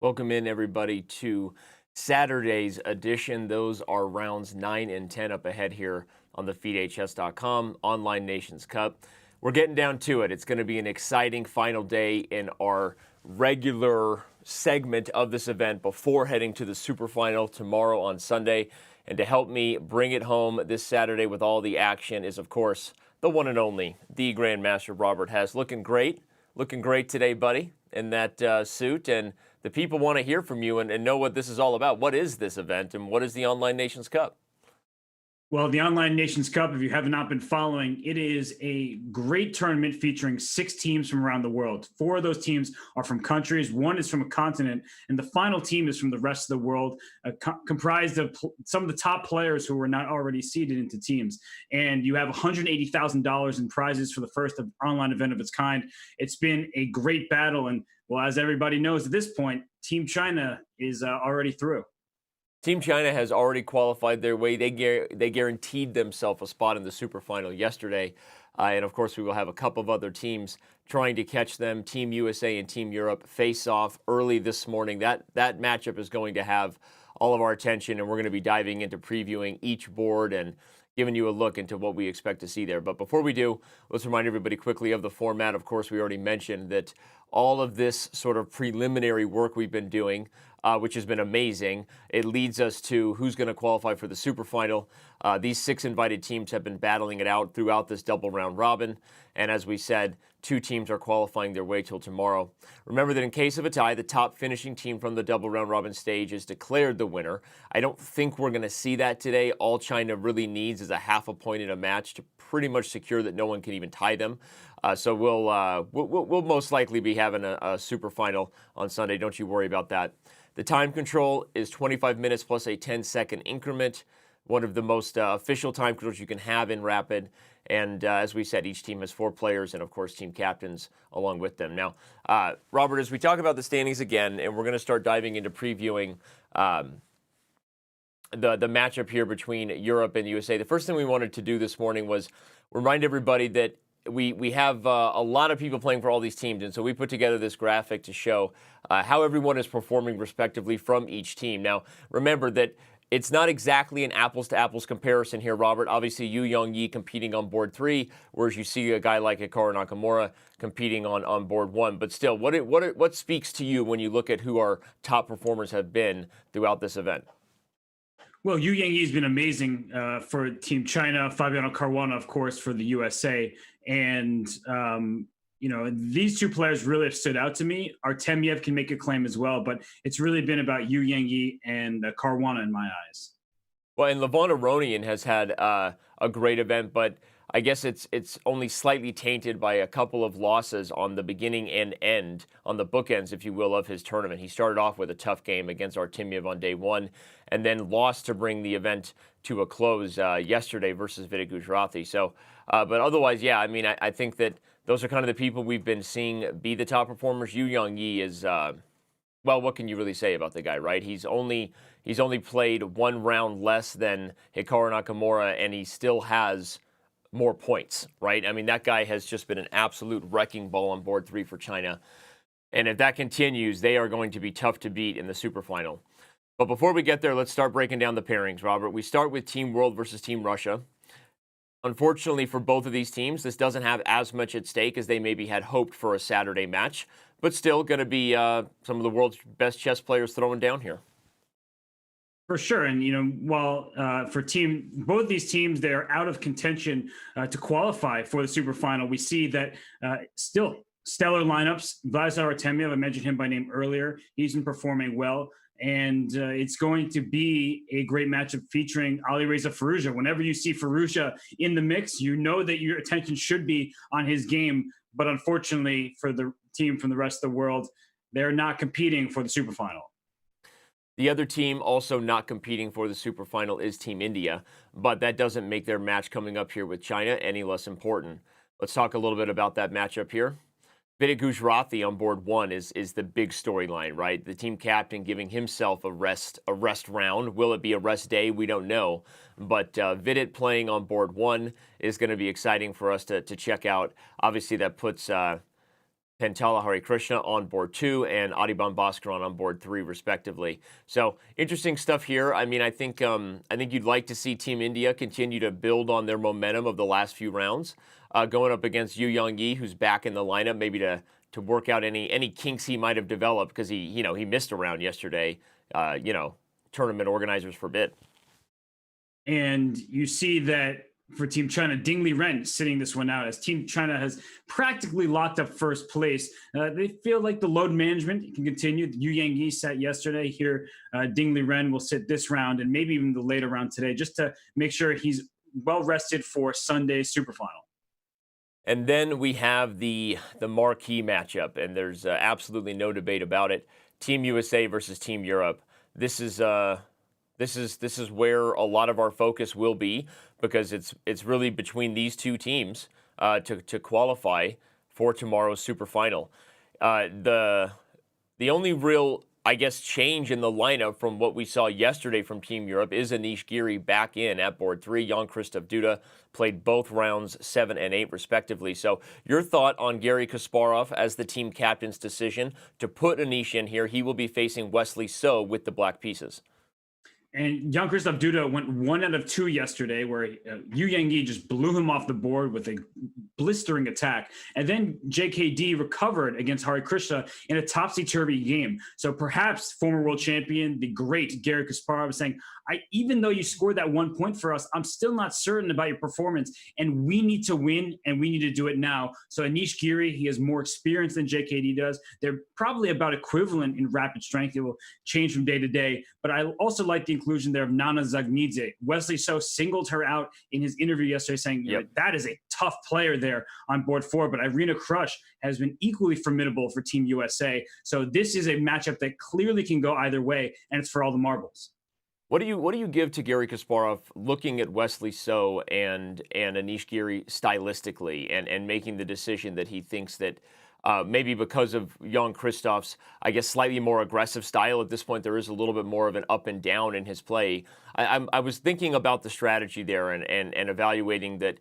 Welcome in, everybody, to Saturday's edition. Those are rounds 9 and 10 up ahead here on the FIDE Chess.com Online Nations Cup. We're getting down to it. It's going to be an exciting final day in our regular segment of this event before heading to the Superfinal tomorrow on Sunday. And to help me bring it home this Saturday with all the action is, of course, the one and only, the Grandmaster Robert Hess. Looking great today, buddy, in that suit. And the people want to hear from you and know what this is all about. What is this event and what is the Online Nations Cup? Well, the Online Nations Cup, if you have not been following, it is a great tournament featuring 6 teams from around the world. 4 of those teams are from countries, 1 is from a continent, and the final team is from the rest of the world, comprised of some of the top players who were not already seeded into teams. And you have $180,000 in prizes for the first online event of its kind. It's been a great battle, and well, as everybody knows at this point, Team China is already through. Team China has already qualified their way. They guaranteed themselves a spot in the Superfinal yesterday. And, of course, we will have a couple of other teams trying to catch them. Team USA and Team Europe face off early this morning. That matchup is going to have all of our attention, and we're going to be diving into previewing each board and giving you a look into what we expect to see there. But before we do, let's remind everybody quickly of the format. Of course, we already mentioned that all of this sort of preliminary work we've been doing, which has been amazing, it leads us to who's going to qualify for the Superfinal. These 6 invited teams have been battling it out throughout this double round robin. And as we said, 2 teams are qualifying their way till tomorrow. Remember that in case of a tie, the top finishing team from the double round robin stage is declared the winner. I don't think we're going to see that today. All China really needs is a half a point in a match to pretty much secure that no one can even tie them. So we'll most likely be having a super final on Sunday. Don't you worry about that. The time control is 25 minutes plus a 10-second increment. One of the most official time controls you can have in Rapid. And as we said, each team has 4 players and, of course, team captains along with them. Now, Robert, as we talk about the standings again, and we're going to start diving into previewing the matchup here between Europe and USA, the first thing we wanted to do this morning was remind everybody that we have a lot of people playing for all these teams, and so we put together this graphic to show how everyone is performing respectively from each team. Now, remember that it's not exactly an apples-to-apples comparison here, Robert. Obviously, Yu Yongyi competing on board 3, whereas you see a guy like Hikaru Nakamura competing on board 1. But still, what speaks to you when you look at who our top performers have been throughout this event? Well, Yu Yangyi has been amazing for Team China, Fabiano Caruana, of course, for the USA. And, these 2 players really have stood out to me. Artemiev can make a claim as well, but it's really been about Yu Yangyi and Caruana in my eyes. Well, and Levon Aronian has had a great event, but I guess it's only slightly tainted by a couple of losses on the beginning and end, on the bookends, if you will, of his tournament. He started off with a tough game against Artemiev on day 1, and then lost to bring the event to a close yesterday versus FIDE Gujarati. So, but otherwise, yeah, I mean, I think that those are kind of the people we've been seeing be the top performers. Yu Yongyi is, well, what can you really say about the guy, right? He's only played 1 round less than Hikaru Nakamura, and he still has more points, right? I mean, that guy has just been an absolute wrecking ball on board 3 for China. And if that continues, they are going to be tough to beat in the Superfinal. But before we get there, let's start breaking down the pairings, Robert. We start with Team World versus Team Russia. Unfortunately for both of these teams, this doesn't have as much at stake as they maybe had hoped for a Saturday match, but still going to be some of the world's best chess players throwing down here. For sure. And, while for both these teams, they're out of contention to qualify for the Superfinal, we see that still stellar lineups. Vladislav Artemiev, I mentioned him by name earlier. He's been performing well. And it's going to be a great matchup featuring Alireza Firouzja. Whenever you see Firouzja in the mix, you know that your attention should be on his game. But unfortunately for the team from the rest of the world, they're not competing for the Superfinal. The other team also not competing for the Superfinal is Team India, but that doesn't make their match coming up here with China any less important. Let's talk a little bit about that matchup here. FIDE Gujarati on board 1 is the big storyline, right? The team captain giving himself a rest round. Will it be a rest day? We don't know. But Vidit playing on board 1 is going to be exciting for us to check out. Obviously, that puts Pentala Harikrishna on board 2 and Adiban Bhaskaran on board 3, respectively. So interesting stuff here. I mean, I think you'd like to see Team India continue to build on their momentum of the last few rounds, going up against Yu Yang-yi, who's back in the lineup, maybe to work out any kinks he might have developed because he missed a round yesterday. Tournament organizers forbid. And you see that for Team China, Ding Liren sitting this one out as Team China has practically locked up first place. They feel like the load management can continue. Yu Yang-yi sat yesterday here. Ding Liren will sit this round and maybe even the later round today just to make sure he's well rested for Sunday's Superfinal. And then we have the marquee matchup, and there's absolutely no debate about it. Team USA versus Team Europe. This is where a lot of our focus will be because it's really between these two teams to qualify for tomorrow's Superfinal. The only real, I guess, change in the lineup from what we saw yesterday from Team Europe is Anish Giri back in at board 3. Jan-Christoph Duda played both rounds 7 and 8 respectively. So your thought on Garry Kasparov as the team captain's decision to put Anish in here? He will be facing Wesley So with the black pieces. And Jan-Christoph Duda went 1 out of 2 yesterday, where Yu Yang-yi just blew him off the board with a blistering attack. And then JKD recovered against Hari Krishna in a topsy-turvy game. So perhaps former world champion, the great Garry Kasparov, is saying, even though you scored that 1 point for us, I'm still not certain about your performance, and we need to win, and we need to do it now. So Anish Giri, he has more experience than JKD does. They're probably about equivalent in rapid strength. It will change from day to day. But I also like the inclusion there of Nana Zagnidze. Wesley So singled her out in his interview yesterday, saying that is a tough player there on board 4. But Irina Krush has been equally formidable for Team USA. So this is a matchup that clearly can go either way, and it's for all the marbles. What do you give to Garry Kasparov looking at Wesley So and Anish Giri stylistically and making the decision that he thinks that maybe because of Jan-Christoph's, I guess, slightly more aggressive style at this point, there is a little bit more of an up and down in his play. I was thinking about the strategy there and evaluating that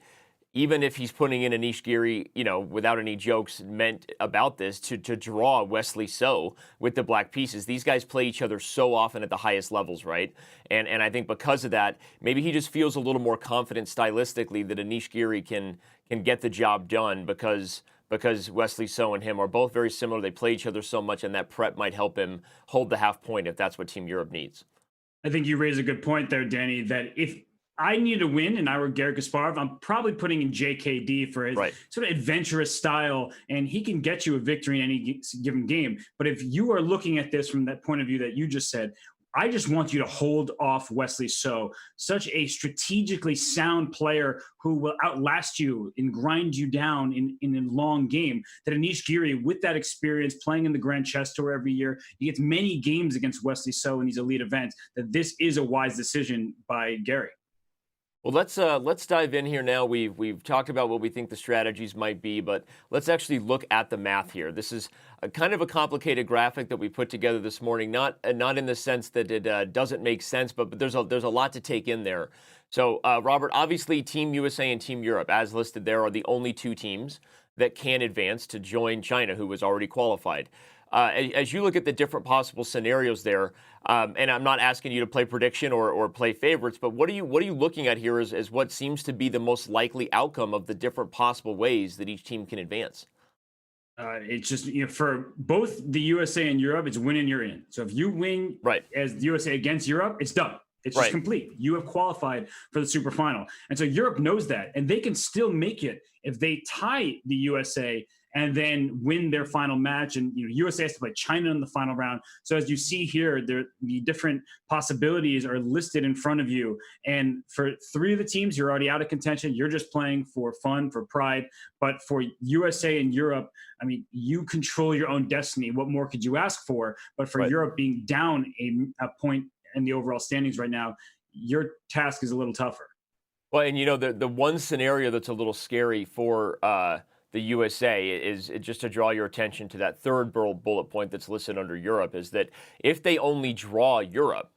even if he's putting in Anish Giri, without any jokes meant about this, to draw Wesley So with the black pieces. These guys play each other so often at the highest levels, right? And I think because of that, maybe he just feels a little more confident stylistically that Anish Giri can get the job done because Wesley So and him are both very similar. They play each other so much, and that prep might help him hold the half point if that's what Team Europe needs. I think you raise a good point there, Danny, that if I need to win and I were Garry Kasparov, I'm probably putting in JKD for his sort of adventurous style, and he can get you a victory in any given game. But if you are looking at this from that point of view that you just said, I just want you to hold off Wesley So, such a strategically sound player who will outlast you and grind you down in a long game. That Anish Giri, with that experience playing in the Grand Chess Tour every year, he gets many games against Wesley So in these elite events, that this is a wise decision by Garry. Well, let's dive in here now. We've talked about what we think the strategies might be, but let's actually look at the math here. This is a kind of a complicated graphic that we put together this morning. Not in the sense that it doesn't make sense, but there's a lot to take in there. So, Robert, obviously, Team USA and Team Europe, as listed there, are the only two teams that can advance to join China, who was already qualified. As you look at the different possible scenarios there, and I'm not asking you to play prediction or play favorites, but what are you looking at here as what seems to be the most likely outcome of the different possible ways that each team can advance? It's just, for both the USA and Europe, it's win and you're in. So if you win as the USA against Europe, it's done. It's just complete. You have qualified for the Superfinal. And so Europe knows that, and they can still make it if they tie the USA and then win their final match. And USA has to play China in the final round. So as you see here, the different possibilities are listed in front of you. And for 3 of the teams, you're already out of contention. You're just playing for fun, for pride. But for USA and Europe, I mean, you control your own destiny. What more could you ask for? But for Europe being down a point in the overall standings right now, your task is a little tougher. Well, and the one scenario that's a little scary for the USA is just to draw your attention to that third bullet point that's listed under Europe, is that if they only draw Europe,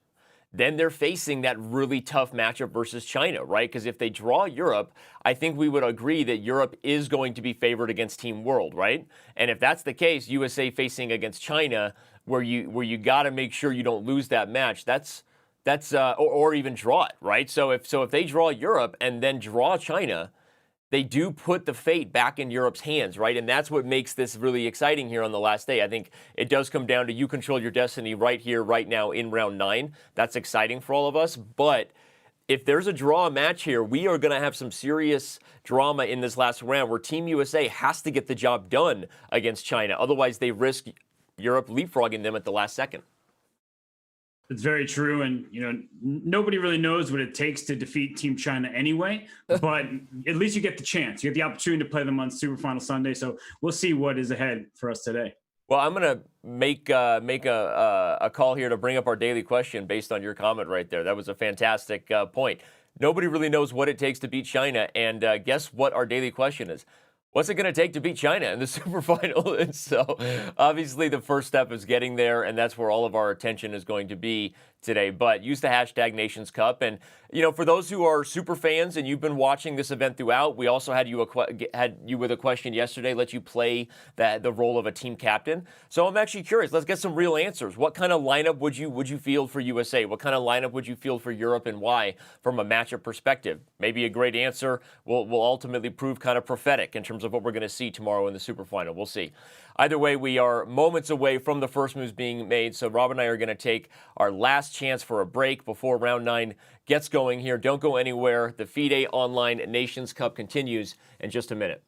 then they're facing that really tough matchup versus China, right? Because if they draw Europe, I think we would agree that Europe is going to be favored against Team World, right? And if that's the case, USA facing against China, where you got to make sure you don't lose that match, or even draw it, right? So if they draw Europe and then draw China, they do put the fate back in Europe's hands, right? And that's what makes this really exciting here on the last day. I think it does come down to you control your destiny right here, right now in round 9. That's exciting for all of us. But if there's a draw match here, we are going to have some serious drama in this last round where Team USA has to get the job done against China. Otherwise, they risk Europe leapfrogging them at the last second. It's very true. And, nobody really knows what it takes to defeat Team China anyway, but at least you get the chance. You get the opportunity to play them on Superfinal Sunday. So we'll see what is ahead for us today. Well, I'm going to make a call here to bring up our daily question based on your comment right there. That was a fantastic point. Nobody really knows what it takes to beat China. And guess what our daily question is? What's it going to take to beat China in the Superfinal? And so obviously the first step is getting there, and that's where all of our attention is going to be today. But use the hashtag Nations Cup. And, for those who are super fans and you've been watching this event throughout, we also had you with a question yesterday, let you play the role of a team captain. So I'm actually curious. Let's get some real answers. What kind of lineup would you field for USA? What kind of lineup would you field for Europe, and why from a matchup perspective? Maybe a great answer will ultimately prove kind of prophetic in terms of what we're going to see tomorrow in the Superfinal. We'll see. Either way, we are moments away from the first moves being made, so Rob and I are going to take our last chance for a break before round 9 gets going here. Don't go anywhere. The FIDE Online Nations Cup continues in just a minute.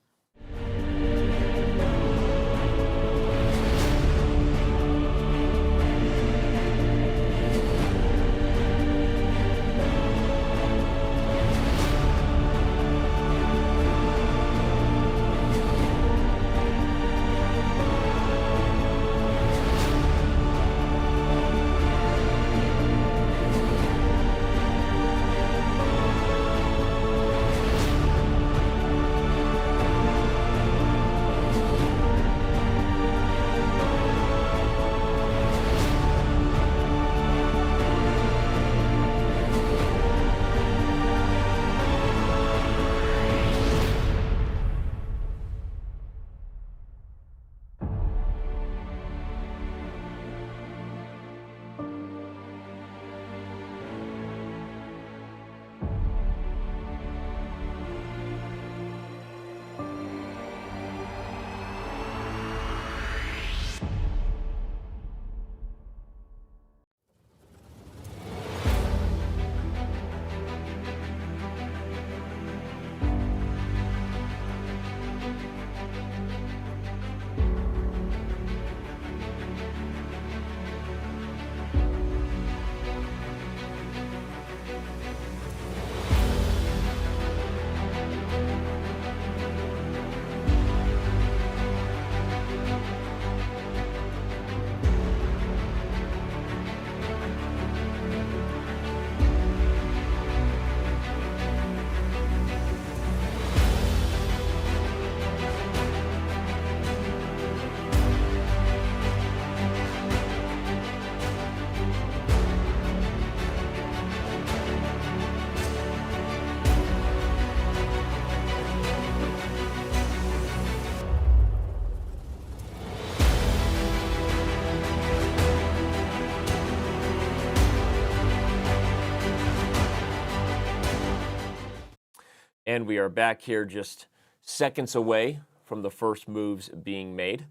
And we are back here just seconds away from the first moves being made.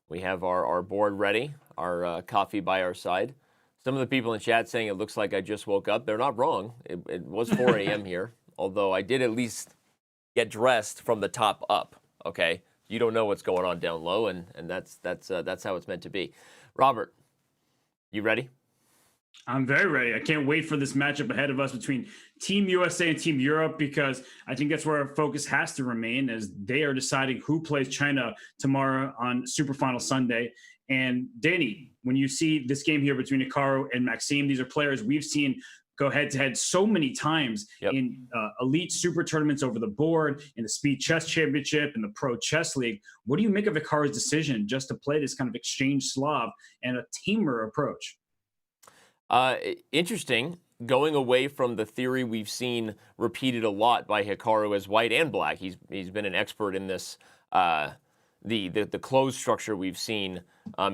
We have our board ready, our coffee by our side. Some of the people in chat saying it looks like I just woke up. They're not wrong. It was 4 a.m. here, although I did at least get dressed from the top up, okay? You don't know what's going on down low, and that's how it's meant to be. Robert, you ready? I'm very ready. I can't wait for this matchup ahead of us between Team USA and Team Europe, because I think that's where our focus has to remain, as they are deciding who plays China tomorrow on Superfinal Sunday. And Danny, when you see this game here between Hikaru and Maxime, these are players we've seen go head-to-head so many times in elite super tournaments over the board, in the Speed Chess Championship, in the Pro Chess League. What do you make of Hikaru's decision just to play this kind of exchange Slav and a tamer approach? Interesting. going away from the theory we've seen repeated a lot by Hikaru as white and black. He's been an expert in this, the closed structure we've seen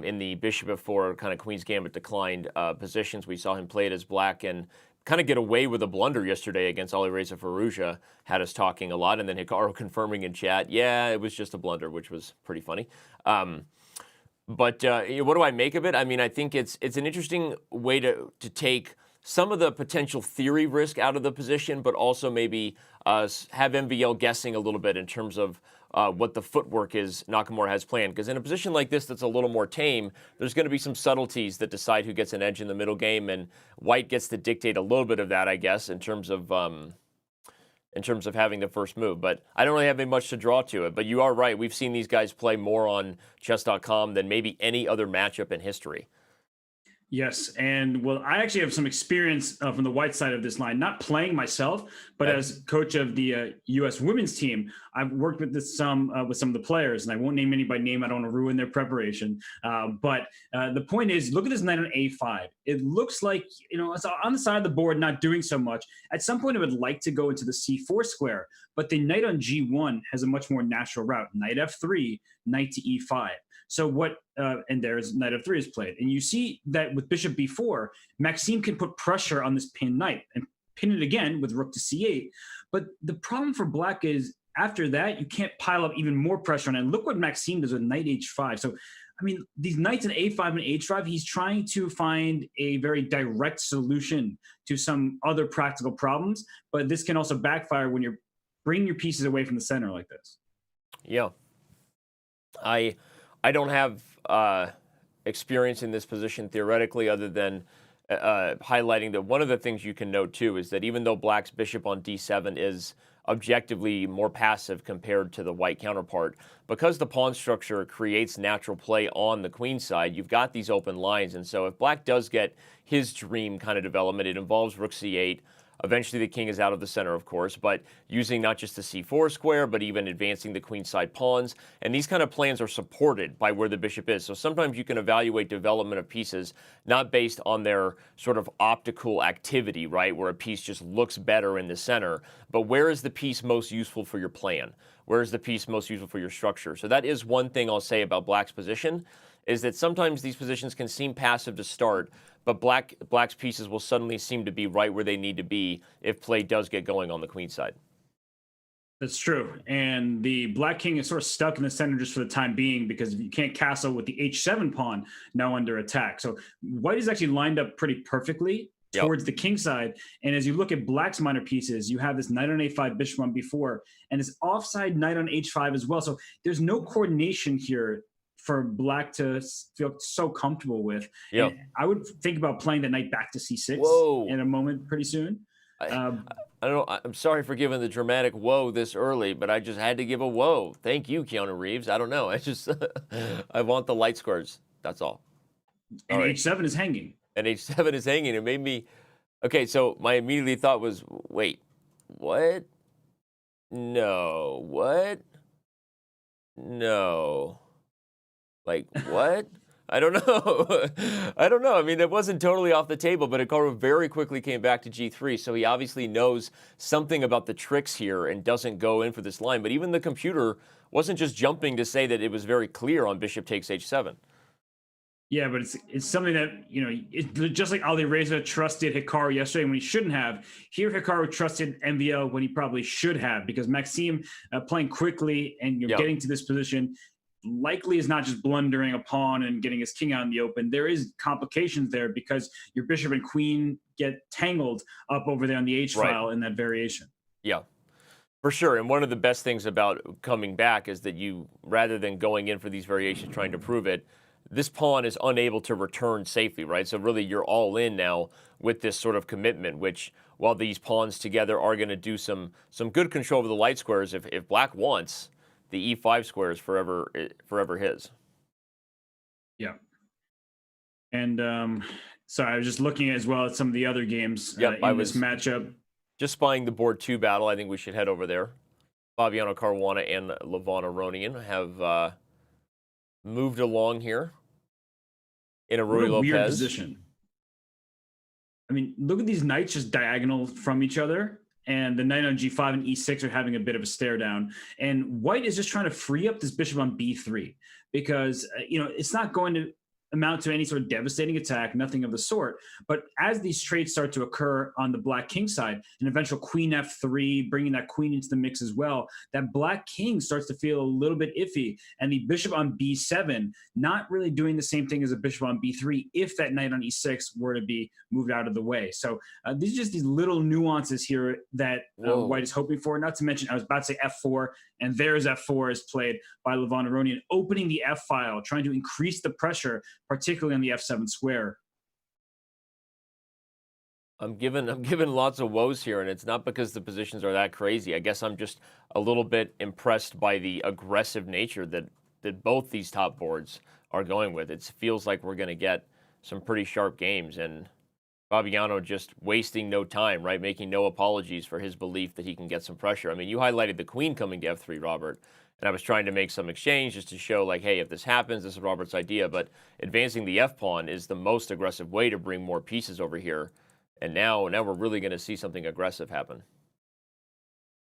in the bishop f4 kind of queen's gambit declined positions. We saw him play it as black and kind of get away with a blunder yesterday against Alireza Firouzja, had us talking a lot, and then Hikaru confirming in chat, yeah, it was just a blunder, which was pretty funny. But what do I make of it? I mean, I think it's an interesting way to take some of the potential theory risk out of the position, but also maybe have MVL guessing a little bit in terms of what the footwork is Nakamura has planned. Because in a position like this that's a little more tame, there's going to be some subtleties that decide who gets an edge in the middle game, and white gets to dictate a little bit of that, I guess, in terms of having the first move. But I don't really have much to draw to it. But you are right. We've seen these guys play more on Chess.com than maybe any other matchup in history. Yes, and well, I actually have some experience from the white side of this line, not playing myself, but as coach of the U.S. women's team, I've worked with some of the players, and I won't name any by name. I don't want to ruin their preparation. But the point is, look at this knight on A5. It looks like, it's on the side of the board, not doing so much. At some point, I would like to go into the C4 square, but the knight on G1 has a much more natural route. Knight F3, knight to E5. So what, and there's knight f3 is played. And you see that with bishop b4, Maxime can put pressure on this pinned knight and pin it again with rook to c8. But the problem for black is after that, you can't pile up even more pressure on it. And look what Maxime does with knight h5. So, I mean, these knights in a5 and h5, he's trying to find a very direct solution to some other practical problems. But this can also backfire when you're bringing your pieces away from the center like this. Yeah. I don't have experience in this position theoretically, other than highlighting that one of the things you can note too is that even though black's bishop on d7 is objectively more passive compared to the white counterpart, because the pawn structure creates natural play on the queen side, you've got these open lines. And so if black does get his dream kind of development, it involves rook c8. Eventually, the king is out of the center, of course, but using not just the c4 square, but even advancing the queenside pawns. And these kind of plans are supported by where the bishop is. So sometimes you can evaluate development of pieces not based on their sort of optical activity, right, where a piece just looks better in the center, but where is the piece most useful for your plan? Where is the piece most useful for your structure? So that is one thing I'll say about black's position, is that sometimes these positions can seem passive to start, but black's pieces will suddenly seem to be right where they need to be if play does get going on the queen side. That's true. And the black king is sort of stuck in the center just for the time being because you can't castle with the h7 pawn now under attack. So white is actually lined up pretty perfectly towards the king side. And as you look at black's minor pieces, you have this knight on a5, bishop on b4, and this offside knight on h5 as well. So there's no coordination here for black to feel so comfortable with. Yeah, I would think about playing the knight back to c6 in a moment pretty soon. I don't know. I'm sorry for giving the dramatic whoa this early, but I just had to give a whoa. Thank you, Keanu Reeves. I don't know. I just I want the light squares. That's all. And h7 is hanging. And h7 is hanging. It made me okay. So my immediate thought was, wait, what? No, what? No. Like, what? I don't know. I don't know. I mean, it wasn't totally off the table, but Hikaru very quickly came back to g3, so he obviously knows something about the tricks here and doesn't go in for this line. But even the computer wasn't just jumping to say that it was very clear on bishop takes h7. Yeah, but it's something that, it's just like Alireza trusted Hikaru yesterday when he shouldn't have. Here, Hikaru trusted MVL when he probably should have, because Maxime playing quickly and getting to this position likely is not just blundering a pawn and getting his king out in the open. There is complications there because your bishop and queen get tangled up over there on the H file in that variation. Yeah, for sure. And one of the best things about coming back is that you, rather than going in for these variations trying to prove it, this pawn is unable to return safely, right? So really you're all in now with this sort of commitment, which while these pawns together are going to do some good control over the light squares, if black wants, the e5 square is forever his. Yeah. And sorry, I was just looking as well at some of the other games in this matchup. Just spying the board 2 battle. I think we should head over there. Fabiano Caruana and Levana Ronian have moved along here in a Ruy Lopez weird position. I mean, look at these knights just diagonal from each other. And the knight on g5 and e6 are having a bit of a stare down. And white is just trying to free up this bishop on b3 because, it's not going to amount to any sort of devastating attack, nothing of the sort. But as these trades start to occur on the black king side, an eventual queen f3, bringing that queen into the mix as well, that black king starts to feel a little bit iffy. And the bishop on b7, not really doing the same thing as a bishop on b3 if that knight on e6 were to be moved out of the way. So these are just these little nuances here that white is hoping for. Not to mention, I was about to say f4, and there's f4 is played by Levon Aronian, opening the f file, trying to increase the pressure, particularly on the f7 square. I'm given lots of woes here, and it's not because the positions are that crazy. I guess I'm just a little bit impressed by the aggressive nature that both these top boards are going with. It feels like we're going to get some pretty sharp games, and Fabiano just wasting no time, right? Making no apologies for his belief that he can get some pressure. I mean, you highlighted the queen coming to f3, Robert, and I was trying to make some exchange just to show, like, hey, if this happens, this is Robert's idea, but advancing the f-pawn is the most aggressive way to bring more pieces over here, and now we're really going to see something aggressive happen.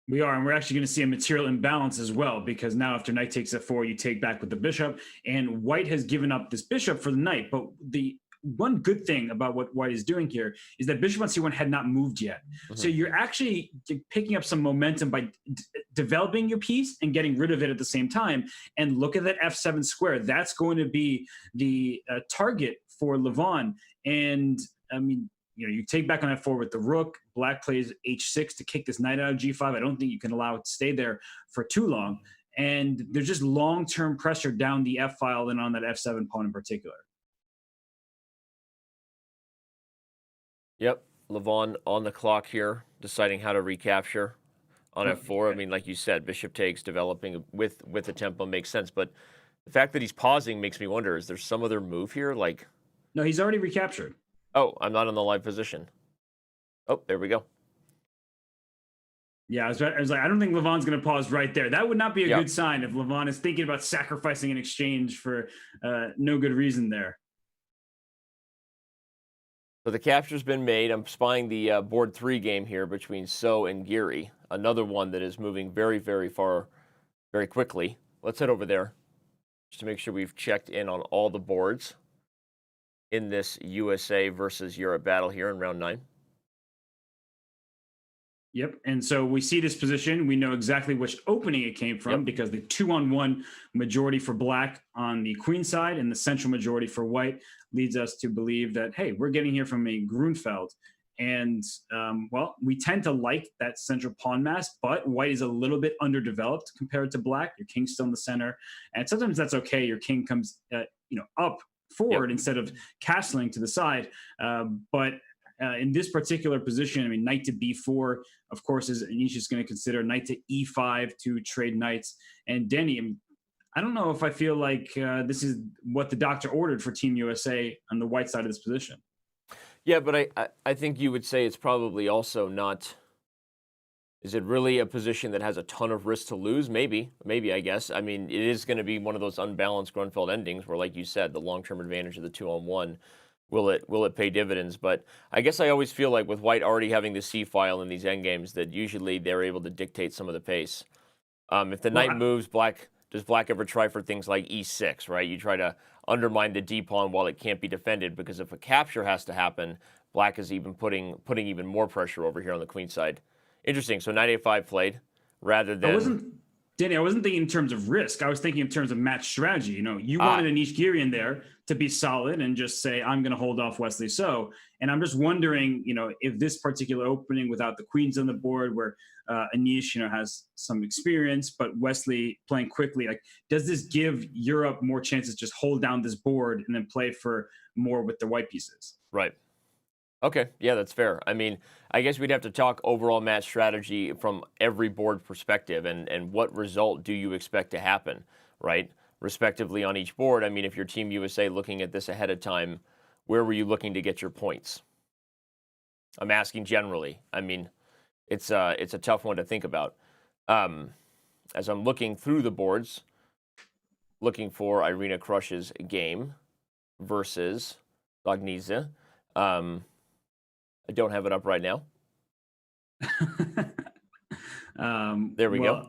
We are, and we're actually going to see a material imbalance as well, because now after knight takes f4, you take back with the bishop, and white has given up this bishop for the knight, but the one good thing about what white is doing here is that bishop on c1 had not moved yet. Mm-hmm. So you're actually picking up some momentum by developing your piece and getting rid of it at the same time. And look at that f7 square. That's going to be the target for Levon. And I mean, you take back on f4 with the rook. Black plays h6 to kick this knight out of g5. I don't think you can allow it to stay there for too long. And there's just long-term pressure down the f file and on that f7 pawn in particular. Yep, Levon on the clock here, deciding how to recapture on f4. I mean, like you said, bishop takes, developing with the tempo makes sense. But the fact that he's pausing makes me wonder, is there some other move here? Like, no, he's already recaptured. Oh, I'm not in the live position. Oh, there we go. Yeah, I was like, I don't think Levon's going to pause right there. That would not be a good sign if Levon is thinking about sacrificing an exchange for no good reason there. So the capture's been made. I'm spying the board 3 game here between So and Geary, another one that is moving very, very far, very quickly. Let's head over there just to make sure we've checked in on all the boards in this USA versus Europe battle here in round 9. Yep. And so we see this position. We know exactly which opening it came from because the 2-on-1 majority for black on the queen side and the central majority for white leads us to believe that, hey, we're getting here from a Grunfeld. And, well, we tend to like that central pawn mass, but white is a little bit underdeveloped compared to black. Your king's still in the center. And sometimes that's okay. Your king comes, up forward instead of castling to the side. But in this particular position, I mean, knight to b4, of course, is Anish is going to consider knight to e5 to trade knights. And Denny, I don't know if I feel like this is what the doctor ordered for Team USA on the white side of this position. Yeah, but I think you would say it's probably also not. Is it really a position that has a ton of risk to lose? Maybe, I guess. I mean, it is going to be one of those unbalanced Grunfeld endings where, like you said, the long-term advantage of the 2-on-1, will it pay dividends? But I guess I always feel like with white already having the C file in these endgames that usually they're able to dictate some of the pace. If the knight moves, does black ever try for things like e6, right? You try to undermine the d pawn while it can't be defended, because if a capture has to happen, black is even putting even more pressure over here on the queen side. Interesting. So knight a5 played rather than. Danny, I wasn't thinking in terms of risk. I was thinking in terms of match strategy. You wanted Anish Giri in there to be solid and just say, I'm going to hold off Wesley So. And I'm just wondering, if this particular opening without the queens on the board where Anish, has some experience, but Wesley playing quickly, like, does this give Europe more chances to just hold down this board and then play for more with the white pieces? Right. Okay, yeah, that's fair. I mean, I guess we'd have to talk overall match strategy from every board perspective and what result do you expect to happen, right? Respectively on each board. I mean, if you're Team USA looking at this ahead of time, where were you looking to get your points? I'm asking generally. I mean, it's a tough one to think about. As I'm looking through the boards, looking for Irina Krush's game versus Lagniza. I don't have it up right now. There we go.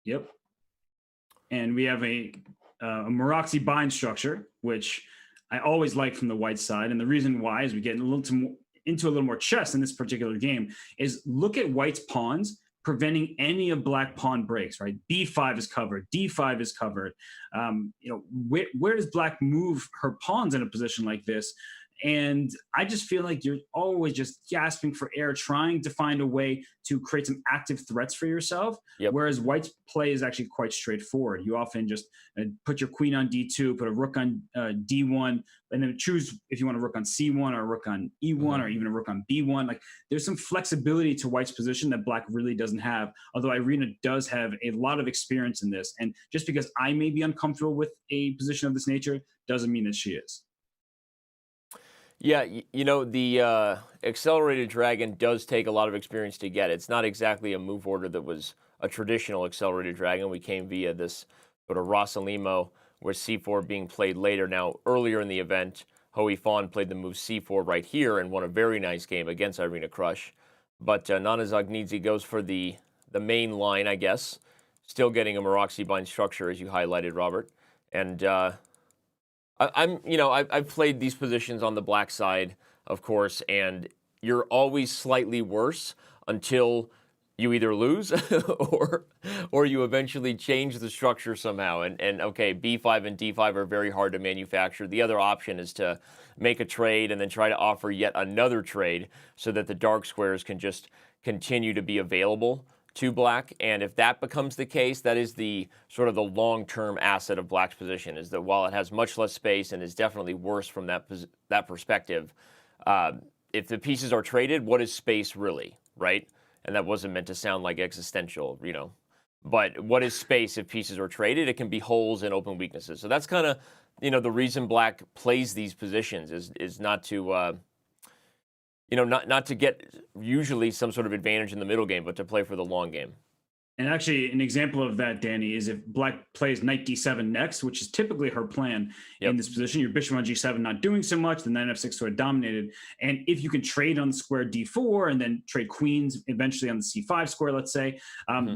Yep. And we have a Maroczy bind structure, which I always like from the white side. And the reason why is we get into a little more chess in this particular game is look at white's pawns preventing any of black pawn breaks, right? B5 is covered, D5 is covered. Where does black move her pawns in a position like this? And I just feel like you're always just gasping for air, trying to find a way to create some active threats for yourself. Yep. Whereas white's play is actually quite straightforward. You often just put your queen on D2, put a rook on D1, and then choose if you want a rook on C1 or a rook on E1 or even a rook on B1. Like there's some flexibility to white's position that black really doesn't have. Although Irina does have a lot of experience in this. And just because I may be uncomfortable with a position of this nature doesn't mean that she is. Yeah, the accelerated dragon does take a lot of experience to get. It's not exactly a move order that was a traditional accelerated dragon. We came via this sort of Rossalimo, where c4 being played later. Now, earlier in the event, Hoey Fawn played the move c4 right here and won a very nice game against Irina Krush. But Nana Zagnidze goes for the main line, I guess, still getting a Maroczy bind structure, as you highlighted, Robert. And I've played these positions on the black side, of course, and you're always slightly worse until you either lose or you eventually change the structure somehow. And okay, B5 and D5 are very hard to manufacture. The other option is to make a trade and then try to offer yet another trade so that the dark squares can just continue to be available to black. And if that becomes the case, that is the sort of the long-term asset of black's position, is that while it has much less space and is definitely worse from that perspective, if the pieces are traded, what is space really, right? And that wasn't meant to sound like existential, but what is space if pieces are traded? It can be holes and open weaknesses. So that's kind of, the reason black plays these positions is not to not to get usually some sort of advantage in the middle game, but to play for the long game. And actually, an example of that, Danny, is if black plays knight d7 next, which is typically her plan in this position, your bishop on g7 not doing so much, the knight f6 sort of dominated. And if you can trade on the square d4 and then trade queens eventually on the c5 square, let's say,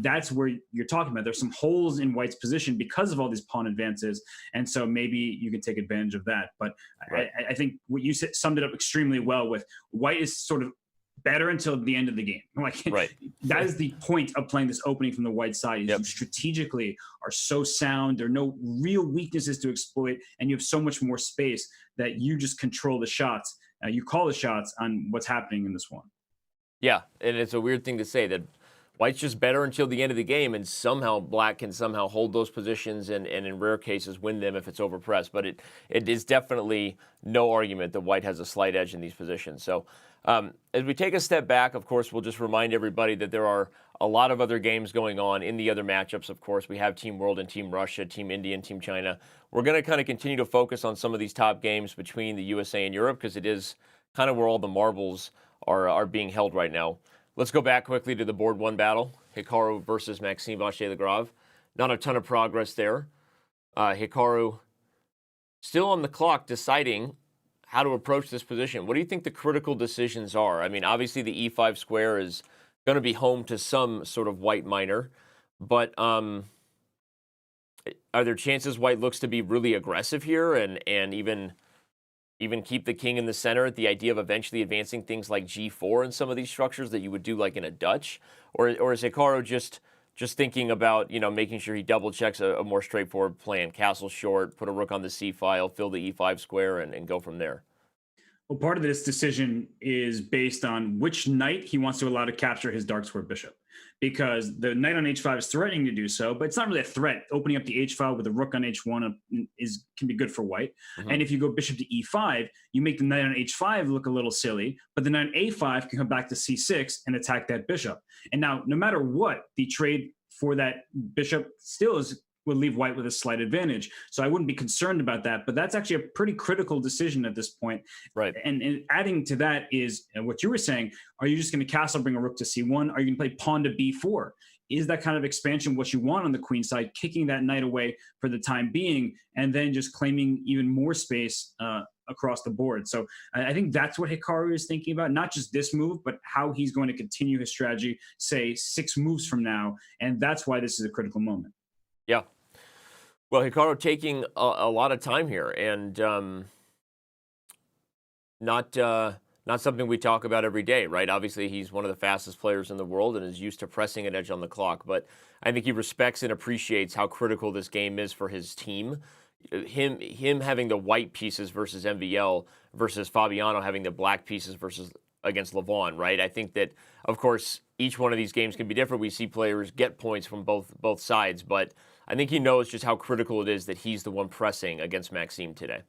that's where you're talking about. There's some holes in white's position because of all these pawn advances. And so maybe you can take advantage of that. But right. I think what you said summed it up extremely well with white is sort of better until the end of the game. Like right. That is the point of playing this opening from the white side. Is you strategically are so sound. There are no real weaknesses to exploit, and you have so much more space that you just control the shots. You call the shots on what's happening in this one. Yeah, and it's a weird thing to say that white's just better until the end of the game, and somehow black can somehow hold those positions and in rare cases win them if it's overpressed. But it is definitely no argument that white has a slight edge in these positions. So as we take a step back, of course, we'll just remind everybody that there are a lot of other games going on in the other matchups. Of course, we have Team World and Team Russia, Team India and Team China. We're going to kind of continue to focus on some of these top games between the USA and Europe because it is kind of where all the marbles are being held right now. Let's go back quickly to the board one battle, Hikaru versus Maxime Vachier-Lagrave. Not a ton of progress there. Hikaru still on the clock deciding how to approach this position. What do you think the critical decisions are? I mean, obviously the e5 square is going to be home to some sort of white minor, but are there chances white looks to be really aggressive here and even keep the king in the center at the idea of eventually advancing things like g4 in some of these structures that you would do like in a Dutch? Or is Hikaru just thinking about, making sure he double checks a more straightforward plan, castle short, put a rook on the c file, fill the e5 square, and go from there? Well, part of this decision is based on which knight he wants to allow to capture his dark square bishop, because the knight on h5 is threatening to do so, but it's not really a threat. Opening up the h file with a rook on h1 can be good for white. And if you go bishop to e5, you make the knight on h5 look a little silly, but the knight on a5 can come back to c6 and attack that bishop. And now, no matter what, the trade for that bishop still would leave white with a slight advantage. So I wouldn't be concerned about that, but that's actually a pretty critical decision at this point. Right. And adding to that is what you were saying, are you just going to castle, bring a rook to c1? Are you going to play pawn to b4? Is that kind of expansion what you want on the queen side, kicking that knight away for the time being, and then just claiming even more space across the board. So I think that's what Hikaru is thinking about, not just this move, but how he's going to continue his strategy, say 6 moves from now. And that's why this is a critical moment. Yeah. Well, Hikaru taking a lot of time here, and not not something we talk about every day, right? Obviously, he's one of the fastest players in the world and is used to pressing an edge on the clock. But I think he respects and appreciates how critical this game is for his team. Him having the white pieces versus MVL versus Fabiano having the black pieces versus against Levon, right? I think that, of course, each one of these games can be different. We see players get points from both sides, but I think he knows just how critical it is that he's the one pressing against Maxime today.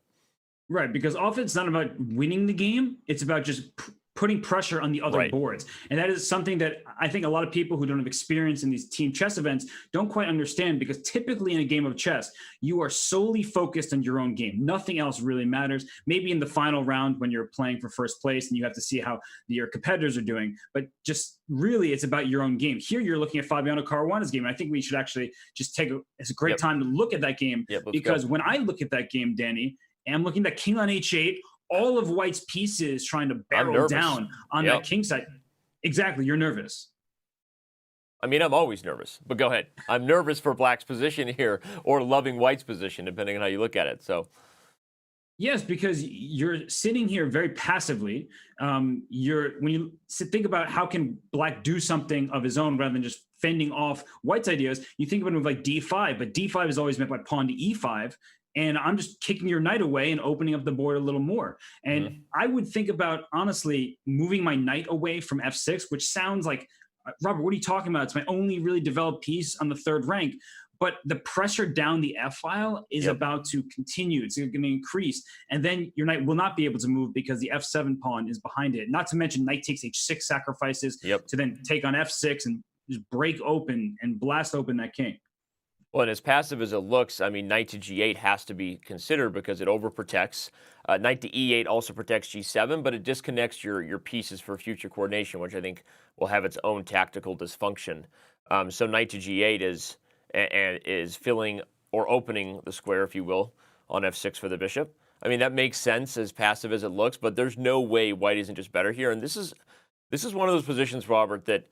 Right, because often it's not about winning the game; it's about just putting pressure on the other boards, and that is something that I think a lot of people who don't have experience in these team chess events don't quite understand. Because typically in a game of chess, you are solely focused on your own game; nothing else really matters. Maybe in the final round when you're playing for first place and you have to see how your competitors are doing, but just really it's about your own game. Here you're looking at Fabiano Caruana's game, and I think we should actually just it's a great time to look at that game, because when I look at that game, Danny, and I'm looking at king on h8, all of white's pieces trying to barrel down on that king side. Exactly, you're nervous. I mean, I'm always nervous, but go ahead. I'm nervous for black's position here, or loving white's position, depending on how you look at it. So, yes, because you're sitting here very passively. When you think about how can black do something of his own rather than just fending off white's ideas, you think about a move like d5, but d5 is always meant by pawn to e5. And I'm just kicking your knight away and opening up the board a little more. And I would think about, honestly, moving my knight away from f6, which sounds like, Robert, what are you talking about? It's my only really developed piece on the 3rd rank. But the pressure down the f file is about to continue. It's going to increase. And then your knight will not be able to move because the f7 pawn is behind it. Not to mention knight takes h6 sacrifices to then take on f6 and just break open and blast open that king. Well, and as passive as it looks, I mean, knight to g8 has to be considered because it overprotects. Knight to e8 also protects g7, but it disconnects your pieces for future coordination, which I think will have its own tactical dysfunction. So knight to g8 is filling or opening the square, if you will, on f6 for the bishop. I mean, that makes sense as passive as it looks, but there's no way white isn't just better here. And this is one of those positions, Robert, that,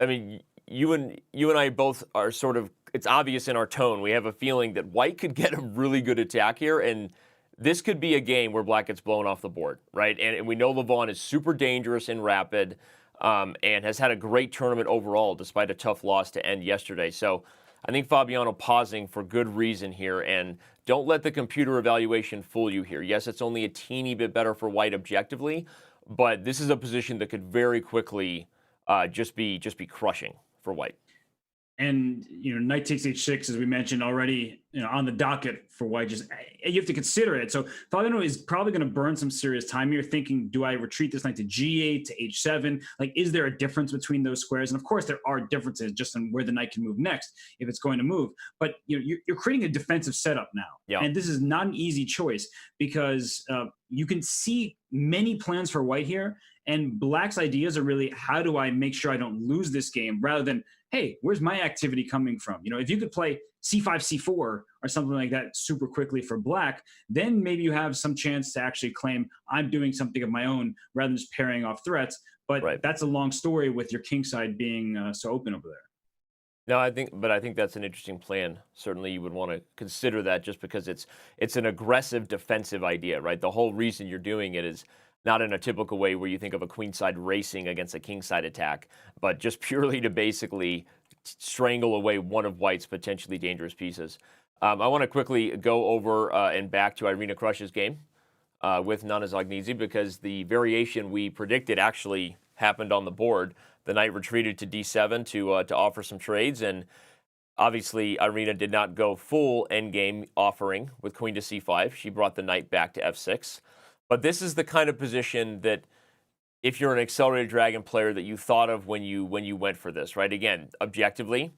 I mean, you and I both are sort of, it's obvious in our tone, we have a feeling that white could get a really good attack here, and this could be a game where black gets blown off the board, right? And we know Levon is super dangerous and rapid, and has had a great tournament overall, despite a tough loss to end yesterday. So I think Fabiano pausing for good reason here, and don't let the computer evaluation fool you here. Yes, it's only a teeny bit better for white objectively, but this is a position that could very quickly just be crushing for white. And, knight takes h6, as we mentioned already, on the docket for white. Just, you have to consider it. So Fabiano is probably going to burn some serious time here thinking, do I retreat this knight to g8, to h7? Like, is there a difference between those squares? And of course, there are differences just on where the knight can move next, if it's going to move. But, you're creating a defensive setup now. And this is not an easy choice because you can see many plans for white here. And black's ideas are really, how do I make sure I don't lose this game, rather than, hey, where's my activity coming from? If you could play c5, c4 or something like that super quickly for black, then maybe you have some chance to actually claim I'm doing something of my own rather than just parrying off threats. But that's a long story with your king side being so open over there. No, I think that's an interesting plan. Certainly you would want to consider that, just because it's an aggressive defensive idea, right? The whole reason you're doing it is not in a typical way where you think of a queenside racing against a kingside attack, but just purely to basically strangle away one of white's potentially dangerous pieces. I want to quickly go over and back to Irina Krush's game with Nana Zagnizi, because the variation we predicted actually happened on the board. The knight retreated to d7 to offer some trades, and obviously Irina did not go full endgame offering with queen to c5. She brought the knight back to f6. But this is the kind of position that, if you're an accelerated dragon player, that you thought of when you went for this, right? Again, objectively,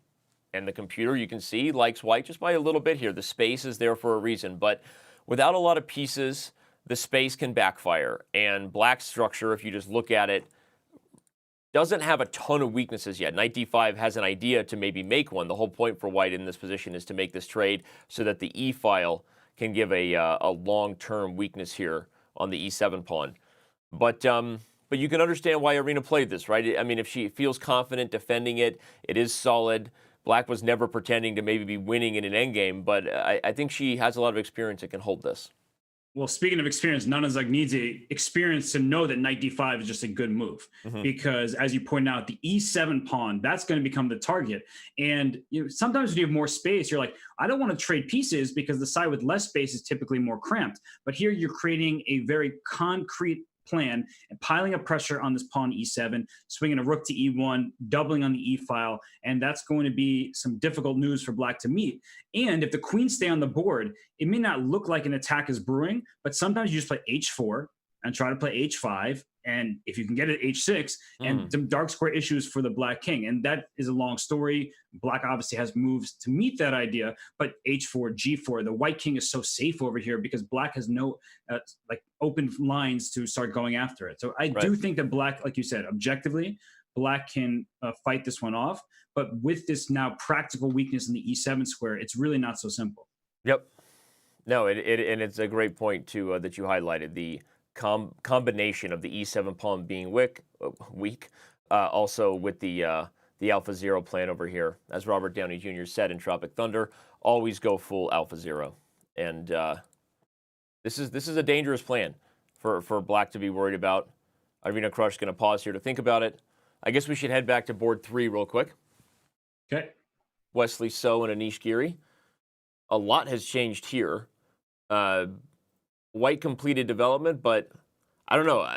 and the computer, you can see, likes white just by a little bit here. The space is there for a reason, but without a lot of pieces, the space can backfire. And black's structure, if you just look at it, doesn't have a ton of weaknesses yet. Knight d5 has an idea to maybe make one. The whole point for white in this position is to make this trade so that the e file can give a long-term weakness here on the e7 pawn. But you can understand why Irina played this, right? I mean, if she feels confident defending it, it is solid. Black was never pretending to maybe be winning in an endgame, but I think she has a lot of experience that can hold this. Well, speaking of experience, Nana Zagnidze experience to know that knight d5 is just a good move because, as you point out, the e7 pawn, that's going to become the target. And sometimes when you have more space, you're like, I don't want to trade pieces because the side with less space is typically more cramped. But here you're creating a very concrete plan and piling up pressure on this pawn e7, swinging a rook to e1, doubling on the e file, and that's going to be some difficult news for Black to meet. And if the queens stay on the board, it may not look like an attack is brewing, but sometimes you just play h4 and try to play h5, and if you can get it h6, and some dark square issues for the Black king. And that is a long story. Black obviously has moves to meet that idea, but h4, g4, the white king is so safe over here because Black has no like open lines to start going after it. So I do think that Black, like you said, objectively, Black can fight this one off, but with this now practical weakness in the e7 square, it's really not so simple. Yep. No, and it's a great point too that you highlighted, the combination of the e7 pawn being weak, also with the Alpha Zero plan over here. As Robert Downey Jr. said in Tropic Thunder, always go full Alpha Zero. And this is a dangerous plan for Black to be worried about. Irina Krush going to pause here to think about it. I guess we should head back to board 3 real quick. Okay. Wesley So and Anish Giri. A lot has changed here. White completed development, but I don't know.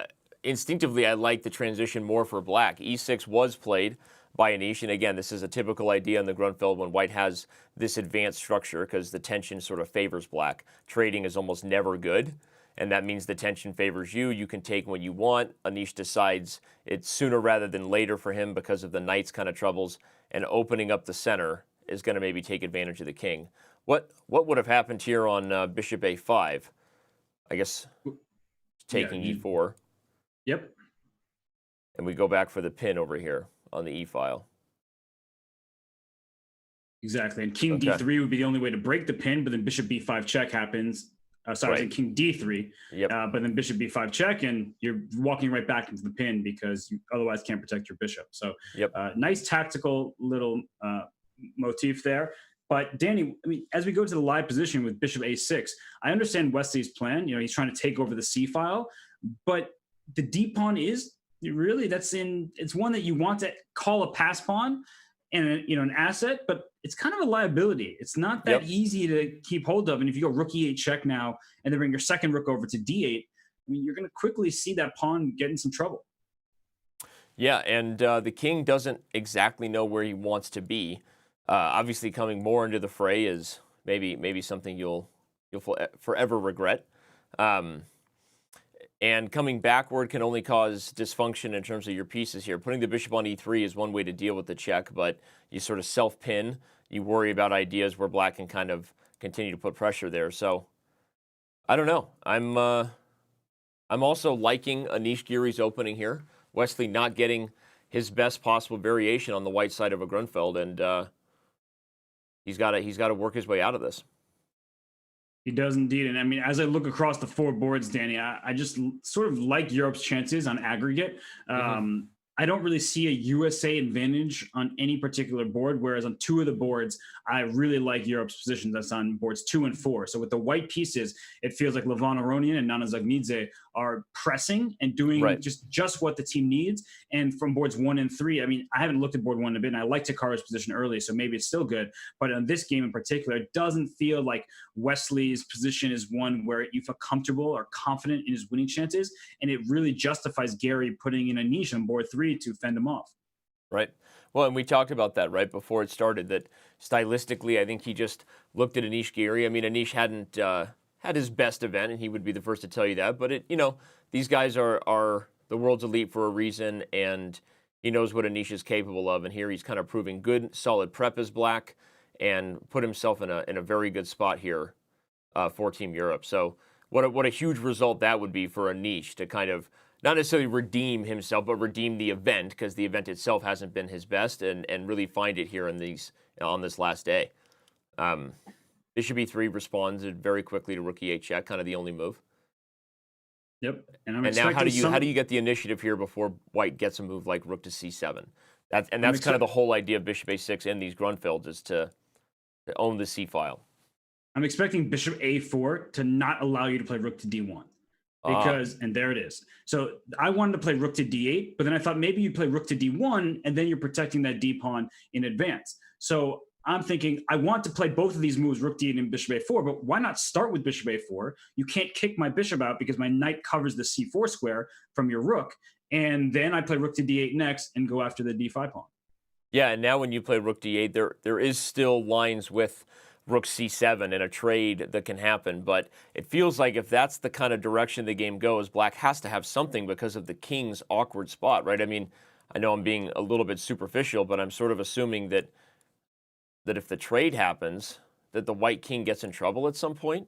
Instinctively, I like the transition more for Black. E6 was played by Anish, and again, this is a typical idea in the Grunfeld when White has this advanced structure because the tension sort of favors Black. Trading is almost never good, and that means the tension favors you. You can take what you want. Anish decides it's sooner rather than later for him because of the knight's kind of troubles, and opening up the center is going to maybe take advantage of the king. What would have happened here on bishop a5? I guess taking e4. Yep. And we go back for the pin over here on the e file. Exactly. And king d3 would be the only way to break the pin, but then bishop b5 check happens. Sorry, king d3. Yep. But then bishop b5 check, and you're walking right back into the pin because you otherwise can't protect your bishop. So nice tactical little motif there. But Danny, I mean, as we go to the live position with bishop a6, I understand Wesley's plan. He's trying to take over the c file, but the d pawn is really it's one that you want to call a pass pawn and an asset, but it's kind of a liability. It's not that easy to keep hold of. And if you go rook e8 check now and then bring your second rook over to d8, I mean, you're going to quickly see that pawn get in some trouble. Yeah, and the king doesn't exactly know where he wants to be. Obviously, coming more into the fray is maybe something you'll forever regret. And coming backward can only cause dysfunction in terms of your pieces here. Putting the bishop on e3 is one way to deal with the check, but you sort of self-pin. You worry about ideas where Black can kind of continue to put pressure there. So I don't know. I'm also liking Anish Giri's opening here. Wesley not getting his best possible variation on the white side of a Grunfeld, and he's got to work his way out of this. He does indeed. And I mean, as I look across the 4 boards, Danny, I just sort of like Europe's chances on aggregate. I don't really see a USA advantage on any particular board, whereas on 2 of the boards, I really like Europe's position. That's on boards 2 and 4. So with the white pieces, it feels like Levon Aronian and Nana Zagnidze are pressing and doing just what the team needs. And from boards 1 and 3, I mean, I haven't looked at board 1 a bit, and I like Takara's position early, so maybe it's still good. But on this game in particular, it doesn't feel like Wesley's position is one where you feel comfortable or confident in his winning chances, and it really justifies Gary putting in Anish on board 3 to fend him off. Right. Well, and we talked about that right before it started, that stylistically, I think he just looked at Anish Giri. I mean, Anish hadn't had his best event, and he would be the first to tell you that. But these guys are the world's elite for a reason, and he knows what Anish is capable of. And here he's kind of proving good, solid prep as Black, and put himself in a very good spot here for Team Europe. So what a huge result that would be for Anish to kind of not necessarily redeem himself, but redeem the event, because the event itself hasn't been his best, and really find it here on this last day. Bishop e3 responded very quickly to rook e8 check, kind of the only move. Yep, and I'm And now expecting how do you get the initiative here before white gets a move like rook to c7? That's kind of the whole idea of bishop a6 in these Grunfelds, is to own the c file. I'm expecting bishop a4 to not allow you to play rook to d1. Because, and there it is. So I wanted to play rook to d8, but then I thought maybe you play rook to d1, and then you're protecting that d pawn in advance. So I'm thinking I want to play both of these moves, rook d8 and bishop a4, but why not start with bishop a4? You can't kick my bishop out because my knight covers the c4 square from your rook. And then I play rook to d8 next and go after the d5 pawn. Yeah, and now when you play rook d8, there is still lines with rook c7 and a trade that can happen, but it feels like if that's the kind of direction the game goes, black has to have something because of the king's awkward spot, right? I mean, I know I'm being a little bit superficial, but I'm sort of assuming that if the trade happens, that the white king gets in trouble at some point.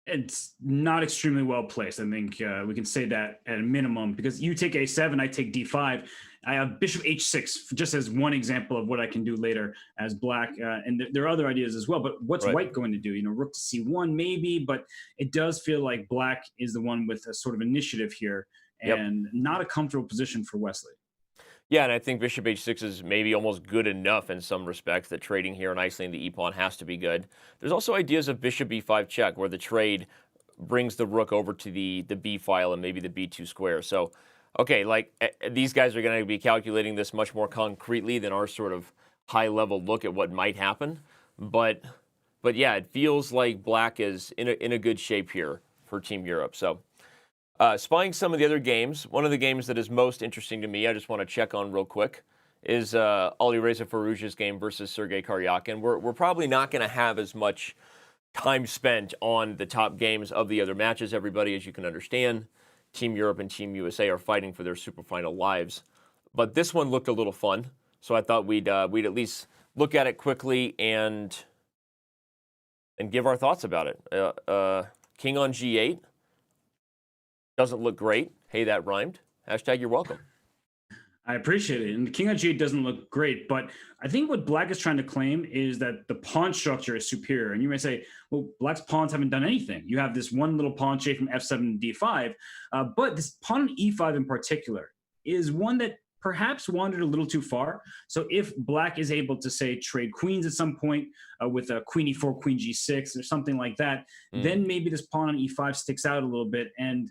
It's not extremely well placed. I think we can say that at a minimum, because you take a7, I take d5. I have bishop h6 just as one example of what I can do later as black. And there are other ideas as well. But what's white going to do? You know, rook to c1 maybe, but it does feel like black is the one with a sort of initiative here, and not a comfortable position for Wesley. Yeah, and I think bishop h6 is maybe almost good enough in some respects, that trading here and isolating the e-pawn has to be good. There's also ideas of bishop b5 check, where the trade brings the rook over to the b file and maybe the b2 square. So, okay, like these guys are going to be calculating this much more concretely than our sort of high-level look at what might happen. But yeah, it feels like black is in a good shape here for Team Europe. So. Spying some of the other games, one of the games that is most interesting to me, I just want to check on real quick, is Alireza Firouzja's game versus Sergei Karyakin. We're probably not going to have as much time spent on the top games of the other matches, everybody, as you can understand. Team Europe and Team USA are fighting for their Superfinal lives. But this one looked a little fun, so I thought we'd at least look at it quickly and give our thoughts about it. King on g8. Doesn't look great. Hey, that rhymed. Hashtag you're welcome. I appreciate it. And the king on g8 doesn't look great, but I think what black is trying to claim is that the pawn structure is superior. And you may say, well, black's pawns haven't done anything. You have this one little pawn shape from f7 to d5, but this pawn on e5 in particular is one that perhaps wandered a little too far. So if black is able to, say, trade queens at some point with a queen e4, queen g6, or something like that, then maybe this pawn on e5 sticks out a little bit. And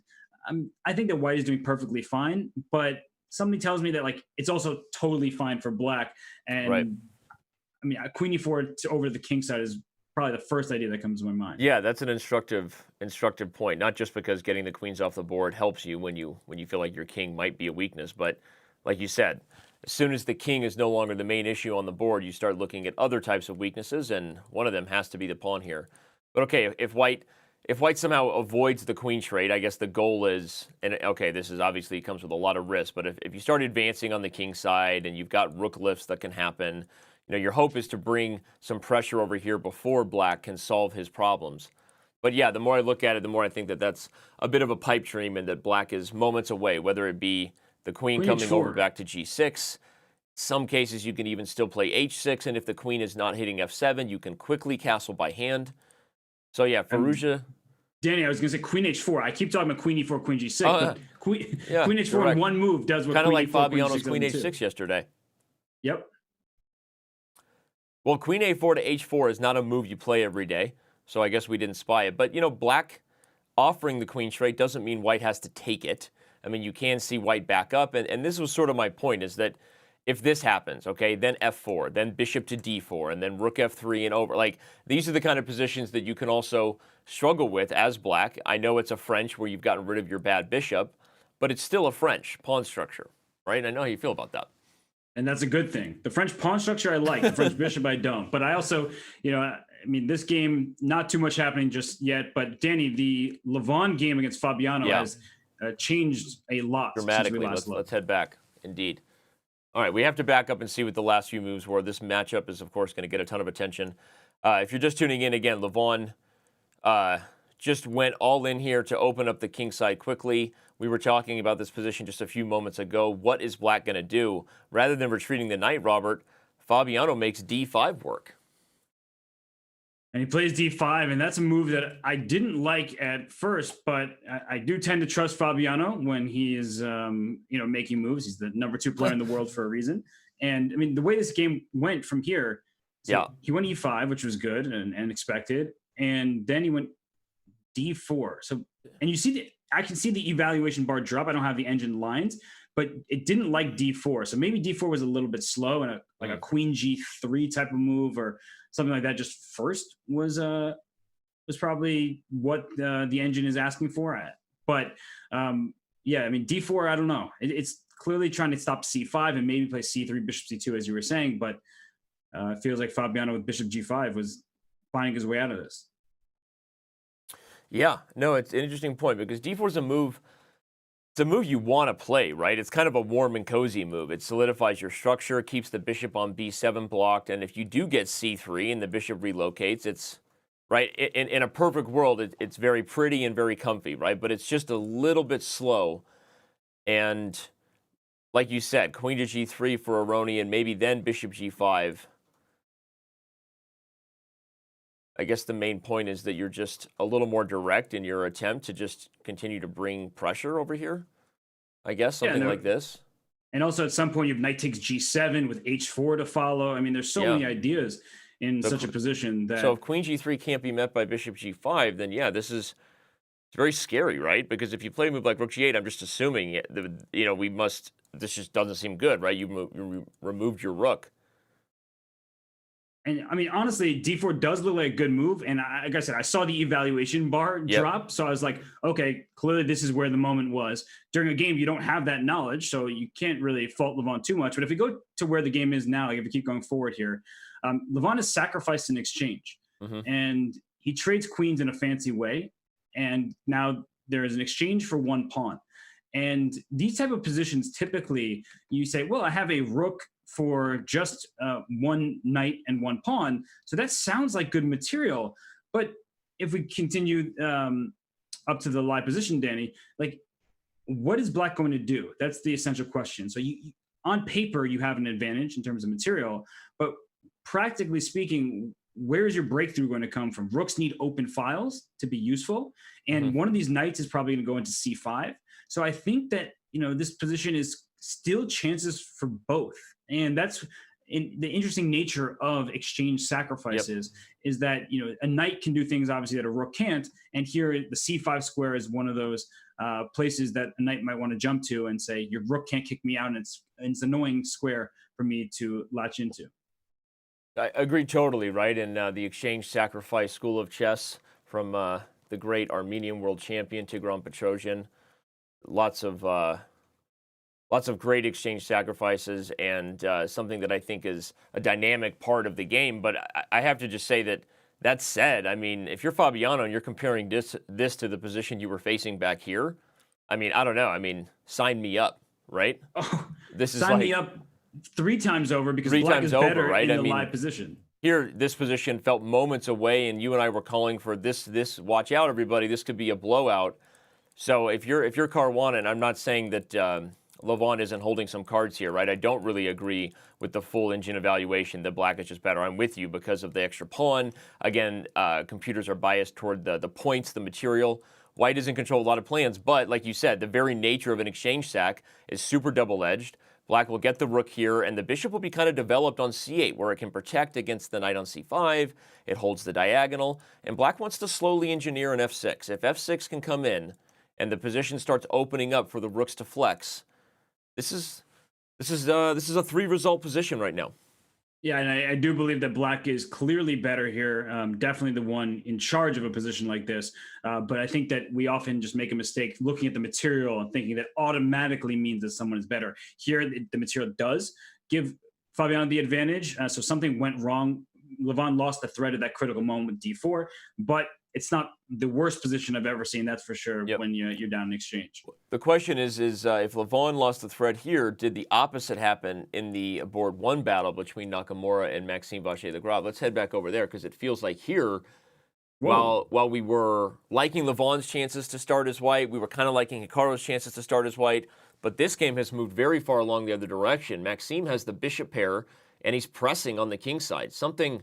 I think that white is doing perfectly fine, but something tells me that like it's also totally fine for black. And I mean, queen e4 over the king side is probably the first idea that comes to my mind. Yeah, that's an instructive point. Not just because getting the queens off the board helps you when you feel like your king might be a weakness, but like you said, as soon as the king is no longer the main issue on the board, you start looking at other types of weaknesses, and one of them has to be the pawn here. But okay, if white somehow avoids the queen trade, I guess the goal is, and okay, this is obviously comes with a lot of risk, but if you start advancing on the king side and you've got rook lifts that can happen, you know, your hope is to bring some pressure over here before black can solve his problems. But yeah, the more I look at it, the more I think that that's a bit of a pipe dream and that black is moments away, whether it be the queen coming h4 over back to g6. Some cases you can even still play h6, and if the queen is not hitting f7, you can quickly castle by hand. So yeah, Firouzja. Danny, I was going to say queen h4. I keep talking about queen e4, queen g6, but queen h4 in one move does what kind of queen like e4, Fabiano's queen h6 yesterday. Yep. Well, queen a4 to h4 is not a move you play every day, so I guess we didn't spy it. But, you know, black offering the queen trade doesn't mean white has to take it. I mean, you can see white back up, and this was sort of my point, is that if this happens, okay, then f4, then bishop to d4, and then rook f3 and over. Like, these are the kind of positions that you can also struggle with as black. I know it's a French where you've gotten rid of your bad bishop, but it's still a French pawn structure, right? I know how you feel about that. And that's a good thing. The French pawn structure I like, the French bishop I don't. But I also, you know, I mean, this game, not too much happening just yet. But Danny, the Levon game against Fabiano has changed a lot dramatically. Let's head back. Indeed. All right, we have to back up and see what the last few moves were. This matchup is, of course, going to get a ton of attention. If you're just tuning in, again, Levon just went all in here to open up the king side quickly. We were talking about this position just a few moments ago. What is black going to do? Rather than retreating the knight, Robert, Fabiano makes d5 work. And he plays d5, and that's a move that I didn't like at first, but I do tend to trust Fabiano when he is, making moves. He's the number 2 player in the world for a reason. And I mean, the way this game went from here, so Yeah. he went e5, which was good and expected, and then he went d4. So, and I can see the evaluation bar drop. I don't have the engine lines, but it didn't like d4. So maybe d4 was a little bit slow, and like a queen g3 type of move or something like that. Just first was probably what the engine is asking for at. But yeah, I mean d4. I don't know. It's clearly trying to stop c5 and maybe play c3, bishop c2, as you were saying. But it feels like Fabiano with bishop g5 was finding his way out of this. Yeah, no, it's an interesting point because d4 is a move. It's a move you want to play, right? It's kind of a warm and cozy move. It solidifies your structure, keeps the bishop on b7 blocked, and if you do get c3 and the bishop relocates, it's right. In a perfect world, it's very pretty and very comfy, right? But it's just a little bit slow, and like you said, queen to g3 for Aroni, and maybe then bishop g5. I guess the main point is that you're just a little more direct in your attempt to just continue to bring pressure over here. I guess something like this. And also at some point you have knight takes g7 with h4 to follow. I mean, there's so many ideas in such a position that. So if queen g3 can't be met by bishop g5, then yeah, it's very scary, right? Because if you play a move like rook g8, I'm just assuming this just doesn't seem good, right? You removed your rook. And I mean, honestly, d4 does look like a good move. And like I said, I saw the evaluation bar drop. So I was like, okay, clearly this is where the moment was. During a game, you don't have that knowledge. So you can't really fault Levon too much. But if we go to where the game is now, like if we keep going forward here, Levon has sacrificed an exchange. And he trades queens in a fancy way. And now there is an exchange for one pawn. And these type of positions, typically, you say, well, I have a rook for just one knight and one pawn. So that sounds like good material. But if we continue up to the live position, Danny, like, what is black going to do? That's the essential question. So on paper, you have an advantage in terms of material, but practically speaking, where is your breakthrough going to come from? Rooks need open files to be useful. And one of these knights is probably going to go into c5. So I think that, this position is still chances for both. And that's the interesting nature of exchange sacrifices is that, a knight can do things obviously that a rook can't. And here the c5 square is one of those places that a knight might want to jump to and say, your rook can't kick me out. And it's an annoying square for me to latch into. I agree totally, right? And the exchange sacrifice school of chess from the great Armenian world champion Tigran Petrosian. Lots of great exchange sacrifices and something that I think is a dynamic part of the game. But I have to just say that said, I mean, if you're Fabiano and you're comparing this to the position you were facing back here, I mean, I don't know. I mean, sign me up, right? Oh, this is sign me up 3 times over because black is better right? in the live position. Here, this position felt moments away, and you and I were calling for this. Watch out, everybody! This could be a blowout. So if you're Caruana, and I'm not saying that Levon isn't holding some cards here, right? I don't really agree with the full engine evaluation that black is just better. I'm with you because of the extra pawn. Again, computers are biased toward the points, the material. White is in control of a lot of plans, but like you said, the very nature of an exchange sack is super double-edged. Black will get the rook here, and the bishop will be kind of developed on c8, where it can protect against the knight on c5. It holds the diagonal, and black wants to slowly engineer an f6. If f6 can come in, and the position starts opening up for the rooks to flex, this is a 3-result position right now. Yeah, and I do believe that black is clearly better here, definitely the one in charge of a position like this. But I think that we often just make a mistake looking at the material and thinking that automatically means that someone is better. Here, the material does give Fabiano the advantage. So something went wrong. Levon lost the thread of that critical moment with d4, but it's not the worst position I've ever seen, that's for sure, when you're down in exchange. The question is if Levon lost the thread here, did the opposite happen in the board 1 battle between Nakamura and Maxime Vachier-Lagrave? Let's head back over there because it feels like here, while we were liking Levon's chances to start as white, we were kind of liking Hikaru's chances to start as white, but this game has moved very far along the other direction. Maxime has the bishop pair, and he's pressing on the king side. Something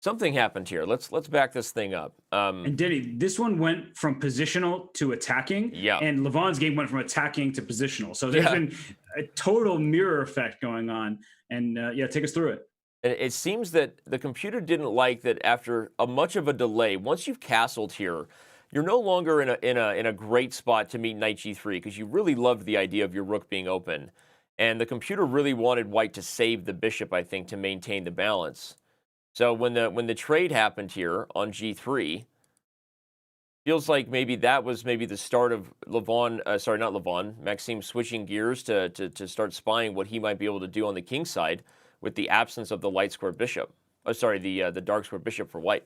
Something happened here. Let's back this thing up. And Denny, this one went from positional to attacking, Yeah. and Levon's game went from attacking to positional. So there's Yeah. been a total mirror effect going on. And yeah, take us through it. And it seems that the computer didn't like that after much of a delay. Once you've castled here, you're no longer in a great spot to meet knight g3 because you really loved the idea of your rook being open. And the computer really wanted white to save the bishop, I think, to maintain the balance. So when the trade happened here on g3, feels like maybe that was the start of Maxime switching gears to start spying what he might be able to do on the king side with the absence of the light square bishop. The dark square bishop for white.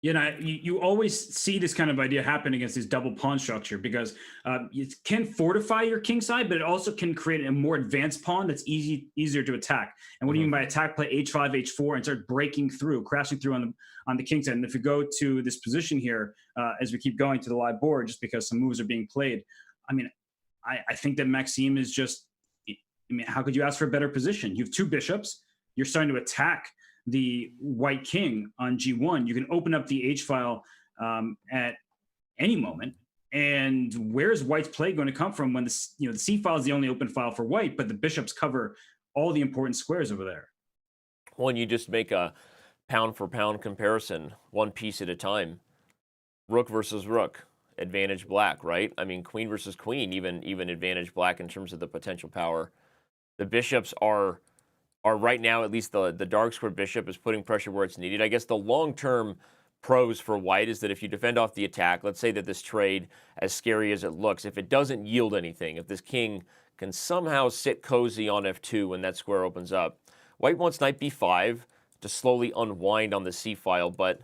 You know, you always see this kind of idea happen against this double pawn structure because it can fortify your king side, but it also can create a more advanced pawn that's easier to attack. And what do you mean by attack? Play h5, h4, and start breaking through, crashing through on the king side. And if you go to this position here, as we keep going to the live board, just because some moves are being played, I mean, I think that Maxime is just, I mean, how could you ask for a better position? You have two bishops. You're starting to attack the white king on g1. You can open up the h file at any moment. And where's white's play going to come from when the c file is the only open file for white, but the bishops cover all the important squares over there? Well, and you just make a pound for pound comparison, one piece at a time. Rook versus rook, advantage black, right? I mean, queen versus queen, even advantage black in terms of the potential power. The bishops are right now, at least the dark square bishop is putting pressure where it's needed. I guess the long-term pros for white is that if you defend off the attack, let's say that this trade, as scary as it looks, if it doesn't yield anything, if this king can somehow sit cozy on f2 when that square opens up, white wants knight b5 to slowly unwind on the c file, but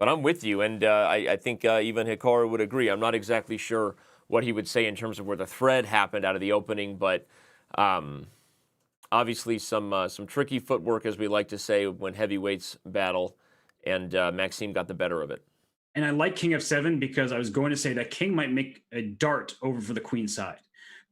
I'm with you, and I think even Hikaru would agree. I'm not exactly sure what he would say in terms of where the thread happened out of the opening, but obviously some tricky footwork, as we like to say, when heavyweights battle, and Maxime got the better of it. And I like king f7 because I was going to say that king might make a dart over for the queen side.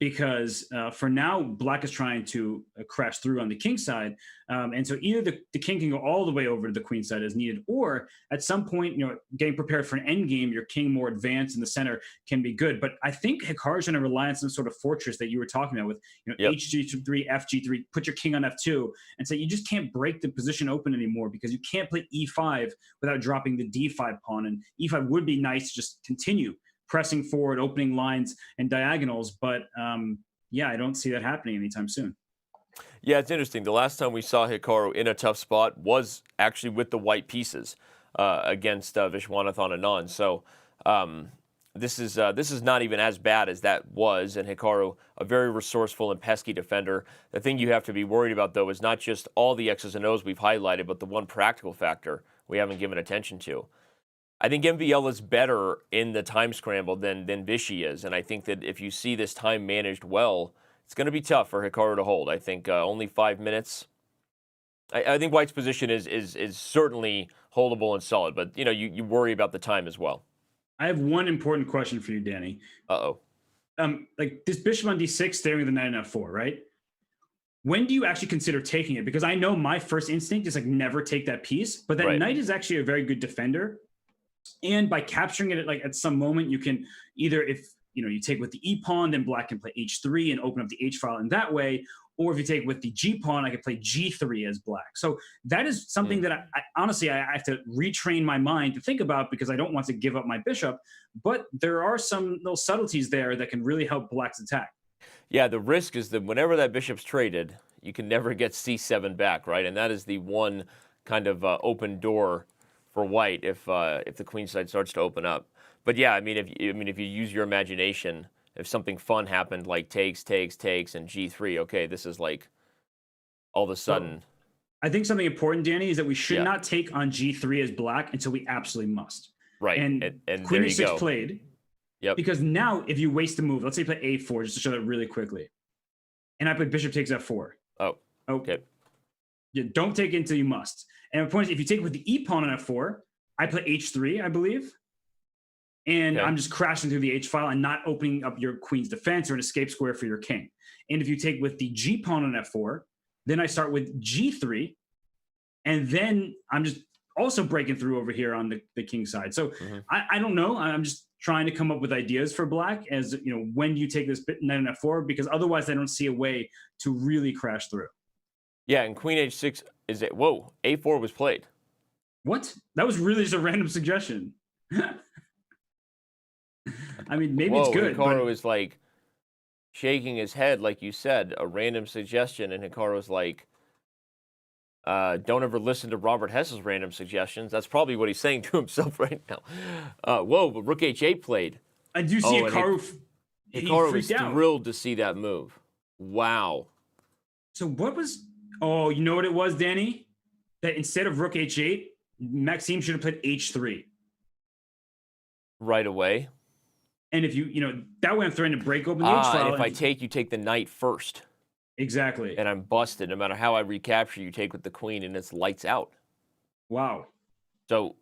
Because for now, black is trying to crash through on the king side. And so either the king can go all the way over to the queen side as needed, or at some point, getting prepared for an end game, your king more advanced in the center can be good. But I think Hikaru's going to rely on some sort of fortress that you were talking about with hg3, fg3, put your king on f2, and say you just can't break the position open anymore because you can't play e5 without dropping the d5 pawn. And e5 would be nice to just continue pressing forward, opening lines and diagonals. But yeah, I don't see that happening anytime soon. Yeah, it's interesting. The last time we saw Hikaru in a tough spot was actually with the white pieces against Vishwanathan Anand. So this is not even as bad as that was. And Hikaru, a very resourceful and pesky defender. The thing you have to be worried about, though, is not just all the X's and O's we've highlighted, but the one practical factor we haven't given attention to. I think MVL is better in the time scramble than Vishy is, and I think that if you see this time managed well, it's going to be tough for Hikaru to hold. I think only 5 minutes. I think White's position is certainly holdable and solid, but you worry about the time as well. I have one important question for you, Danny. Like this bishop on d6 staring at the knight on f4, right? When do you actually consider taking it? Because I know my first instinct is like never take that piece, but that knight is actually a very good defender. And by capturing it at some moment, you can either, if you take with the e pawn, then black can play h3 and open up the h file in that way. Or if you take with the g pawn, I could play g3 as black. So that is something that I honestly have to retrain my mind to think about because I don't want to give up my bishop. But there are some little subtleties there that can really help black's attack. Yeah, the risk is that whenever that bishop's traded, you can never get c7 back, right? And that is the one kind of open door for white if the queen side starts to open up. But yeah, I mean if you use your imagination, if something fun happened like takes and g3, okay, this is like all of a sudden. I think something important, Danny, is that we should not take on g3 as black until we absolutely must. Right. And queen e6 played. Yep. Because now if you waste a move, let's say you play a4 just to show that really quickly, and I put bishop takes f4. Oh. Okay. You don't take it until you must. And the point is, if you take with the e pawn on f4, I play h3, I believe. And I'm just crashing through the h file and not opening up your queen's defense or an escape square for your king. And if you take with the g pawn on f4, then I start with g3. And then I'm just also breaking through over here on the king side. So Mhm. I don't know. I'm just trying to come up with ideas for black as when you take this knight on f4, because otherwise I don't see a way to really crash through. Yeah, and queen h6 is it. Whoa, a4 was played. What? That was really just a random suggestion. I mean, maybe it's Whoa, good, but Hikaru is like shaking his head, like you said, a random suggestion, and Hikaru's like, don't ever listen to Robert Hess's random suggestions. That's probably what he's saying to himself right now. Whoa, but rook h8 played. I do see and Hikaru. He Hikaru is freaked out. thrilled to see that move. Wow. So what was? Oh, you know what it was, Danny? That instead of rook h8, Maxime should have played h3. Right away. And if that way I'm threatening to break open the h file. And if I take, you take the knight first. Exactly. And I'm busted. No matter how I recapture, you take with the queen, and it's lights out. Wow. So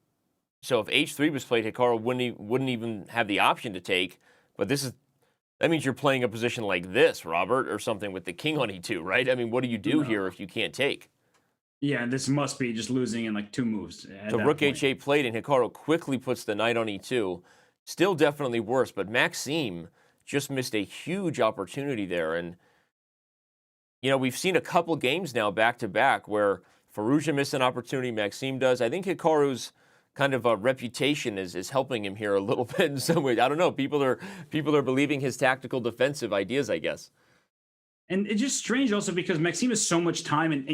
if h3 was played, Hikaru wouldn't even have the option to take. But that means you're playing a position like this, Robert, or something with the king on e2, right? I mean, what do you do here if you can't take? Yeah, this must be just losing in like 2 moves. So rook h8 played, and Hikaru quickly puts the knight on e2. Still definitely worse, but Maxime just missed a huge opportunity there. And we've seen a couple games now back-to-back where Firouzja missed an opportunity, Maxime does. I think Hikaru's kind of a reputation is helping him here a little bit in some ways. I don't know. People are believing his tactical defensive ideas, I guess. And it's just strange also because Maxime has so much time. And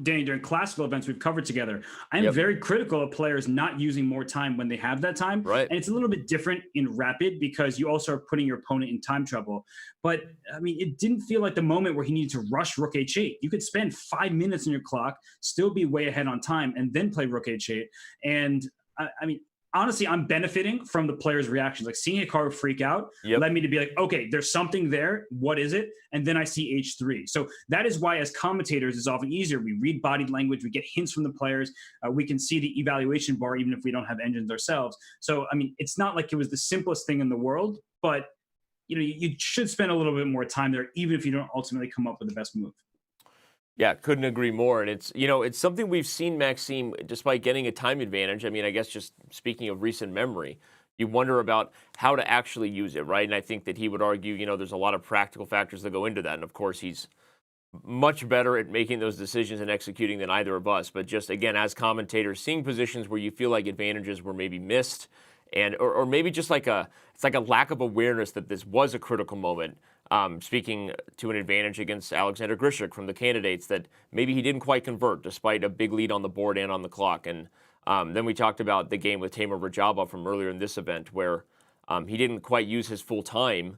Danny, during classical events we've covered together, I'm very critical of players not using more time when they have that time. Right. And it's a little bit different in rapid because you also are putting your opponent in time trouble. But, I mean, it didn't feel like the moment where he needed to rush rook h8. You could spend 5 minutes on your clock, still be way ahead on time, and then play rook h8. And, I mean, honestly, I'm benefiting from the players' reactions. Like seeing Hikaru freak out led me to be like, okay, there's something there. What is it? And then I see h3. So that is why, as commentators, it's often easier. We read body language. We get hints from the players. We can see the evaluation bar, even if we don't have engines ourselves. So, I mean, it's not like it was the simplest thing in the world, but you should spend a little bit more time there, even if you don't ultimately come up with the best move. Yeah, couldn't agree more. And it's something we've seen Maxime, despite getting a time advantage. I mean, I guess just speaking of recent memory, you wonder about how to actually use it, right? And I think that he would argue, there's a lot of practical factors that go into that. And of course, he's much better at making those decisions and executing than either of us. But just again, as commentators, seeing positions where you feel like advantages were maybe missed, and or maybe just it's like a lack of awareness that this was a critical moment. Speaking to an advantage against Alexander Grishuk from the candidates, that maybe he didn't quite convert despite a big lead on the board and on the clock. And then we talked about the game with Tamer Rajaba from earlier in this event, where he didn't quite use his full time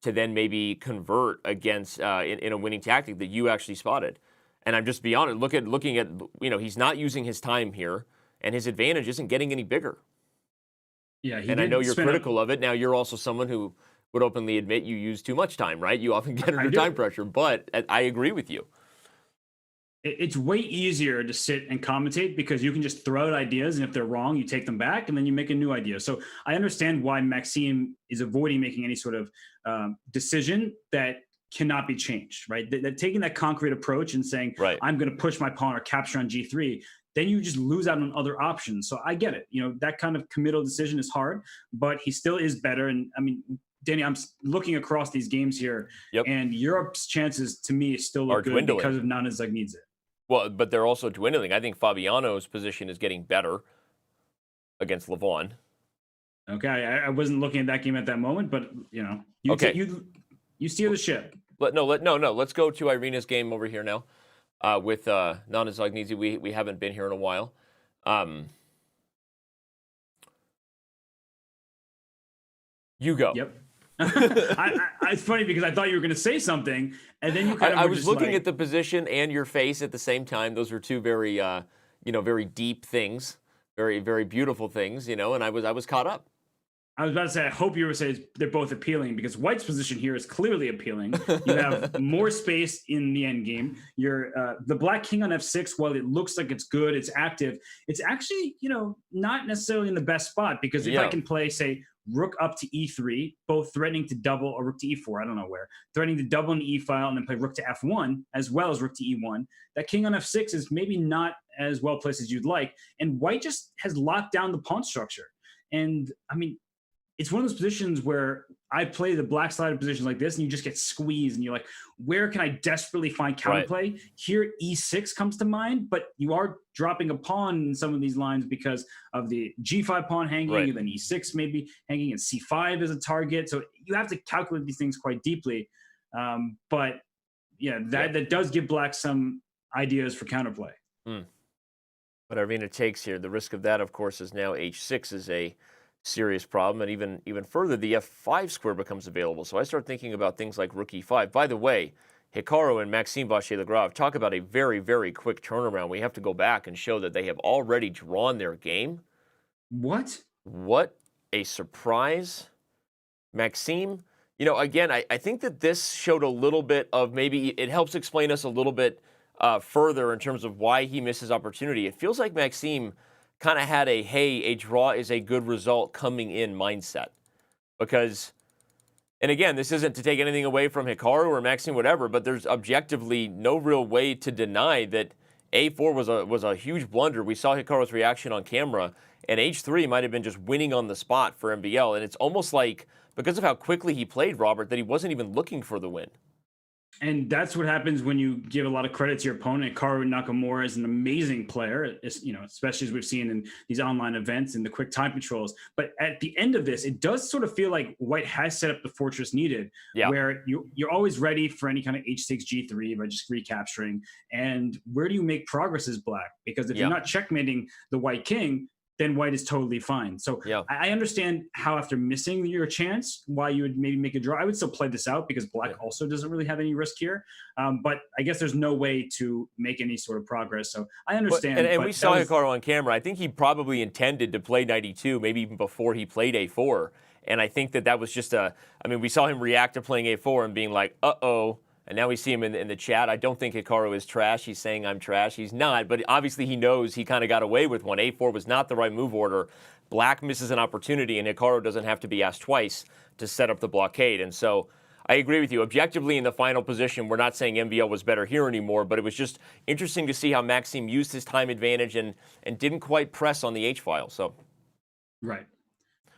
to then maybe convert against in a winning tactic that you actually spotted. And I'm just beyond it. Looking at he's not using his time here, and his advantage isn't getting any bigger. Yeah, and I know you're critical of it. Now you're also someone who would openly admit you use too much time, right? You often get under time pressure, but I agree with you. It's way easier to sit and commentate because you can just throw out ideas, and if they're wrong, you take them back, and then you make a new idea. So I understand why Maxime is avoiding making any sort of decision that cannot be changed, right? That taking that concrete approach and saying, I'm going to push my pawn or capture on G3, then you just lose out on other options. So I get it. That kind of committal decision is hard, but he still is better. And I mean, Danny, I'm looking across these games here, and Europe's chances to me still look good because of Nana Zagnidze. Well, but they're also dwindling. I think Fabiano's position is getting better against Levon. Okay, I wasn't looking at that game at that moment, but you steer the ship. Let's go to Irina's game over here now with Nana Zagnidze. We haven't been here in a while. You go. Yep. It's funny because I thought you were going to say something, and then you kind of I was looking at the position and your face at the same time. Those are two very, very deep things, very, very beautiful things, and I was caught up. I was about to say, I hope you were saying they're both appealing, because White's position here is clearly appealing. You have more space in the end game. The black king on f6, while it looks like it's good, it's active, it's actually, not necessarily in the best spot, because if I can play, say, rook up to e3, both threatening to double, or rook to e4, I don't know where, threatening to double in the e file and then play rook to f1 as well as rook to e1. That king on f6 is maybe not as well placed as you'd like. And white just has locked down the pawn structure. And I mean, it's one of those positions where I play the black sided positions like this and you just get squeezed and you're like, where can I desperately find counterplay? Right. Here, e6 comes to mind, but you are dropping a pawn in some of these lines because of the g5 pawn hanging, right, and then e6 maybe hanging, and c5 is a target. So you have to calculate these things quite deeply. But yeah, that does give black some ideas for counterplay. But Arvina takes here. The risk of that, of course, is now h6 is a serious problem, and even further, the f5 square becomes available. So I start thinking about things like rook e5. By the way, Hikaru and Maxime Vachier-Lagrave talk about a very, very quick turnaround. We have to go back and show that they have already drawn their game. What a surprise. Maxime, again, I think that this showed a little bit of, maybe it helps explain us a little bit further in terms of why he misses opportunity. It feels like Maxime kind of had a draw is a good result coming in mindset. Because, and again, this isn't to take anything away from Hikaru or Maxime, whatever, but there's objectively no real way to deny that a4 was a huge blunder. We saw Hikaru's reaction on camera, and h3 might have been just winning on the spot for MVL. And it's almost like, because of how quickly he played, Robert, that he wasn't even looking for the win. And that's what happens when you give a lot of credit to your opponent. Hikaru Nakamura is an amazing player, especially as we've seen in these online events and the quick time controls. But at the end of this, it does sort of feel like white has set up the fortress needed, where you're always ready for any kind of h6, g3 by just recapturing. And where do you make progress as black? Because if you're not checkmating the white king, then white is totally fine. So I understand how, after missing your chance, why you would maybe make a draw. I would still play this out because black also doesn't really have any risk here. But I guess there's no way to make any sort of progress. So I understand. And we saw Hikaru on camera. I think he probably intended to play knight e2, maybe even before he played a4. And I think that was just we saw him react to playing a4 and being like, uh-oh. And now we see him in the chat. I don't think Hikaru is trash. He's saying I'm trash. He's not, but obviously he knows he kind of got away with one. A4 was not the right move order. Black misses an opportunity, and Hikaru doesn't have to be asked twice to set up the blockade. And so I agree with you. Objectively, in the final position, we're not saying MVL was better here anymore, but it was just interesting to see how Maxime used his time advantage and didn't quite press on the H-file. So, right.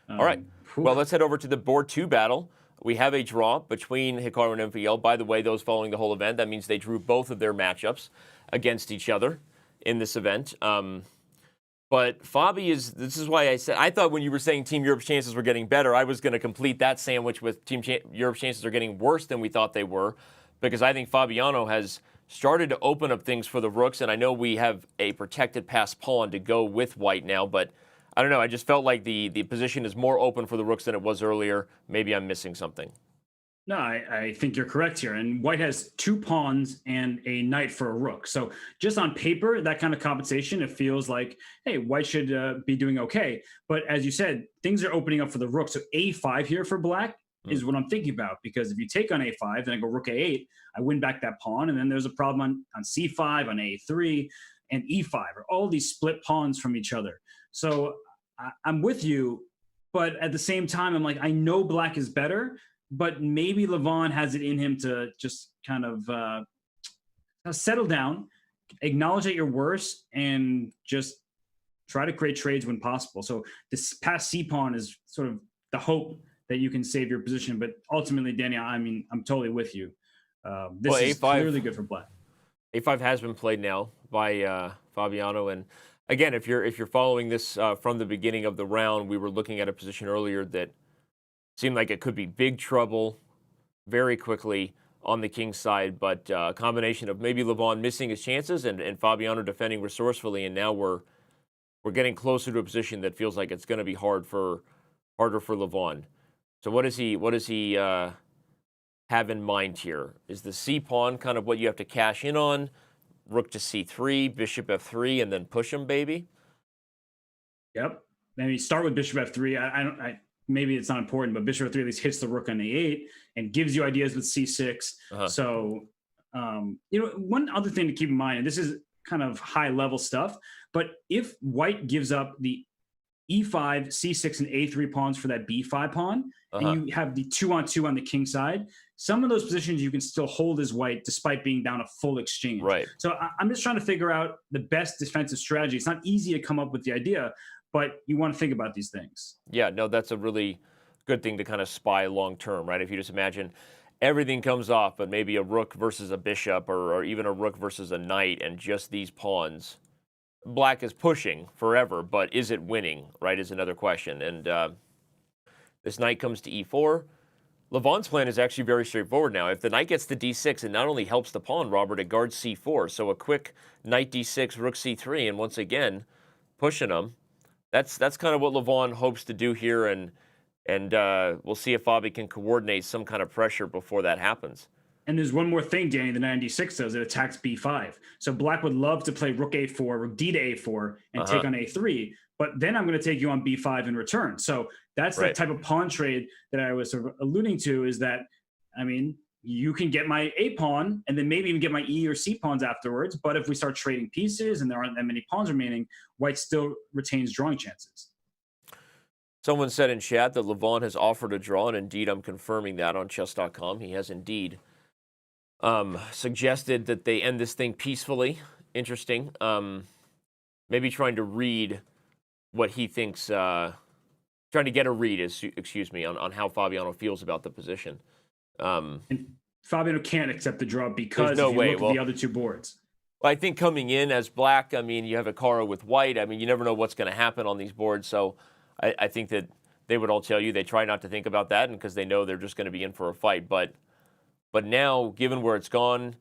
All right. Well, let's head over to the board 2 battle. We have a draw between Hikaru and MVL. By the way, those following the whole event, that means they drew both of their matchups against each other in this event. But Fabi this is why I said, I thought when you were saying Team Europe's chances were getting better, I was going to complete that sandwich with Team Europe's chances are getting worse than we thought they were, because I think Fabiano has started to open up things for the rooks, and I know we have a protected passed pawn to go with white now, but I don't know. I just felt like the position is more open for the rooks than it was earlier. Maybe I'm missing something. No, I think you're correct here. And white has 2 pawns and a knight for a rook. So just on paper, that kind of compensation, it feels like, hey, white should be doing okay. But as you said, things are opening up for the rook. So a5 here for black is what I'm thinking about. Because if you take on a5, then I go rook a8, I win back that pawn. And then there's a problem on c5, on a3, and e5, or all these split pawns from each other. So I'm with you, but at the same time, I'm like, I know black is better, but maybe Levon has it in him to just kind of settle down, acknowledge that you're worse, and just try to create trades when possible. So this pass C pawn is sort of the hope that you can save your position. But ultimately, Danny, I'm totally with you. This is clearly good for black. A5 has been played now by Fabiano, and again, if you're following this from the beginning of the round, we were looking at a position earlier that seemed like it could be big trouble very quickly on the king's side, but a combination of maybe Levon missing his chances and Fabiano defending resourcefully, and now we're getting closer to a position that feels like it's going to be harder for Levon. So what does he have in mind here? Is the C pawn kind of what you have to cash in on? Rook to c3, bishop f3, and then push him, baby? Yep. Maybe start with bishop f3. Maybe it's not important, but bishop f3 at least hits the rook on a8 and gives you ideas with c6. So, one other thing to keep in mind, and this is kind of high level stuff, but if white gives up the E5, C6, and A3 pawns for that B5 pawn, and Uh-huh. you have the 2-on-2 on the king side. Some of those positions you can still hold as white despite being down a full exchange. Right. So I'm just trying to figure out the best defensive strategy. It's not easy to come up with the idea, but you want to think about these things. Yeah, no, that's a really good thing to kind of spy long term, right? If you just imagine everything comes off, but maybe a rook versus a bishop or even a rook versus a knight and just these pawns. Black is pushing forever, but is it winning, right, is another question. And this knight comes to e4. Levon's plan is actually very straightforward now. If the knight gets to d6, it not only helps the pawn, Robert, it guards c4. So a quick knight d6, rook c3, and once again, pushing them. That's kind of what Levon hopes to do here, and we'll see if Fabi can coordinate some kind of pressure before that happens. And there's one more thing, Danny, the 96 does. It attacks b5. So black would love to play rook a4, rook d to a4, and take on a3. But then I'm going to take you on b5 in return. So that's the type of pawn trade that I was sort of alluding to, is that, I mean, you can get my a pawn and then maybe even get my e or c pawns afterwards. But if we start trading pieces and there aren't that many pawns remaining, white still retains drawing chances. Someone said in chat that Levon has offered a draw, and indeed I'm confirming that on Chess.com. He has indeed suggested that they end this thing peacefully. Interesting. Maybe trying to read what he thinks, trying to get a read, excuse me, on how Fabiano feels about the position. And Fabiano can't accept the draw because no if you way. look at the other two boards. Well, I think coming in as black, I mean, you have Hikaru with white. I mean, you never know what's going to happen on these boards. So I think that they would all tell you they try not to think about that, and because they know they're just going to be in for a fight. But now, given where it's gone,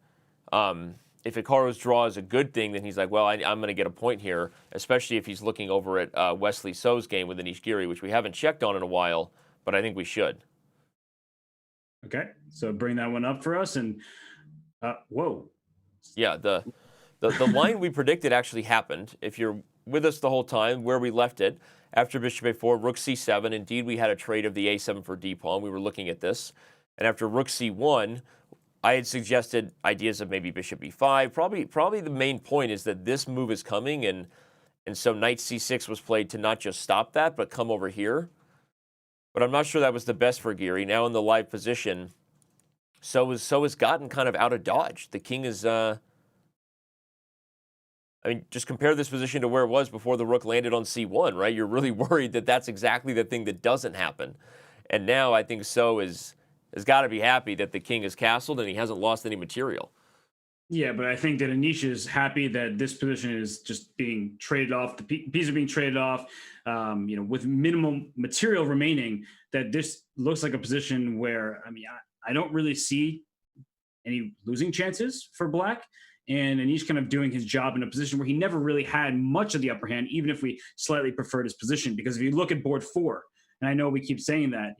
if Hikaru's draw is a good thing, then he's like, well, I'm going to get a point here, especially if he's looking over at Wesley So's game with Anish Giri, which we haven't checked on in a while, but I think we should. Okay, so bring that one up for us, and whoa. Yeah, the line we predicted actually happened. If you're with us the whole time, where we left it, after bishop a4, rook c7, indeed we had a trade of the a7 for d pawn. We were looking at this. And after rook c1, I had suggested ideas of maybe bishop e5. Probably the main point is that this move is coming, and so knight c6 was played to not just stop that, but come over here. But I'm not sure that was the best for Giri. Now in the live position, So has gotten kind of out of dodge. The king is, I mean, just compare this position to where it was before the rook landed on c1, right? You're really worried that that's exactly the thing that doesn't happen. And now I think has got to be happy that the king is castled and he hasn't lost any material. Yeah, but I think that Anish is happy that this position is just being traded off. The pieces are being traded off, with minimum material remaining. That this looks like a position where, I mean, I don't really see any losing chances for black. And Anish kind of doing his job in a position where he never really had much of the upper hand, even if we slightly preferred his position. Because if you look at board 4, and I know we keep saying that,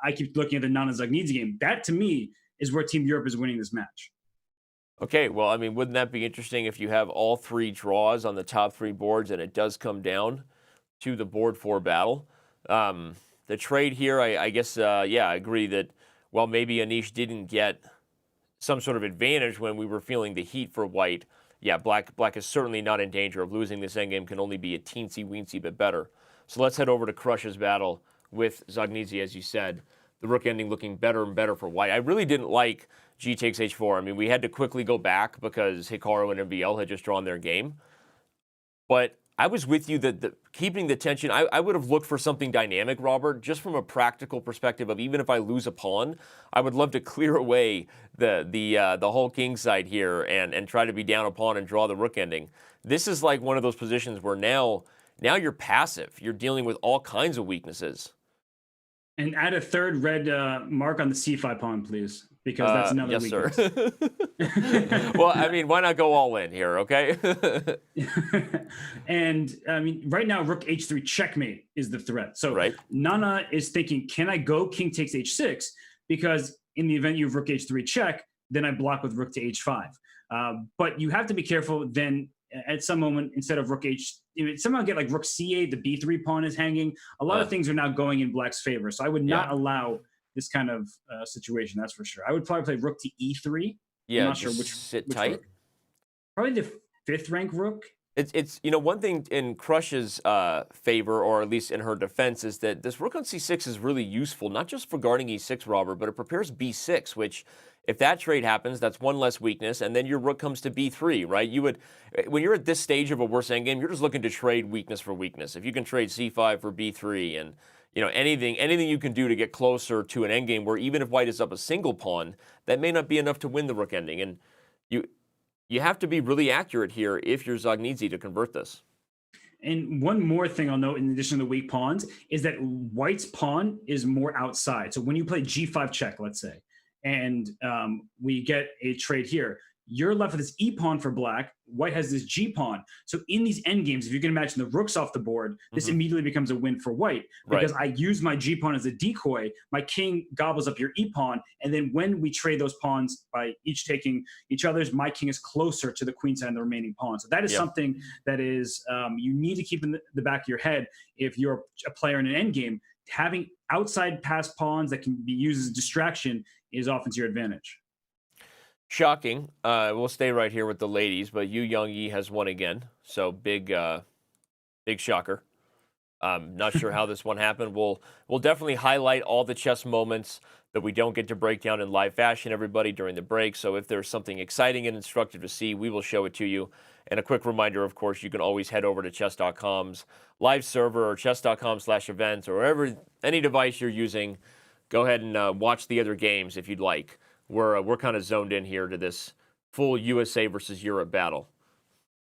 I keep looking at the Nana Zagnidze game. That, to me, is where Team Europe is winning this match. Okay, well, I mean, wouldn't that be interesting if you have all 3 draws on the top 3 boards and it does come down to the board 4 battle? The trade here, I guess, I agree that while maybe Anish didn't get some sort of advantage when we were feeling the heat for white, yeah, black is certainly not in danger of losing. This endgame can only be a teensy-weensy bit better. So let's head over to Crush's battle with Zagnidze, as you said. The rook ending looking better and better for white. I really didn't like g takes h4. I mean, we had to quickly go back because Hikaru and MBL had just drawn their game. But I was with you that keeping the tension, I would have looked for something dynamic, Robert, just from a practical perspective of even if I lose a pawn, I would love to clear away the whole king side here and try to be down a pawn and draw the rook ending. This is like one of those positions where now you're passive. You're dealing with all kinds of weaknesses. And add a third red mark on the c5 pawn, please, because that's another yes, weakness. Sir. Well, I mean, why not go all in here, okay? And, I mean, right now, rook h3 checkmate is the threat. So Nana is thinking, can I go king takes h6? Because in the event you have rook h3 check, then I block with rook to h5. But you have to be careful then at some moment, instead of rook somehow get like rook c8, the b3 pawn is hanging. A lot of things are now going in black's favor. So I would not allow this kind of situation, that's for sure. I would probably play rook to e3. Yeah, I'm not sure which sit which tight. Rook. Probably the 5th rank rook It's one thing in Crush's favor, or at least in her defense, is that this rook on c6 is really useful, not just for guarding e6, Robert, but it prepares b6, which, if that trade happens, that's one less weakness, and then your rook comes to b3, right? You would, when you're at this stage of a worse endgame, you're just looking to trade weakness for weakness. If you can trade c5 for b3, and anything you can do to get closer to an endgame where even if white is up a single pawn, that may not be enough to win the rook ending, and you have to be really accurate here if you're Zagnidze to convert this. And one more thing I'll note in addition to the weak pawns is that white's pawn is more outside. So when you play g5 check, let's say, and we get a trade here, you're left with this e pawn for black. White has this g pawn. So in these endgames, if you can imagine the rook's off the board, this immediately becomes a win for white because I use my g pawn as a decoy. My king gobbles up your e pawn, and then when we trade those pawns by each taking each other's, my king is closer to the queen side and the remaining pawn. So that is something that is you need to keep in the back of your head if you're a player in an endgame. Having outside pass pawns that can be used as a distraction is often to your advantage. Shocking. We'll stay right here with the ladies, but Yu Young-yi has won again. So big shocker. Not sure how this one happened. We'll definitely highlight all the chess moments that we don't get to break down in live fashion, everybody, during the break. So if there's something exciting and instructive to see, we will show it to you. And a quick reminder, of course, you can always head over to Chess.com's live server or Chess.com/events or wherever, any device you're using. Go ahead and watch the other games if you'd like. We're kind of zoned in here to this full USA versus Europe battle.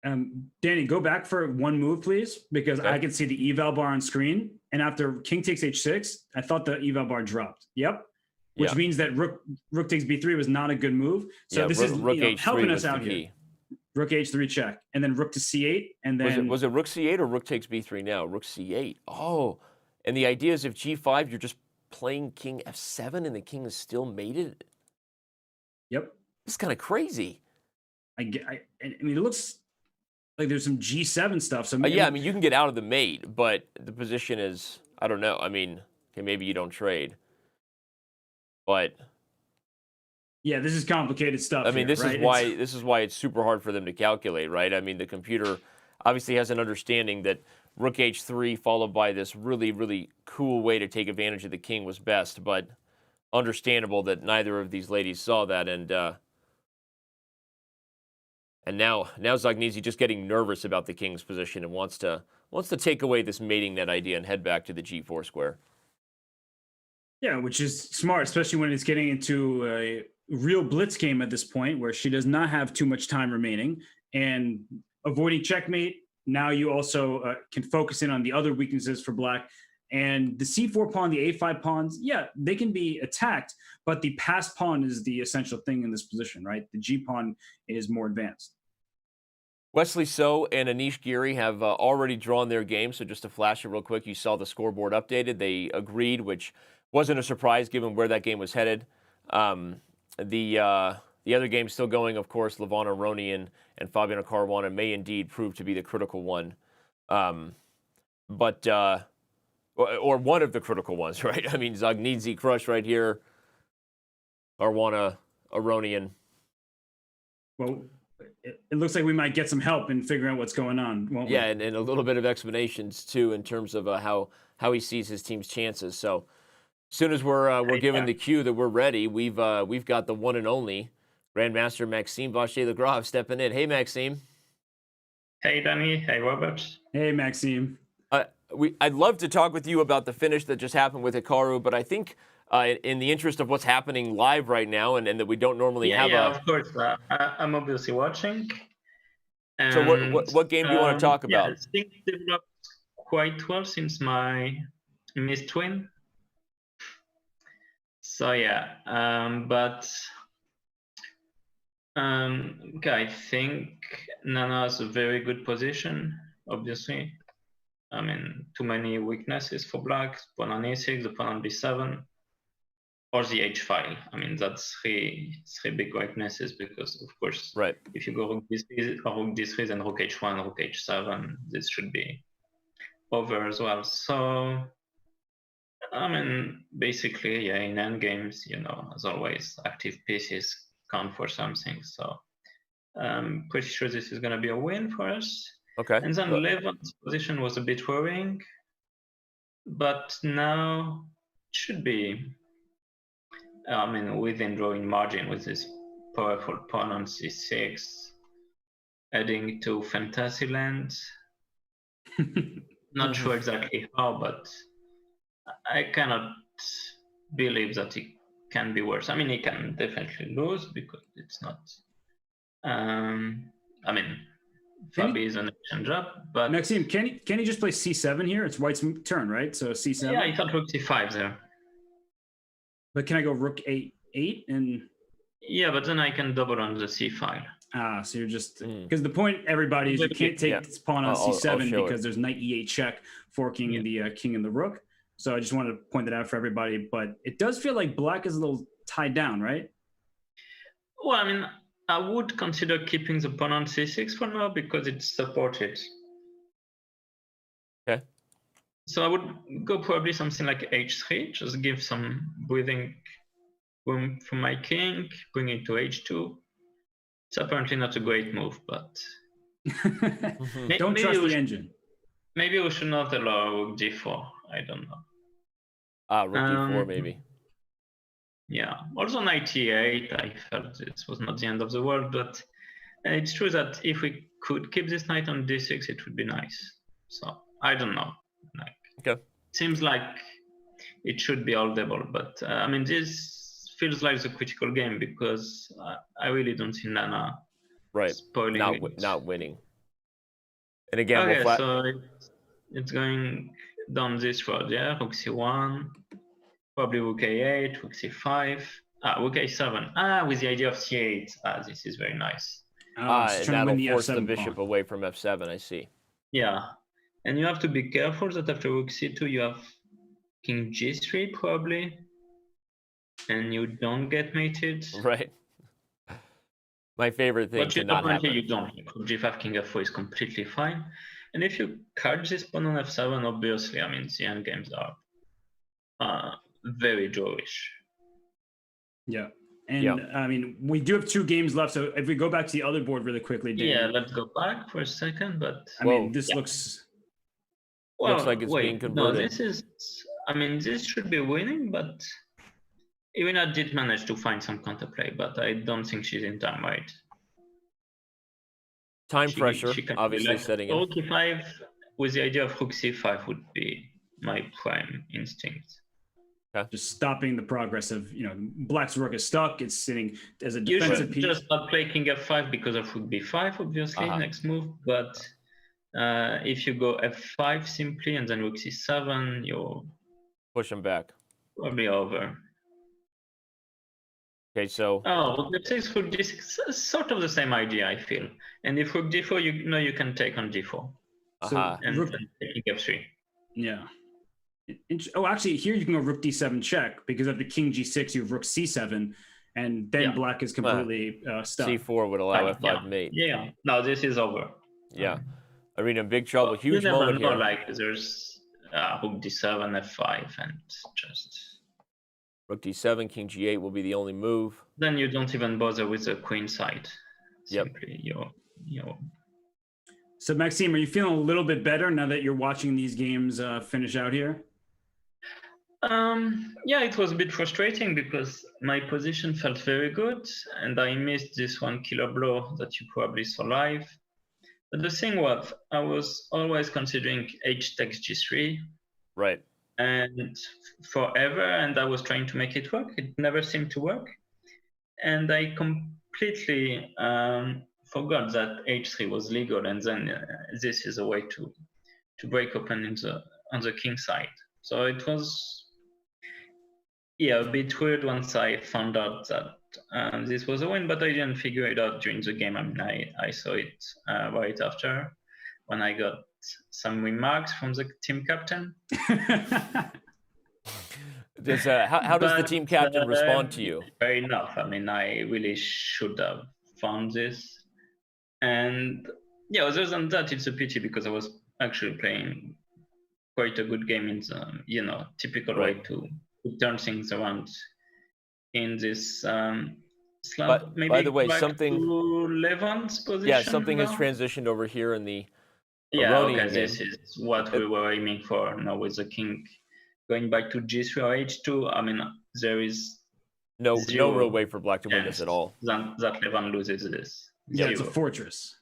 Danny, go back for one move, please, because I can see the eval bar on screen. And after king takes h6, I thought the eval bar dropped. Yep. Which means that rook takes b3 was not a good move. So this is helping us out here. Rook h3 check, and then rook to c8, and then was it rook c8 or rook takes b3 now? Rook c8. Oh, and the idea is if g5, you're just playing king f7, and the king is still mated. Yep. It's kind of crazy. I mean, it looks like there's some G7 stuff. So yeah, I mean, you can get out of the mate, but the position is, I don't know. I mean, okay, maybe you don't trade. But yeah, this is complicated stuff. I mean, this is why it's super hard for them to calculate, right? I mean, the computer obviously has an understanding that rook h3 followed by this really, really cool way to take advantage of the king was best, but understandable that neither of these ladies saw that, and now Zagnidze just getting nervous about the king's position and wants to take away this mating net idea and head back to the g4 square. Yeah, which is smart, especially when it's getting into a real blitz game at this point where she does not have too much time remaining, and avoiding checkmate. Now you also can focus in on the other weaknesses for black. And the c4 pawn, the a5 pawns, yeah, they can be attacked, but the passed pawn is the essential thing in this position, right? The g pawn is more advanced. Wesley So and Anish Giri have already drawn their game, so just to flash it real quick, you saw the scoreboard updated. They agreed, which wasn't a surprise given where that game was headed. The other game still going, of course. Levana Aronian and Fabiano Caruana may indeed prove to be the critical one. Or one of the critical ones, right? I mean, Zagnidze crush right here. Caruana Aronian. Well, it looks like we might get some help in figuring out what's going on, won't we? Yeah, and a little bit of explanations, too, in terms of how he sees his team's chances. So as soon as we're given the cue that we're ready, we've got the one and only Grandmaster Maxime Vachier-Lagrave stepping in. Hey, Maxime. Hey, Danny. Hey, Robert. Hey, Maxime. I'd love to talk with you about the finish that just happened with Hikaru, but I think in the interest of what's happening live right now and that we don't normally have of course. I'm obviously watching. And, so what game do you want to talk about? Yeah, things developed quite well since my Miss Twin. So yeah, I think Nana has a very good position, obviously. I mean, too many weaknesses for black. Pawn on a6, the pawn on b7, or the h file. I mean, that's three big weaknesses because, of course, right. If you go rook d3, or rook d3, then rook h1, rook h7, this should be over as well. So, I mean, basically, yeah, in endgames, as always, active pieces count for something. So, I'm pretty sure this is going to be a win for us. Okay. And then Levant's position was a bit worrying, but now it should be, within drawing margin with this powerful pawn on c6, heading to Fantasyland. Not sure exactly how, but I cannot believe that it can be worse. I mean, he can definitely lose because it's not. FIDE is an action job, but Maxime, can he just play c7 here? It's White's turn, right? So c7. yeah, I thought rook c5 there. But can I go rook a8 and? Yeah, but then I can double on the c file. Ah, so you're just because the point, everybody, is you can't take this pawn on c7 because there's knight e8 check, forking the king and the rook. So I just wanted to point that out for everybody. But it does feel like Black is a little tied down, right? Well, I mean, I would consider keeping the pawn on c6 for now because it's supported. Okay. So I would go probably something like h3, just give some breathing room for my king, bring it to h2. It's apparently not a great move, but don't trust the engine. Maybe we should not allow rook d4. I don't know. Rook d4 maybe. Yeah. Also knight e8. I felt this was not the end of the world, but it's true that if we could keep this knight on d6, it would be nice. So I don't know. Okay. Seems like it should be holdable, but I mean this feels like a critical game because I really don't see Nana spoiling not winning. And again, okay, so it's going down this road, yeah. Rook c1, probably rook a8, rook c5, rook a7. With the idea of c8. This is very nice. That'll force the bishop away from f7. I see. Yeah, and you have to be careful that after rook c2 you have king g3 probably, and you don't get mated. Right. My favorite thing to not happen. You don't. Rook g5, king f4 is completely fine. And if you catch this pawn on f7, obviously, I mean, the endgames are very drawish. Yeah. And I mean, we do have 2 games left. So if we go back to the other board really quickly, Dan. Yeah, let's go back for a second. But I mean, this looks like it's being converted. No, this is. I mean, this should be winning, but Irina did manage to find some counterplay, but I don't think she's in time right. Time pressure, obviously setting in. Rook e5 with the idea of rook c5 would be my prime instinct. Okay. Just stopping the progress of, Black's rook is stuck. It's sitting as a defensive piece. You should just not play king f5 because of rook b5, obviously, next move. But if you go f5 simply and then rook c7, you're push him back. Probably over. Okay, so. Rook d6, rook d6, sort of the same idea, I feel. And if rook d4, you can take on d4. And rook taking f3. Yeah. Actually, here you can go rook d7 check because after king g6, you have rook c7, and then Black is completely stuck. c4 would allow f5 mate. Yeah. No, this is over. Yeah. Irina in big trouble. Huge moment here. Like there's rook d7, f5, and just. Rook d7, king g8 will be the only move. Then you don't even bother with the queen side. Simply you're. So Maxime, are you feeling a little bit better now that you're watching these games finish out here? Yeah, it was a bit frustrating because my position felt very good and I missed this one killer blow that you probably saw live. But the thing was, I was always considering h takes g3. Right. And forever, and I was trying to make it work. It never seemed to work. And I completely forgot that h3 was legal, and then this is a way to break open on the king side. So it was a bit weird once I found out that this was a win, but I didn't figure it out during the game. I mean, I saw it right after when I got some remarks from the team captain. How does the team captain respond to you? Fair enough. I mean, I really should have found this. And yeah, other than that, it's a pity because I was actually playing quite a good game in the typical way to turn things around in this slump. Maybe by the way, something to Levant's position. Yeah, something has transitioned over here in the Yeah, Iranian okay, game. this is what we were aiming for now with the king going back to g3 or h2. I mean, there is No zero real way for black to win this chance at all. that Levan loses this. Yeah, it's a Zero. fortress.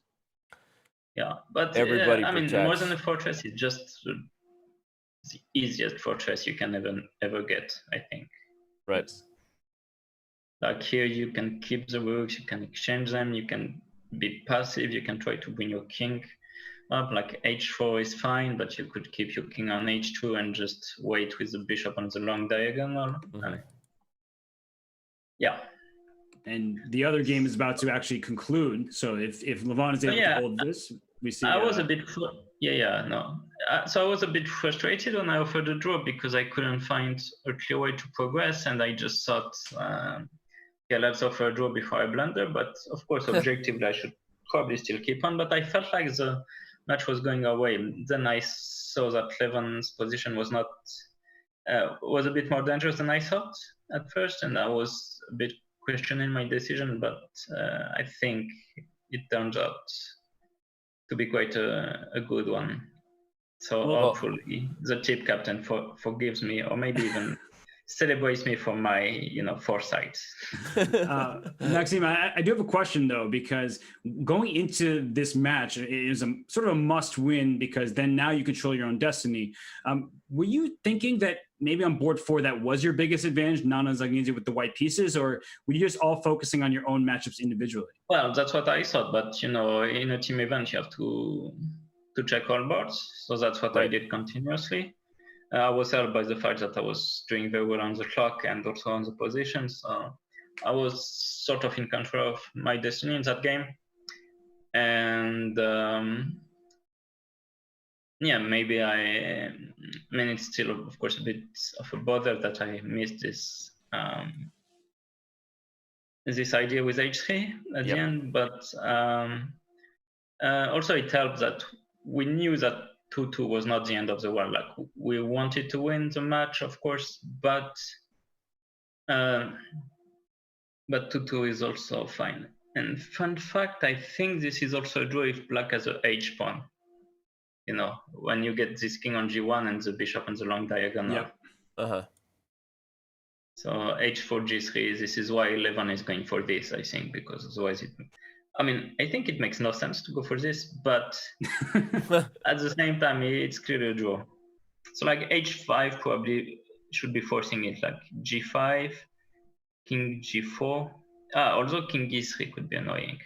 Yeah, but Everybody I mean, more than protects. a fortress, it's just the easiest fortress you can ever get, I think. Right. Yes. Like here, you can keep the rooks, you can exchange them, you can be passive, you can try to bring your king up. Like h4 is fine, but you could keep your king on h2 and just wait with the bishop on the long diagonal. I mean, yeah. And the other game is about to actually conclude. So if Levan is able to hold this, we see. I was a bit, no. So I was a bit frustrated when I offered a draw because I couldn't find a clear way to progress, and I just thought, let's offer a draw before I blunder. But of course, objectively, I should probably still keep on. But I felt like the match was going away. Then I saw that Levan's position was not was a bit more dangerous than I thought at first, and I was a bit questioning my decision. But I think it turns out to be quite a good one. So hopefully the chip captain forgives me, or maybe even celebrates me for my foresight. Maxime, I do have a question though, because going into this match is a sort of a must win, because then now you control your own destiny. Were you thinking that maybe on board 4 that was your biggest advantage, Nana Zagnidze with the white pieces, or were you just all focusing on your own matchups individually? Well, that's what I thought, but in a team event you have to check all boards, so that's what I did continuously. I was helped by the fact that I was doing very well on the clock and also on the position, so I was sort of in control of my destiny in that game. And maybe I mean, it's still of course a bit of a bother that I missed this this idea with h3 at the end, but also it helped that we knew that 2-2 was not the end of the world. Like, we wanted to win the match, of course, but 2-2 is also fine. And fun fact, I think this is also a draw if black has a h pawn. When you get this king on g1 and the bishop on the long diagonal. So h4 g3. This is why Levan is going for this, I think, because otherwise I think it makes no sense to go for this, but at the same time, it's clearly a draw. So like h5 probably should be forcing it, like g5, king g4. Also king e3 could be annoying.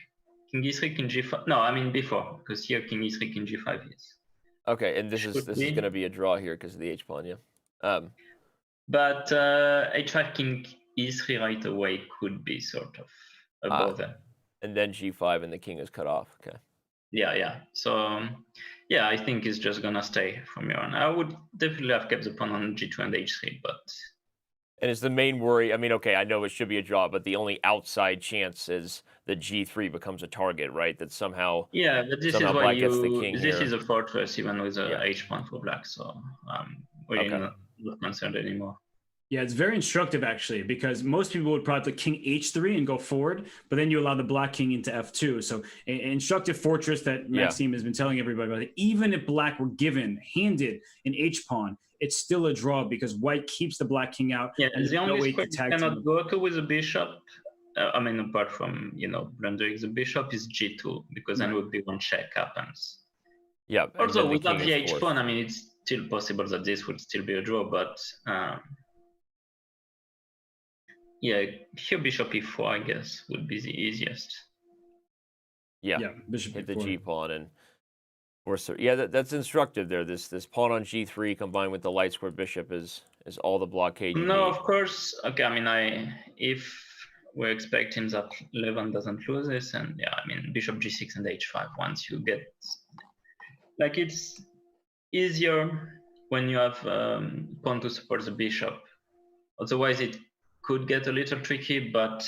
King e3, king g5. No, I mean before, because here king e3, king g5 is. Okay, and this is going to be a draw here because of the h pawn, But h5, king e3 right away could be sort of a bother. And then g5 and the king is cut off. Okay. Yeah. So I think it's just gonna stay from here on. I would definitely have kept the pawn on g2 and h3, but. And it's the main worry. I mean, okay, I know it should be a draw, but the only outside chance is that g3 becomes a target, right? That somehow. Yeah, but this is why black gets the king this here. is a fortress even with a h pawn for black, so we're not concerned anymore. Yeah, it's very instructive actually, because most people would probably put king h3 and go forward, but then you allow the black king into f2. So an instructive fortress that Maxime has been telling everybody about. Even if black were handed an h pawn, it's still a draw because white keeps the black king out. Yeah, and the only square you cannot go to with a bishop, apart from blundering the bishop, is g2, because then would be one check happens. Yeah. Also, without the h pawn, it's still possible that this would still be a draw, but. Here bishop e4, I guess, would be the easiest. Yeah, bishop hit e4. the g pawn and that's instructive there. This pawn on g3 combined with the light square bishop is all the blockade you need. Of course. Okay, if we're expecting that Levan doesn't lose this, and bishop g6 and h5. Once you get, it's easier when you have pawn to support the bishop. Otherwise, it could get a little tricky, but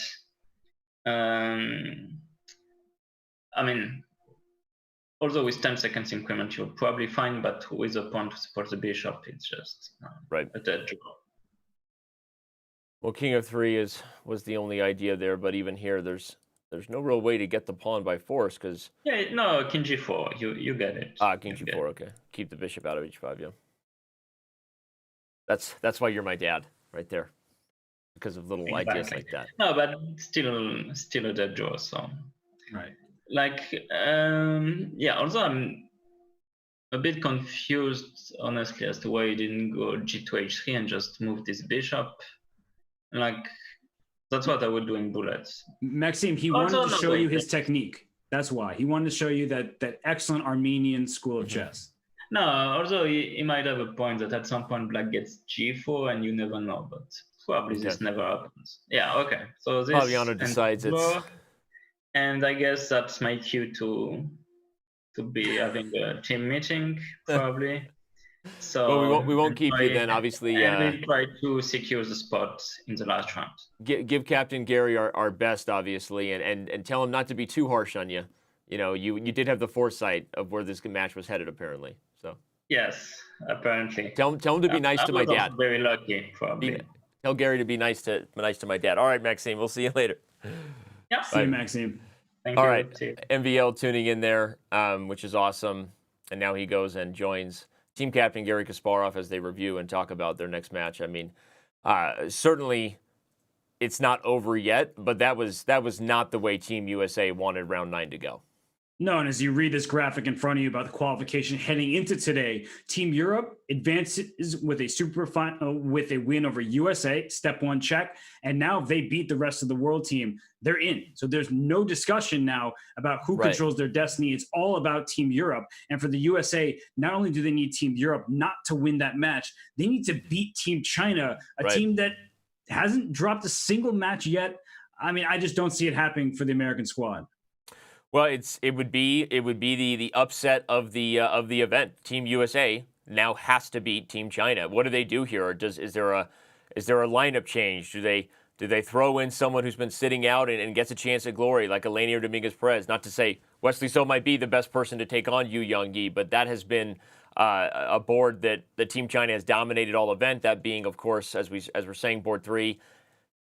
although with 10 seconds increment you're probably fine, but with a pawn to support the bishop, it's just a dead draw. Well, king of 3 was the only idea there, but even here there's there's no real way to get the pawn by force because Yeah, no, king g4. You get it. king You g4. get it. Okay, keep the bishop out of h5. Yeah, that's why you're my dad right there, because of little ideas Exactly. like that. No, but still a dead draw. So Right. like yeah. Also, I'm a bit confused, honestly, as to why he didn't go g2 h3 and just move this bishop. Like that's what I would do in bullets. Maxime, he Also, wanted to no, show you wait. his technique. That's why. He wanted to show you that excellent Armenian school of chess. No, also he might have a point that at some point black gets g4 and you never know, but probably this never happens. Yeah, okay. So this Fabiano decides it's. And I guess that's my cue to be having a team meeting, probably. So Well, we won't keep you then, obviously. And we try to secure the spot in the last round. Give Captain Gary our best, obviously, and tell him not to be too harsh on you. You know, you did have the foresight of where this match was headed, apparently. So yes, apparently. Tell him to be nice to my dad. Very lucky, probably. Tell Gary to be nice to my dad. All right, Maxime, we'll see you later. Yeah. See you, Maxime. Thank All you. right, MVL tuning in there, which is awesome. And now he goes and joins team captain Gary Kasparov as they review and talk about their next match. I mean, certainly it's not over yet, but that was not the way Team USA wanted round 9 to go. No, and as you read this graphic in front of you about the qualification heading into today, Team Europe advances with a superfinal with a win over USA, step 1 check, and now they beat the rest of the world team. They're in. So there's no discussion now about who controls their destiny. It's all about Team Europe. And for the USA, not only do they need Team Europe not to win that match, they need to beat Team China, a team that hasn't dropped a single match yet. I mean, I just don't see it happening for the American squad. Well, it would be the upset of the event. Team USA now has to beat Team China. What do they do here? Or is there a lineup change? Do they throw in someone who's been sitting out and gets a chance at glory, like Eleni or Dominguez Perez? Not to say Wesley So might be the best person to take on Yu Yangyi, but that has been a board that the Team China has dominated all event. That being, of course, as we're saying, board 3.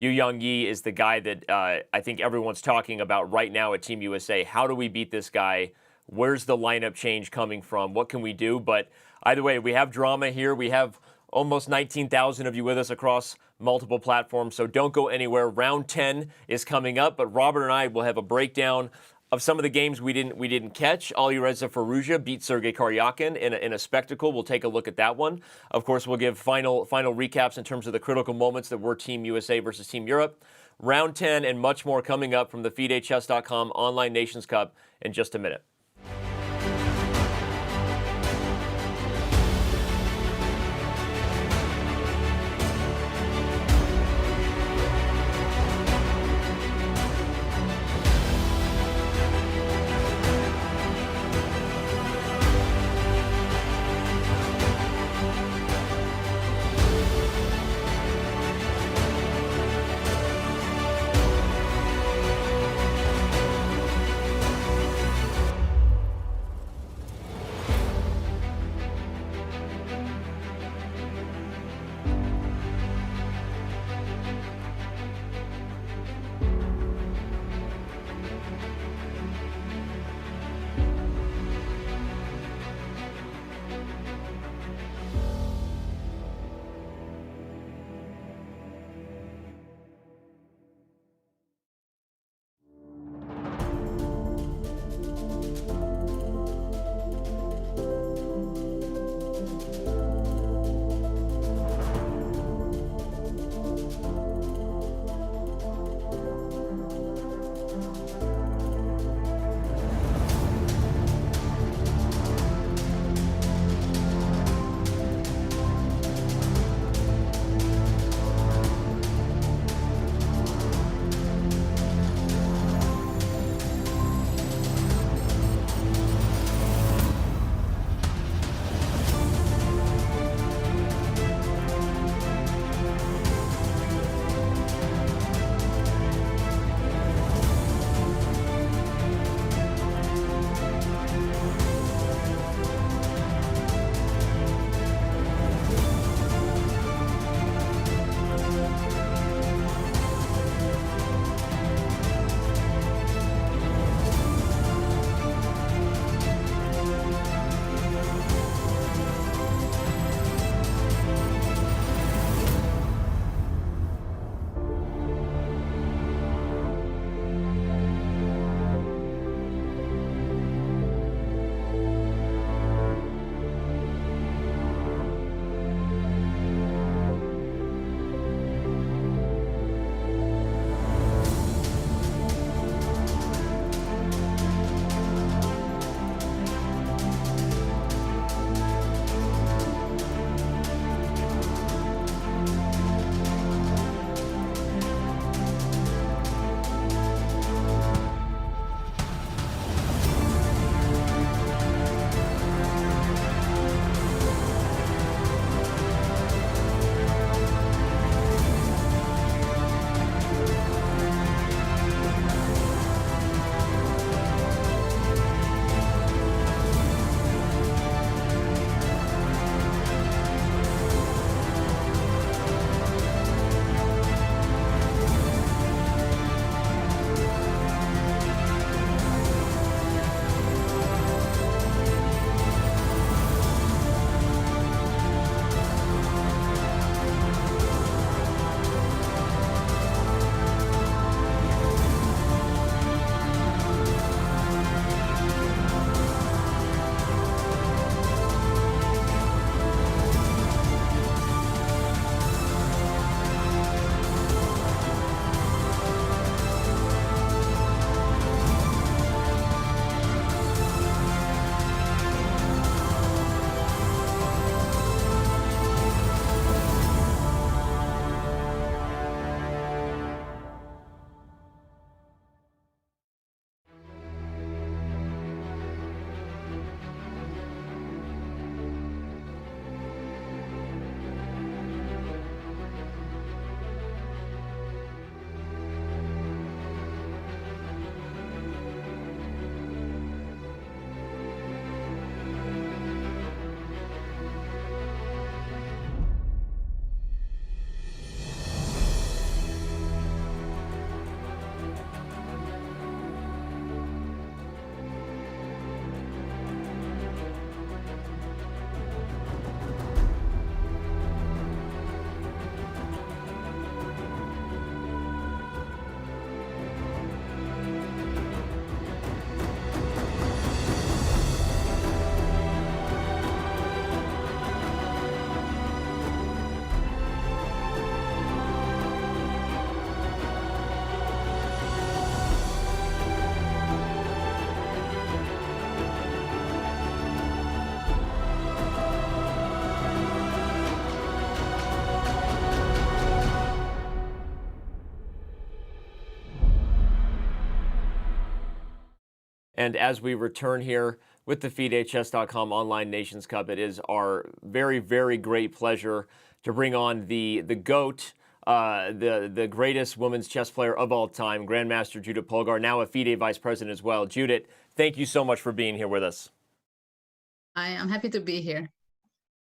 Yu Yangyi is the guy that I think everyone's talking about right now at Team USA. How do we beat this guy? Where's the lineup change coming from? What can we do? But either way, we have drama here. We have almost 19,000 of you with us across multiple platforms, so don't go anywhere. Round 10 is coming up, but Robert and I will have a breakdown of some of the games we didn't catch. Alireza Firouzja beat Sergei Karyakin in a spectacle. We'll take a look at that one. Of course, we'll give final recaps in terms of the critical moments that were Team USA versus Team Europe. Round 10 and much more coming up from the FIDE Chess.com Online Nations Cup in just a minute. And as we return here with the FIDE Chess.com Online Nations Cup, it is our very, very great pleasure to bring on the GOAT, the greatest women's chess player of all time, Grandmaster Judith Pulgar, now a FIDE Vice President as well. Judith, thank you so much for being here with us. I am happy to be here.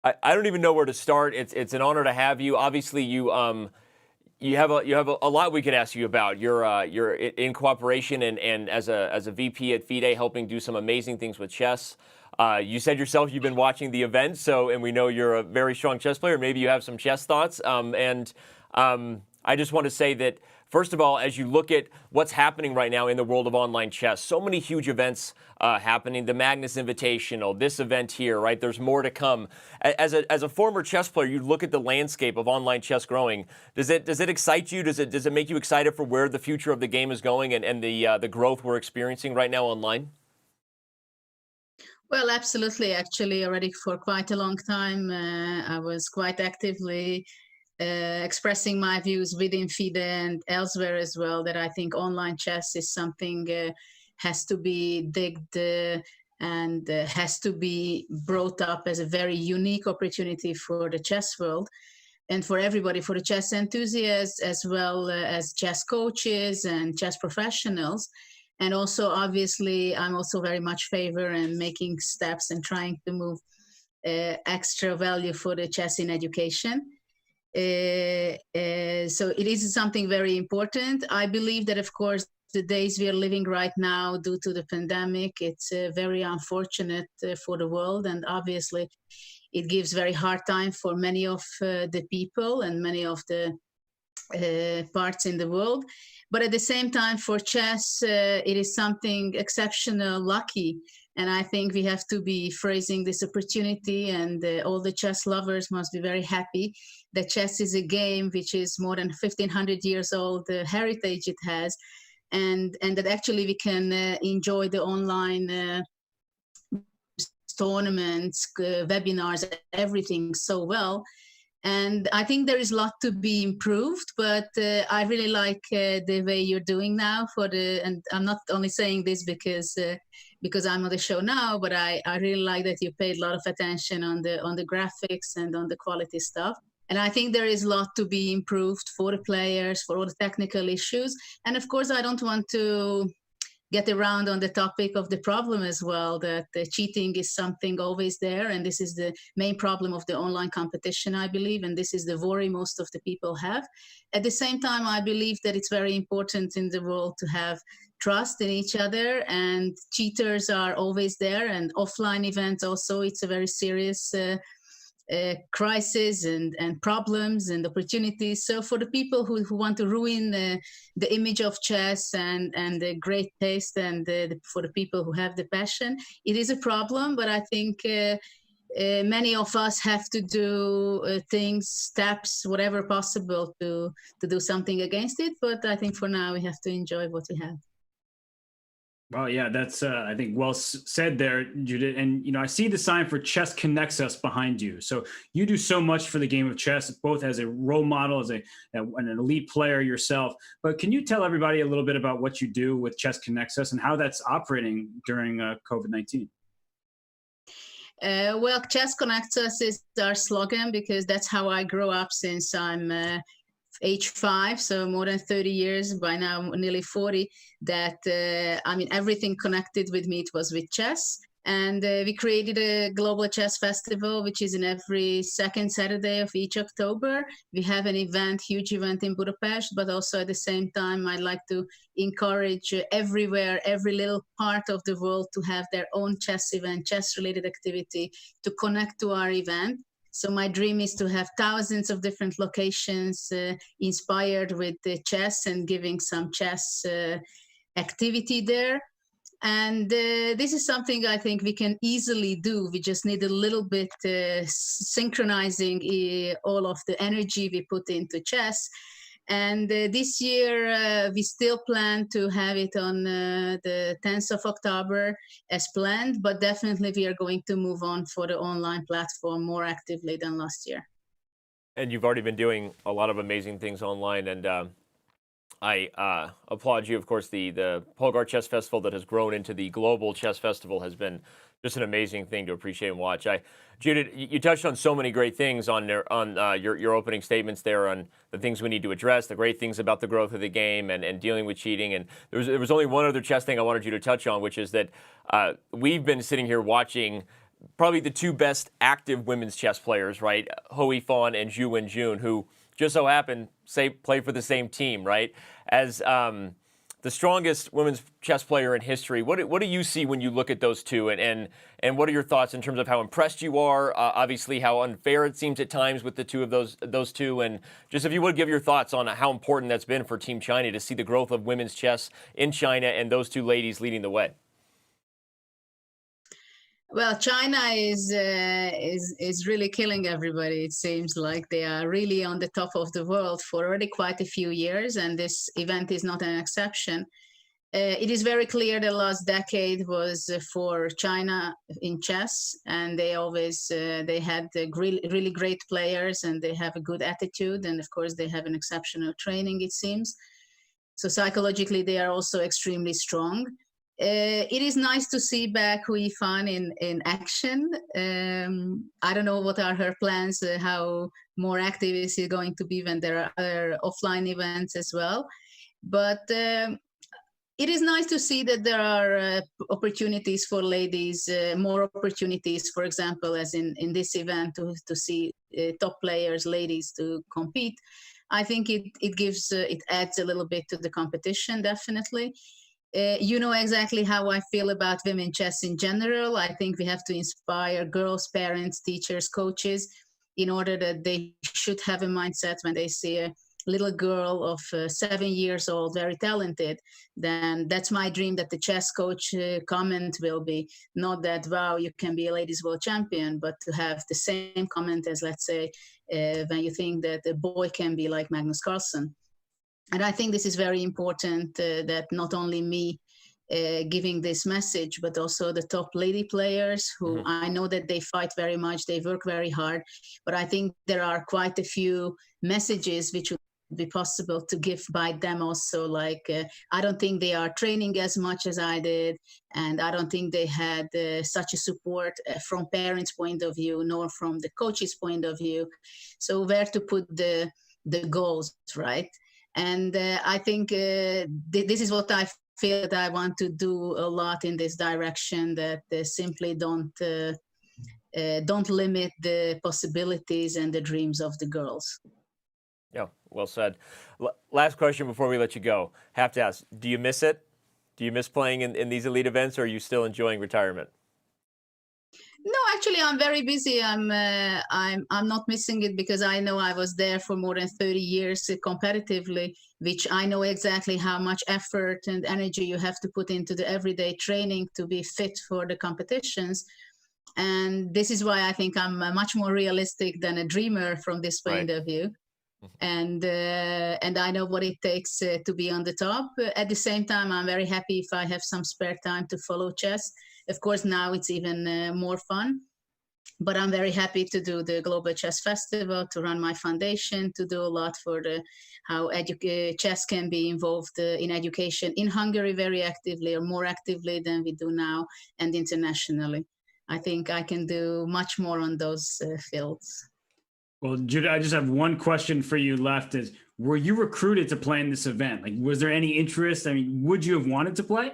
I don't even know where to start. It's an honor to have you. Obviously, you have a lot we could ask you about. You're in cooperation and as a VP at FIDE, helping do some amazing things with chess. You said yourself you've been watching the event, and we know you're a very strong chess player. Maybe you have some chess thoughts. I just want to say that, first of all, as you look at what's happening right now in the world of online chess, so many huge events happening, the Magnus Invitational, this event here, right? There's more to come. As a former chess player, you look at the landscape of online chess growing. Does it excite you? Does it make you excited for where the future of the game is going and the growth we're experiencing right now online? Well, absolutely. Actually, already for quite a long time, I was quite actively expressing my views within FIDE and elsewhere as well, that I think online chess is something has to be digged and has to be brought up as a very unique opportunity for the chess world and for everybody, for the chess enthusiasts as well as chess coaches and chess professionals. And also, obviously, I'm also very much favor and making steps and trying to move extra value for the chess in education. So it is something very important. I believe that, of course, the days we are living right now due to the pandemic, it's very unfortunate for the world. And obviously, it gives very hard time for many of the people and many of the parts in the world. But at the same time, for chess, it is something exceptional, lucky. And I think we have to be phrasing this opportunity, and all the chess lovers must be very happy that chess is a game which is more than 1,500 years old, the heritage it has, and that actually we can enjoy the online tournaments, webinars, everything so well. And I think there is a lot to be improved, but I really like the way you're doing now and I'm not only saying this because I'm on the show now, but I really like that you paid a lot of attention on the graphics and on the quality stuff. And I think there is a lot to be improved for the players, for all the technical issues. And of course, I don't want to get around on the topic of the problem as well, that cheating is something always there. And this is the main problem of the online competition, I believe. And this is the worry most of the people have. At the same time, I believe that it's very important in the world to have trust in each other, and cheaters are always there. And offline events also, it's a very serious crisis and problems and opportunities. So for the people who want to ruin the image of chess and the great taste, and for the people who have the passion, it is a problem. But I think many of us have to do things, steps, whatever possible to do something against it. But I think for now we have to enjoy what we have. Well, yeah, that's, I think, well said there, Judith. And, I see the sign for Chess Connects Us behind you. So you do so much for the game of chess, both as a role model, as an elite player yourself. But can you tell everybody a little bit about what you do with Chess Connects Us and how that's operating during COVID-19? Well, Chess Connects Us is our slogan because that's how I grew up since I'm age 5, so more than 30 years, by now nearly 40, that everything connected with me, it was with chess. And we created a global chess festival, which is in every second Saturday of each October. We have an event, huge event in Budapest, but also at the same time, I'd like to encourage everywhere, every little part of the world to have their own chess event, chess-related activity, to connect to our event. So my dream is to have thousands of different locations inspired with the chess and giving some chess activity there. And this is something I think we can easily do. We just need a little bit synchronizing all of the energy we put into chess. And this year, we still plan to have it on the 10th of October as planned, but definitely we are going to move on for the online platform more actively than last year. And you've already been doing a lot of amazing things online. And I applaud you. Of course, the Pulgar Chess Festival that has grown into the global chess festival has been just an amazing thing to appreciate and watch. Judith, you touched on so many great things on your opening statements there on the things we need to address, the great things about the growth of the game and dealing with cheating. And there was only one other chess thing I wanted you to touch on, which is that we've been sitting here watching probably the two best active women's chess players, right? Ho Yifan and Zhu Wenjun, who just so happen play for the same team, right? As the strongest women's chess player in history, what do you see when you look at those two, and what are your thoughts in terms of how impressed you are? Obviously, how unfair it seems at times with the two of those two, and just if you would give your thoughts on how important that's been for Team China to see the growth of women's chess in China and those two ladies leading the way. Well, China is really killing everybody. It seems like they are really on the top of the world for already quite a few years, and this event is not an exception. It is very clear the last decade was for China in chess, and they always they had really great players, and they have a good attitude, and of course they have an exceptional training, it seems. So psychologically, they are also extremely strong. It is nice to see back Hu Yifan in action. I don't know what are her plans, how more active is she going to be when there are other offline events as well. But it is nice to see that there are opportunities for ladies, more opportunities, for example, as in this event, to see top players, ladies, to compete. I think it gives, it adds a little bit to the competition, definitely. You know exactly how I feel about women chess in general. I think we have to inspire girls, parents, teachers, coaches, in order that they should have a mindset when they see a little girl of 7 years old, very talented, then that's my dream, that the chess coach comment will be not that, wow, you can be a ladies world champion, but to have the same comment as, let's say, when you think that a boy can be like Magnus Carlsen. And I think this is very important, that not only me giving this message, but also the top lady players who I know that they fight very much, they work very hard, but I think there are quite a few messages which would be possible to give by them also. Like, I don't think they are training as much as I did, and I don't think they had such a support from parents' point of view, nor from the coach's point of view. So where to put the goals, right? And I think this is what I feel that I want to do a lot in this direction, that simply don't limit the possibilities and the dreams of the girls. Yeah, well said. Last question before we let you go. Have to ask, do you miss it? Do you miss playing in these elite events, or are you still enjoying retirement? No, actually, I'm very busy. I'm not missing it, because I know I was there for more than 30 years competitively, which I know exactly how much effort and energy you have to put into the everyday training to be fit for the competitions. And this is why I think I'm much more realistic than a dreamer from this point of view. And I know what it takes to be on the top. At the same time, I'm very happy if I have some spare time to follow chess. Of course, now it's even more fun. But I'm very happy to do the Global Chess Festival, to run my foundation, to do a lot for how chess can be involved in education in Hungary very actively, or more actively than we do now, and internationally. I think I can do much more on those fields. Well, Judith, I just have one question for you left. Is, were you recruited to play in this event? Like, was there any interest? I mean, would you have wanted to play?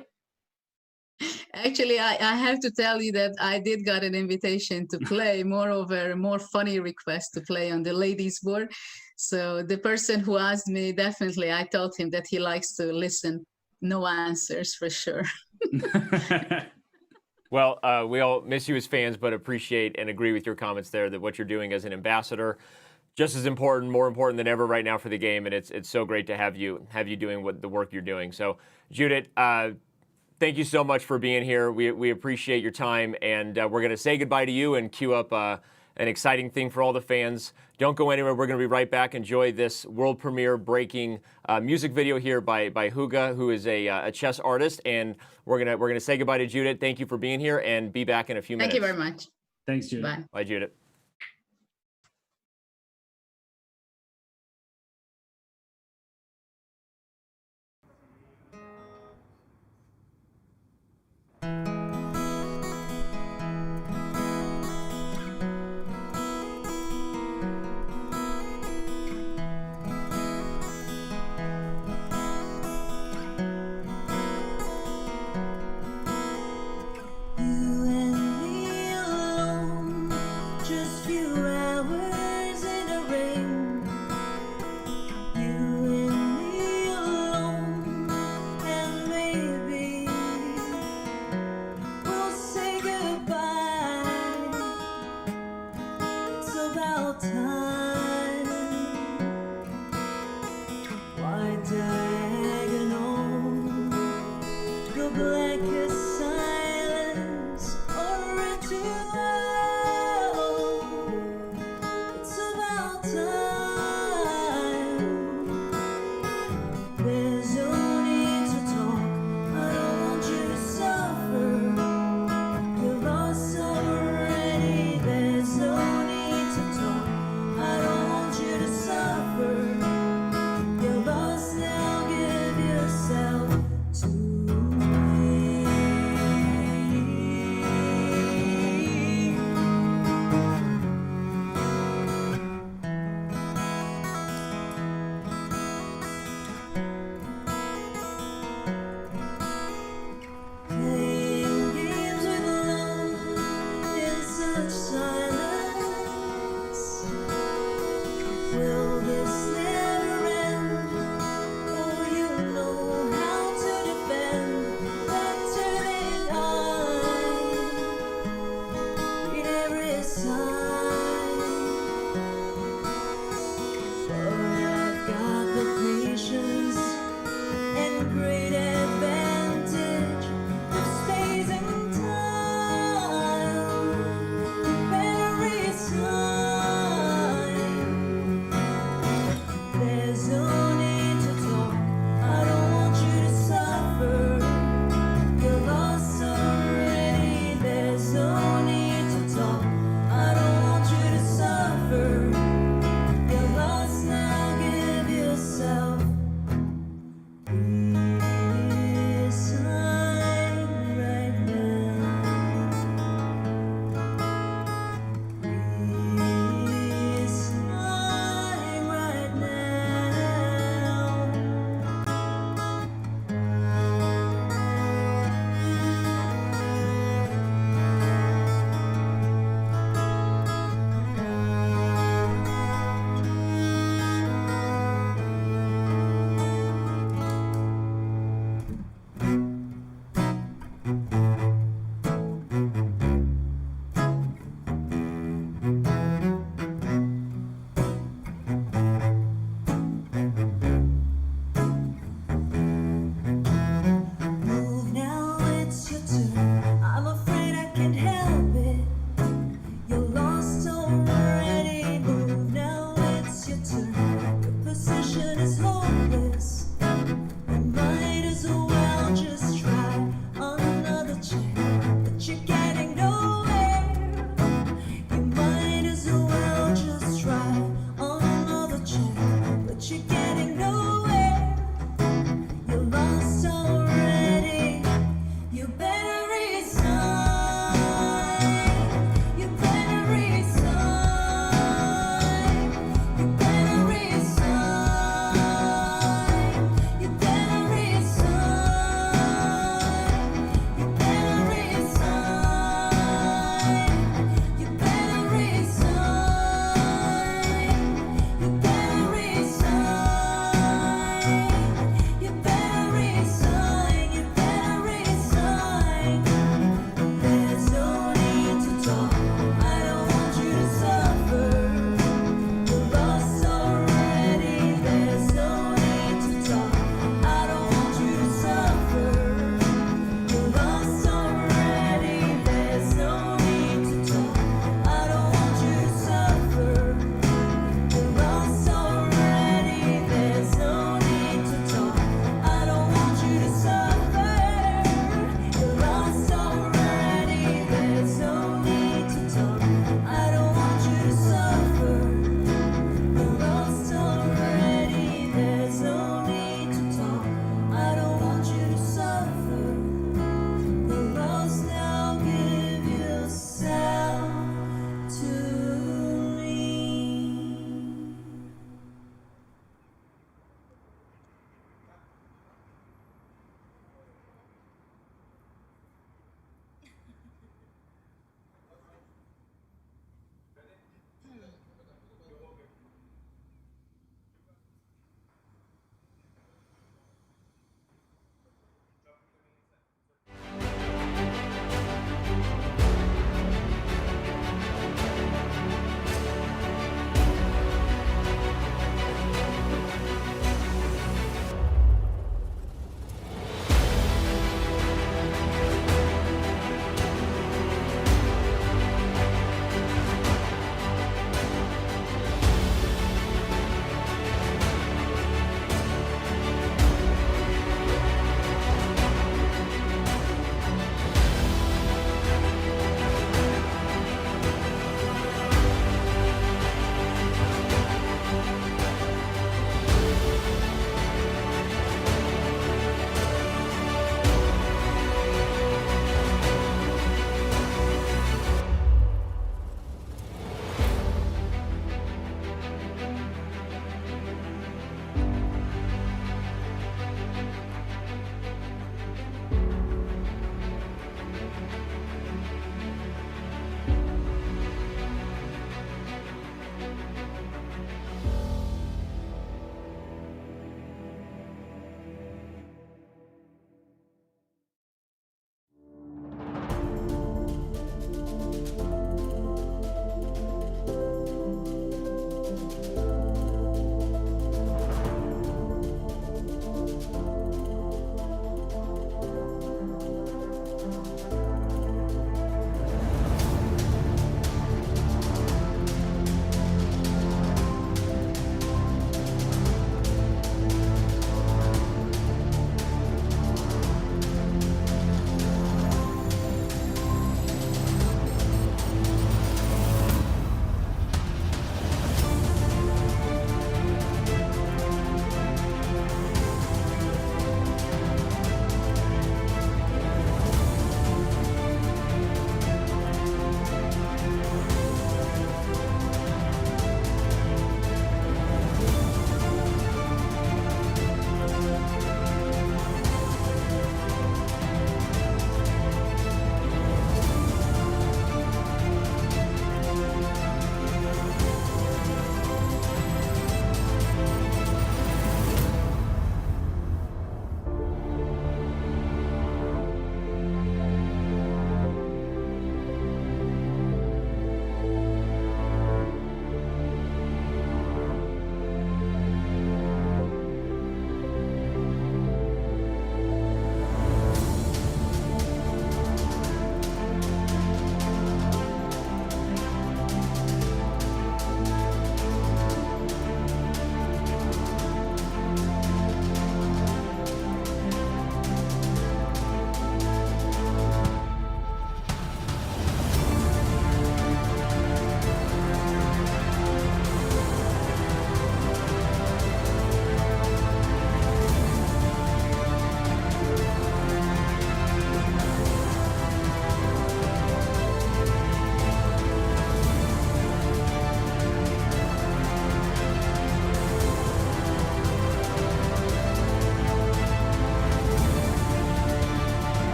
Actually, I have to tell you that I did got an invitation to play, moreover, a more funny request to play on the ladies board. So the person who asked me, definitely, I told him that he likes to listen. No answers, for sure. Well, we all miss you as fans, but appreciate and agree with your comments there that what you're doing as an ambassador, just as important, more important than ever right now for the game, and it's so great to have you doing the work you're doing. So, Judith, thank you so much for being here. We appreciate your time, and we're going to say goodbye to you and queue up an exciting thing for all the fans. Don't go anywhere. We're going to be right back. Enjoy this world premiere breaking music video here by Huga, who is a chess artist, and we're gonna say goodbye to Judith. Thank you for being here, and be back in a few minutes. Thank you very much. Thanks, Judith. Bye. Bye, Judith. blanket silence or ritual. It's about time. There's no need to talk. I don't want you to suffer. You're lost already. There's no need to talk. I don't want you to suffer. You're lost now. Give yourself to me.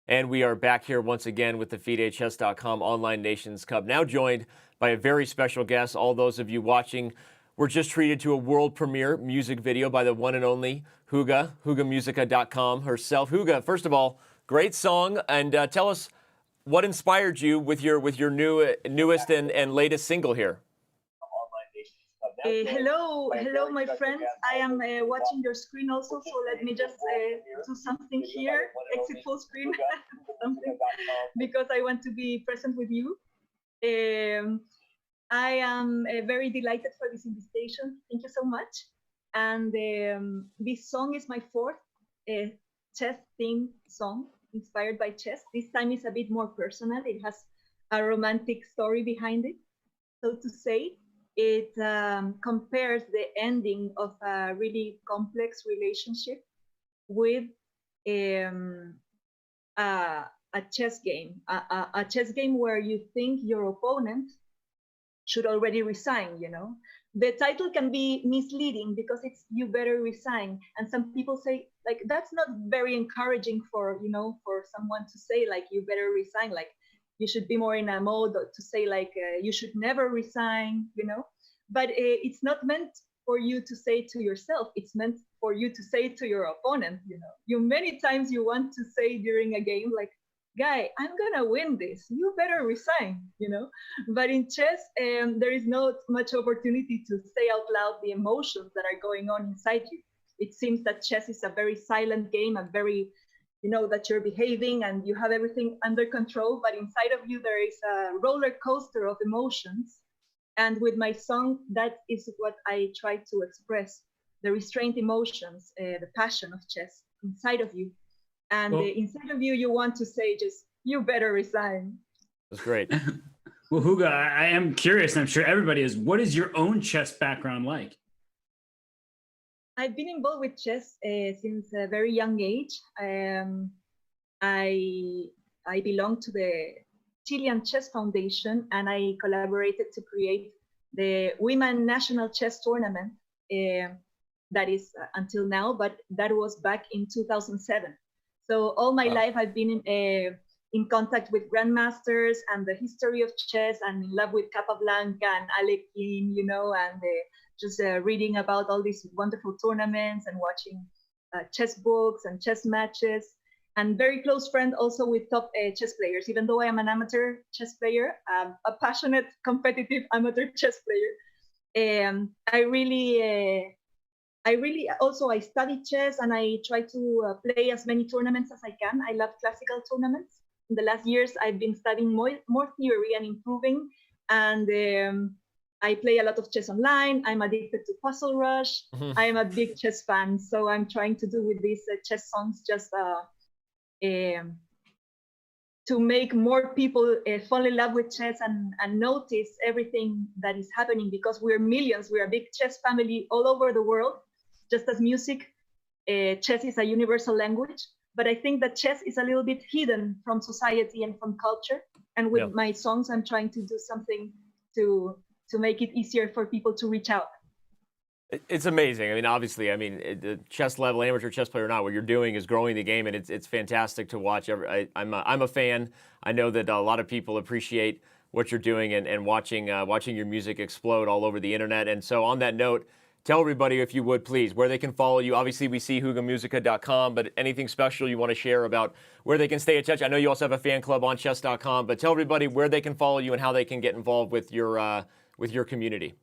And we are back here once again with the FIDE Chess.com Online Nations Cup, now joined by a very special guest. All those of you watching were just treated to a world premiere music video by the one and only Huga, HugaMusica.com herself. Huga, first of all, great song, and tell us what inspired you with your newest and latest single here. Hello, my friends. I am watching your screen also, so let me just do something here, exit full screen, something, because I want to be present with you. I am very delighted for this invitation. Thank you so much. And this song is my fourth chess theme song, inspired by chess. This time is a bit more personal. It has a romantic story behind it, so to say. It compares the ending of a really complex relationship with a chess game, a chess game where you think your opponent should already resign, you know. The title can be misleading because it's "you better resign," and some people say like that's not very encouraging for, you know, for someone to say like "you better resign," like you should be more in a mode to say like you should never resign, you know. But it's not meant for you to say to yourself. It's meant for you to say to your opponent, you know. You many times you want to say during a game like, guy, I'm gonna win this, you better resign, you know. But in chess, there is not much opportunity to say out loud the emotions that are going on inside you. It seems that chess is a very silent game, a very, you know, that you're behaving and you have everything under control, but inside of you there is a roller coaster of emotions. And with my song, that is what I try to express, the restrained emotions, the passion of chess inside of you. And inside of you, you want to say just, you better resign. That's great. Well, Huga, I am curious, and I'm sure everybody is, what is your own chess background like? I've been involved with chess since a very young age. I belong to the Chilean Chess Foundation, and I collaborated to create the Women National Chess Tournament that is until now, but that was back in 2007. So all my life I've been in contact with grandmasters and the history of chess, and in love with Capablanca and Alekhine, you know, and just reading about all these wonderful tournaments and watching chess books and chess matches. And very close friend also with top chess players. Even though I am an amateur chess player, a passionate, competitive amateur chess player. I study chess and I try to play as many tournaments as I can. I love classical tournaments. In the last years, I've been studying more theory and improving. And I play a lot of chess online. I'm addicted to Puzzle Rush. I am a big chess fan. So I'm trying to do with these chess songs just to make more people fall in love with chess and notice everything that is happening, because we're millions. We're a big chess family all over the world. Just as music, chess is a universal language. But I think that chess is a little bit hidden from society and from culture. And with my songs, I'm trying to do something to make it easier for people to reach out. It's amazing. I mean, obviously, I mean, the chess level, amateur chess player or not, what you're doing is growing the game, and it's fantastic to watch. I'm a fan. I know that a lot of people appreciate what you're doing and watching your music explode all over the internet. And so on that note, tell everybody, if you would, please, where they can follow you. Obviously, we see HugaMusica.com, but anything special you want to share about where they can stay in touch? I know you also have a fan club on Chess.com, but tell everybody where they can follow you and how they can get involved with your community.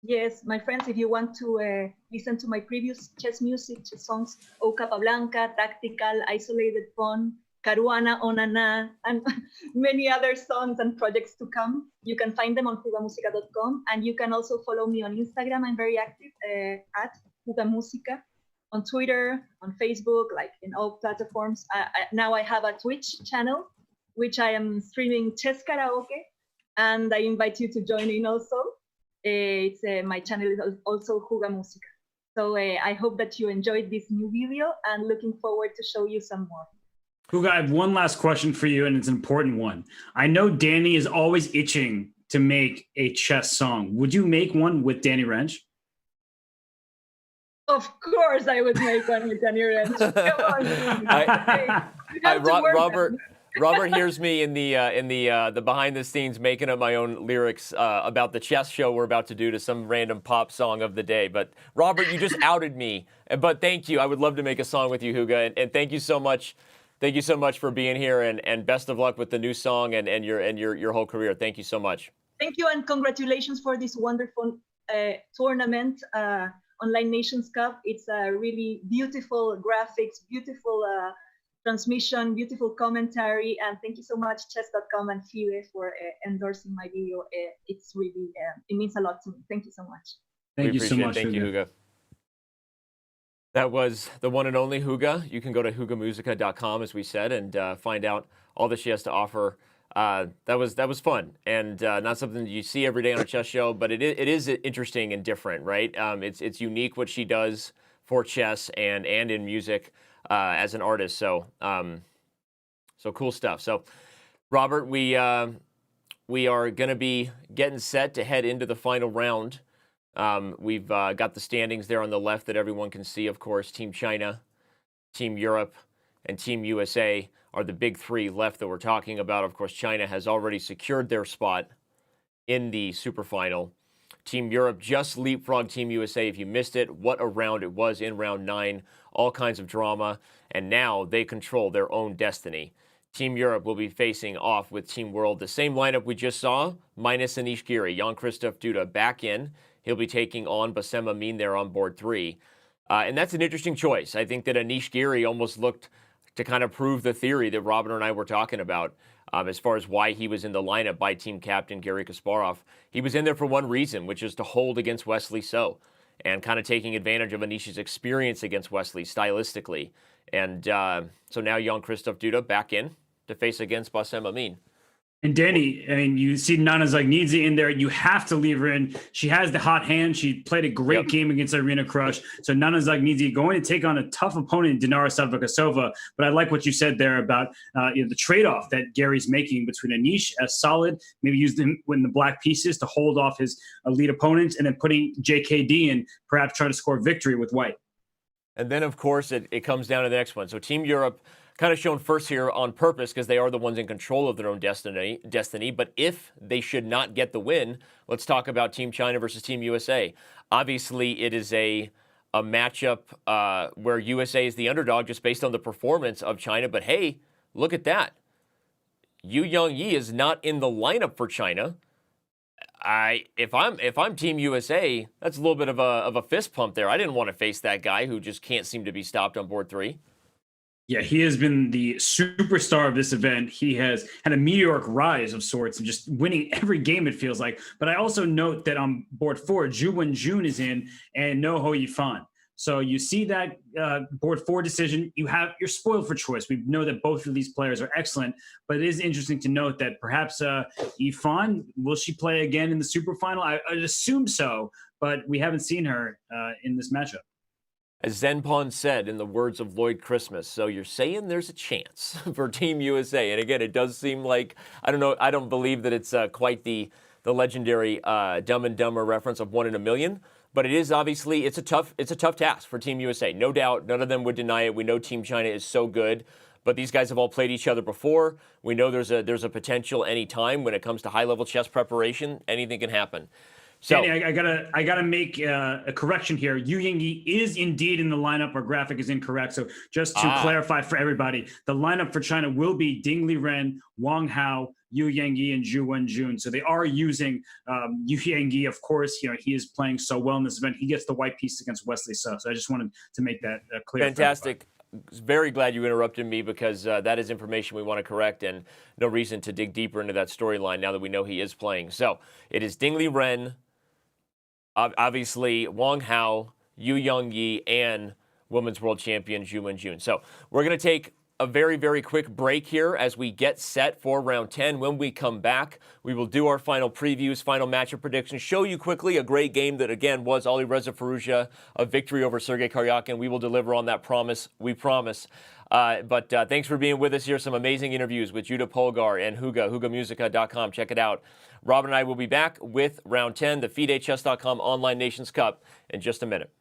Yes, my friends, if you want to listen to my previous chess music, chess songs, O Capablanca, Tactical, Isolated Pawn, Caruana, Onana, and many other songs and projects to come, you can find them on HugaMusica.com. And you can also follow me on Instagram. I'm very active at HugaMusica, on Twitter, on Facebook, like in all platforms. Now I have a Twitch channel, which I am streaming chess karaoke, and I invite you to join in also. My channel is also Huga Musica. So I hope that you enjoyed this new video, and looking forward to show you some more. Huga, I have one last question for you, and it's an important one. I know Danny is always itching to make a chess song. Would you make one with Danny Wrench? Of course, I would make one with Danny Rich. Come on, you have to work Robert. Robert hears me in the behind the scenes making up my own lyrics about the chess show we're about to do to some random pop song of the day. But Robert, you just outed me. But thank you. I would love to make a song with you, Huga, and thank you so much. Thank you so much for being here, and best of luck with the new song and your whole career. Thank you so much. Thank you, and congratulations for this wonderful tournament, Online Nations Cup. It's a really beautiful graphics, beautiful transmission, beautiful commentary, and thank you so much, Chess.com and FIDE, for endorsing my video. It's really, it means a lot to me. Thank you so much. Thank you so much. Thank you, Huga. That was the one and only Huga. You can go to hugamusica.com, as we said, and find out all that she has to offer. That was fun, and not something that you see every day on a chess show, but it is interesting and different, right? It's unique what she does for chess and in music as an artist. So so cool stuff. So Robert, we are going to be getting set to head into the final round. We've got the standings there on the left that everyone can see. Of course, Team China, Team Europe, and Team USA are the big three left that we're talking about. Of course, China has already secured their spot in the Superfinal. Team Europe just leapfrogged Team USA. If you missed it, what a round it was in round 9. All kinds of drama, and now they control their own destiny. Team Europe will be facing off with Team World. The same lineup we just saw, minus Anish Giri. Jan-Christoph Duda back in. He'll be taking on Bassem Amin there on board 3. And that's an interesting choice. I think that Anish Giri almost looked to kind of prove the theory that Robin and I were talking about as far as why he was in the lineup by team captain Garry Kasparov. He was in there for one reason, which is to hold against Wesley So, and kind of taking advantage of Anish's experience against Wesley stylistically. And so now Jan-Christoph Duda back in to face against Bassem Amin. And Danny, I mean, you see Nana Zagnidze in there. You have to leave her in. She has the hot hand. She played a great game against Irina Krush. So Nana Zagnidze going to take on a tough opponent, Dinara Savakasova. But I like what you said there about the trade-off that Gary's making between Anish as solid, maybe use them in the black pieces to hold off his elite opponents, and then putting JKD in, perhaps try to score victory with white. And then, of course, it comes down to the next one. So Team Europe kind of shown first here on purpose because they are the ones in control of their own destiny. But if they should not get the win, let's talk about Team China versus Team USA. Obviously, it is a matchup where USA is the underdog just based on the performance of China. But hey, look at that. Yu Yangyi is not in the lineup for China. If I'm Team USA, that's a little bit of a fist pump there. I didn't want to face that guy who just can't seem to be stopped on board 3. Yeah, he has been the superstar of this event. He has had a meteoric rise of sorts and just winning every game, it feels like. But I also note that on board 4, Zhu Wenjun is in and No Ho Yifan. So you see that board 4 decision, you're spoiled for choice. We know that both of these players are excellent, but it is interesting to note that perhaps Yifan, will she play again in the Superfinal? I'd assume so, but we haven't seen her in this matchup. As Zenpon said, in the words of Lloyd Christmas, so you're saying there's a chance for Team USA. And again, it does seem like, I don't know, I don't believe that it's quite the legendary Dumb and Dumber reference of 1 in a million, but it is obviously, it's a tough task for Team USA. No doubt, none of them would deny it. We know Team China is so good, but these guys have all played each other before. We know there's a potential any time when it comes to high-level chess preparation. Anything can happen. So, Danny, I gotta make a correction here. Yu Yangyi is indeed in the lineup. Our graphic is incorrect. So just to clarify for everybody, the lineup for China will be Ding Liren, Wang Hao, Yu Yangyi, and Zhu Wenjun. So they are using Yu Yangyi. Of course, he is playing so well in this event. He gets the white piece against Wesley So. So I just wanted to make that clear. Fantastic. Very glad you interrupted me because that is information we want to correct, and no reason to dig deeper into that storyline now that we know he is playing. So it is Ding Liren, obviously Wang Hao, Yu Yangyi, and Women's World Champion Zhu Wenjun. So we're going to take a very, very quick break here as we get set for round 10. When we come back, we will do our final previews, final matchup predictions, show you quickly a great game that, again, was Alireza Firouzja, a victory over Sergei Karyakin. We will deliver on that promise, we promise. But thanks for being with us here. Some amazing interviews with Judah Pulgar and hugamusica.com. Check it out. Robin and I will be back with round 10, the FIDE Chess.com Online Nations Cup, in just a minute.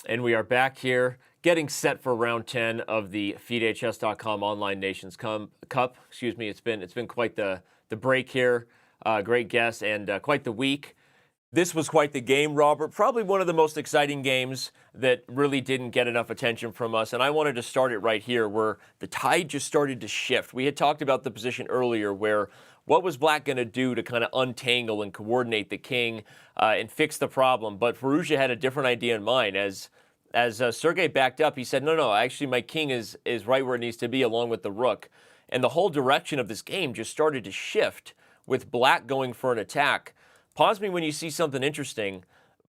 And we are back here getting set for round 10 of the FIDE Chess.com Online Nations Cup. Excuse me. It's been quite the break here. Great guests and quite the week. This was quite the game, Robert. Probably one of the most exciting games that really didn't get enough attention from us. And I wanted to start it right here where the tide just started to shift. We had talked about the position earlier where what was Black going to do to kind of untangle and coordinate the king and fix the problem? But Firouzja had a different idea in mind. As Sergey backed up, he said, no, actually my king is right where it needs to be along with the rook. And the whole direction of this game just started to shift with Black going for an attack. Pause me when you see something interesting,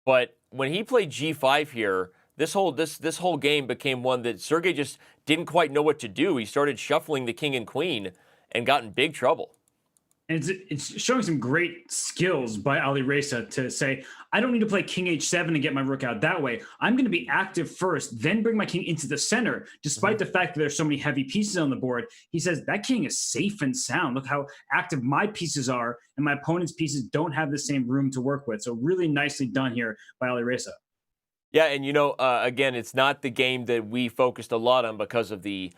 but when he played G5 here, this whole game became one that Sergey just didn't quite know what to do. He started shuffling the king and queen and got in big trouble. And it's showing some great skills by Alireza to say, I don't need to play king h7 and get my rook out that way. I'm going to be active first, then bring my king into the center, despite the fact that there's so many heavy pieces on the board. He says, that king is safe and sound. Look how active my pieces are, and my opponent's pieces don't have the same room to work with. So really nicely done here by Alireza. Yeah, and again, it's not the game that we focused a lot on because of the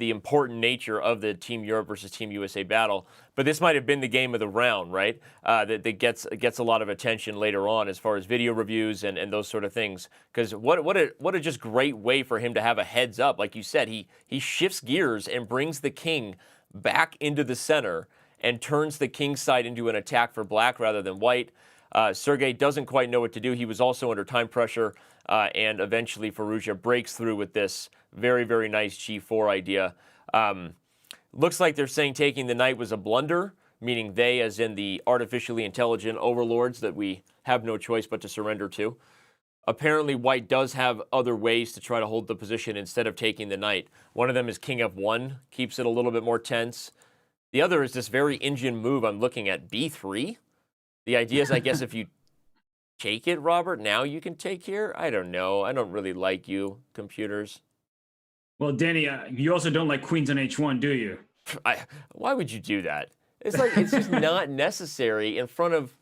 important nature of the Team Europe versus Team USA battle. But this might have been the game of the round, right? That gets a lot of attention later on as far as video reviews and those sort of things. Because what a just great way for him to have a heads up. Like you said, he shifts gears and brings the king back into the center and turns the king side into an attack for Black rather than White. Sergey doesn't quite know what to do. He was also under time pressure, and eventually Firouzja breaks through with this very, very nice G4 idea. Looks like they're saying taking the knight was a blunder, meaning they as in the artificially intelligent overlords that we have no choice but to surrender to. Apparently, White does have other ways to try to hold the position instead of taking the knight. One of them is king f1, keeps it a little bit more tense. The other is this very Indian move I'm looking at, b3. The idea is, I guess, if you take it, Robert, now you can take here? I don't know. I don't really like you, computers. Well, Danny, you also don't like queens on h1, do you? Why would you do that? It's like it's just not necessary in front of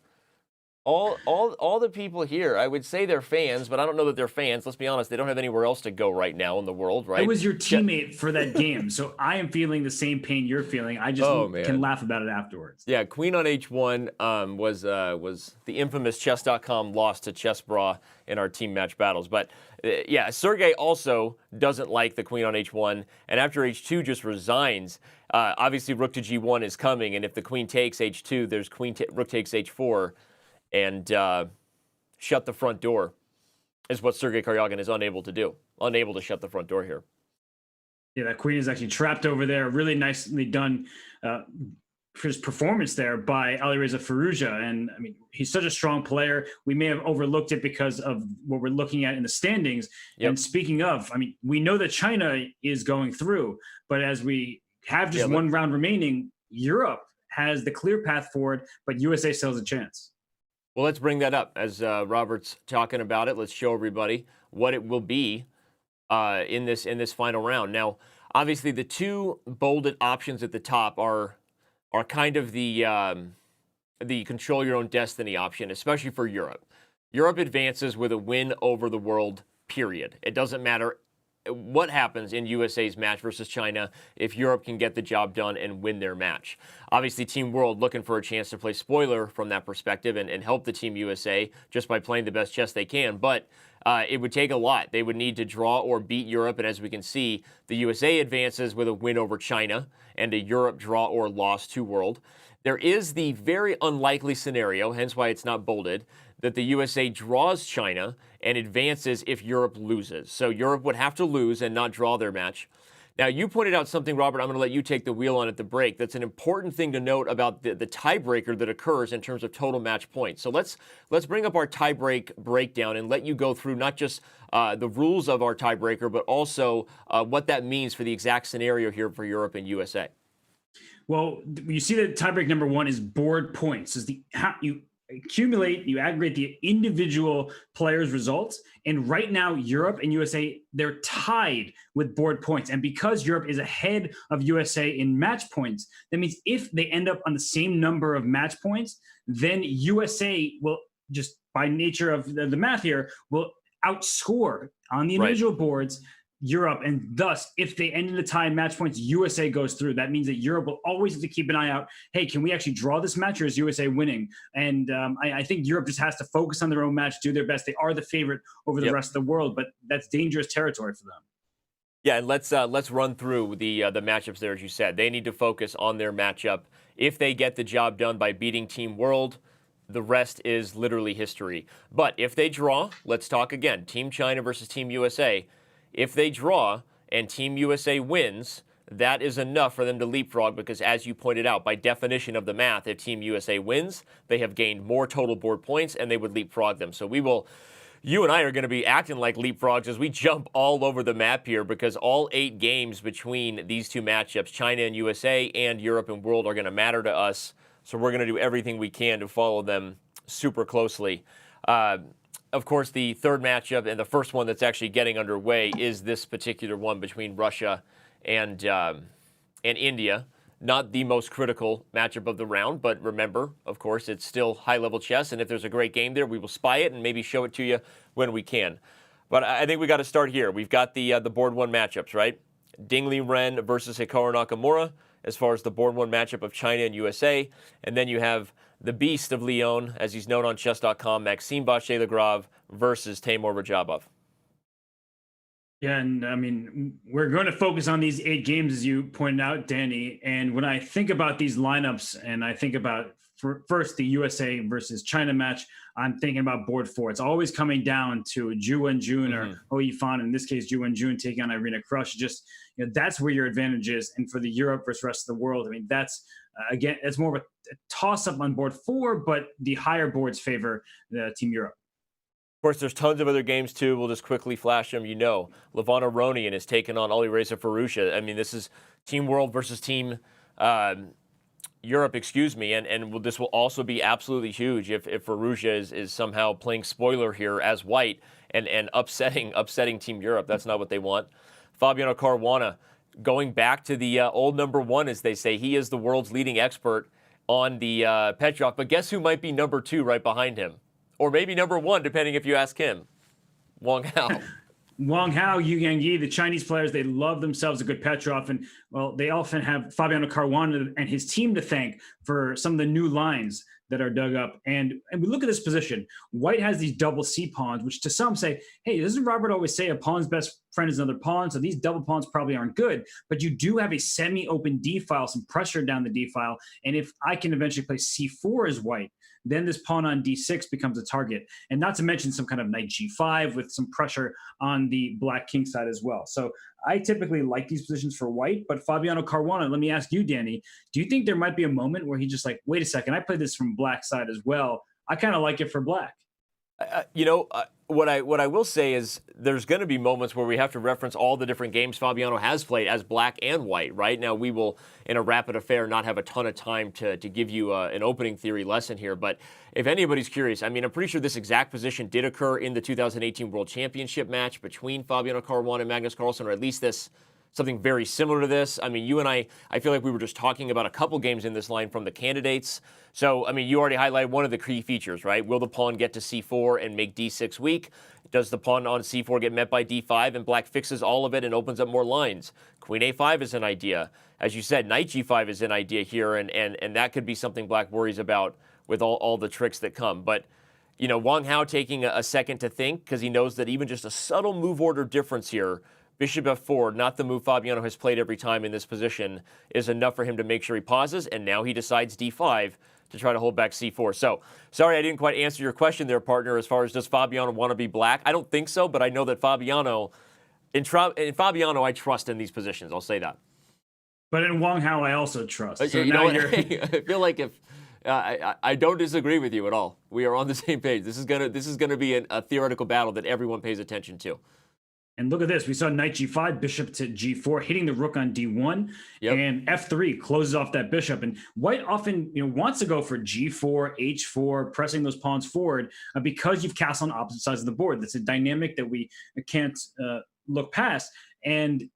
all the people here. I would say they're fans, but I don't know that they're fans. Let's be honest. They don't have anywhere else to go right now in the world, right? I was your teammate for that game, so I am feeling the same pain you're feeling. I just can laugh about it afterwards. Yeah, queen on h1 was the infamous Chess.com loss to Chess Bra in our team match battles. But yeah, Sergey also doesn't like the queen on h1, and after h2 just resigns. Obviously, rook to g1 is coming, and if the queen takes h2, there's rook takes h4. And shut the front door is what Sergey Karyagin is unable to do. Unable to shut the front door here. Yeah, that queen is actually trapped over there. Really nicely done for his performance there by Alireza Firouzja. And I mean, he's such a strong player. We may have overlooked it because of what we're looking at in the standings. Yep. And speaking of, I mean, we know that China is going through, but as we have just one round remaining, Europe has the clear path forward, but USA still has a chance. Well, let's bring that up as Robert's talking about it. Let's show everybody what it will be in this final round. Now, obviously, the two bolded options at the top are kind of the control your own destiny option, especially for Europe. Europe advances with a win over the world. Period. It doesn't matter what happens in USA's match versus China if Europe can get the job done and win their match. Obviously, Team World looking for a chance to play spoiler from that perspective and help the Team USA just by playing the best chess they can. But it would take a lot. They would need to draw or beat Europe. And as we can see, the USA advances with a win over China and a Europe draw or loss to World. There is the very unlikely scenario, hence why it's not bolded, that the USA draws China and advances if Europe loses. So Europe would have to lose and not draw their match. Now, you pointed out something, Robert, I'm going to let you take the wheel on at the break. That's an important thing to note about the tiebreaker that occurs in terms of total match points. So let's bring up our tiebreak breakdown and let you go through not just the rules of our tiebreaker, but also what that means for the exact scenario here for Europe and USA. Well, you see that tiebreak number one is board points. Is you accumulate, you aggregate the individual players' results. And right now, Europe and USA, they're tied with board points. And because Europe is ahead of USA in match points, that means if they end up on the same number of match points, then USA will just by nature of the math here will outscore on the individual boards Europe, and thus, if they end in a tie in match points, USA goes through. That means that Europe will always have to keep an eye out. Hey, can we actually draw this match, or is USA winning? And I think Europe just has to focus on their own match, do their best. They are the favorite over the rest of the world, but that's dangerous territory for them. Yeah, and let's run through the matchups there, as you said. They need to focus on their matchup. If they get the job done by beating Team World, the rest is literally history. But if they draw, let's talk again. Team China versus Team USA. If they draw and Team USA wins, that is enough for them to leapfrog because, as you pointed out, by definition of the math, if Team USA wins, they have gained more total board points and they would leapfrog them. So you and I are going to be acting like leapfrogs as we jump all over the map here because all 8 games between these two matchups, China and USA and Europe and World, are going to matter to us. So we're going to do everything we can to follow them super closely. Of course, the third matchup and the first one that's actually getting underway is this particular one between Russia and India. Not the most critical matchup of the round, but remember, of course, it's still high-level chess, and if there's a great game there, we will spy it and maybe show it to you when we can. But I think we got to start here. We've got the board 1 matchups, right? Dingli Ren versus Hikaru Nakamura as far as the board 1 matchup of China and USA, and then you have the Beast of Lyon, as he's known on Chess.com, Maxime Vachier-Lagrave versus Timur Rajabov. Yeah, and I mean, we're going to focus on these 8 games, as you pointed out, Danny. And when I think about these lineups and I think about first the USA versus China match, I'm thinking about board 4. It's always coming down to Ju Wen-jun or Hou Yifan, in this case, Ju Wen-jun taking on Irina Krush. Just, that's where your advantage is. And for the Europe versus rest of the world, I mean, that's, again, it's more of a toss-up on board 4, but the higher boards favor the Team Europe. Of course, there's tons of other games, too. We'll just quickly flash them. Levana Ronian is taking on Alireza Firouzja. I mean, this is Team World versus Team Europe, and this will also be absolutely huge if Firouzja is somehow playing spoiler here as white and upsetting Team Europe. That's not what they want. Fabiano Caruana, going back to the old number 1, as they say. He is the world's leading expert on the Petrov, but guess who might be number 2 right behind him? Or maybe number 1, depending if you ask him. Wang Hao. Wang Hao, Yu Yangyi, the Chinese players, they love themselves a good Petrov. And, well, they often have Fabiano Caruana and his team to thank for some of the new lines that are dug up. And we look at this position. White has these double C pawns, which to some say, hey, doesn't Robert always say a pawn's best friend is another pawn? So these double pawns probably aren't good. But you do have a semi-open D file, some pressure down the D file. And if I can eventually play C4 as white, then this pawn on D6 becomes a target. And not to mention some kind of knight G5 with some pressure on the black king side as well. So I typically like these positions for white, but Fabiano Caruana, let me ask you, Danny, do you think there might be a moment where he's just like, wait a second, I played this from black side as well. I kind of like it for black. What I will say is there's going to be moments where we have to reference all the different games Fabiano has played as black and white, right? Now, we will, in a rapid affair, not have a ton of time to give you an opening theory lesson here. But if anybody's curious, I mean, I'm pretty sure this exact position did occur in the 2018 World Championship match between Fabiano Caruana and Magnus Carlsen, or at least something very similar to this. I mean, you and I feel like we were just talking about a couple games in this line from the candidates. So, I mean, you already highlighted one of the key features, right? Will the pawn get to C4 and make D6 weak? Does the pawn on C4 get met by D5 and black fixes all of it and opens up more lines? Queen A5 is an idea. As you said, knight G5 is an idea here, and that could be something black worries about with all the tricks that come. But, Wang Hao taking a second to think because he knows that even just a subtle move order difference here, Bishop F4, not the move Fabiano has played every time in this position, is enough for him to make sure he pauses, and now he decides D5 to try to hold back C4. So, sorry I didn't quite answer your question there, partner, as far as does Fabiano want to be black? I don't think so, but I know that in Fabiano, I trust in these positions. I'll say that. But in Wang Hao, I also trust. So now I feel like if I don't disagree with you at all. We are on the same page. This is gonna be a theoretical battle that everyone pays attention to. And look at this. We saw knight G5, bishop to G4, hitting the rook on D1, and F3 closes off that bishop. And white often wants to go for G4, H4, pressing those pawns forward because you've castled on opposite sides of the board. That's a dynamic that we can't look past. And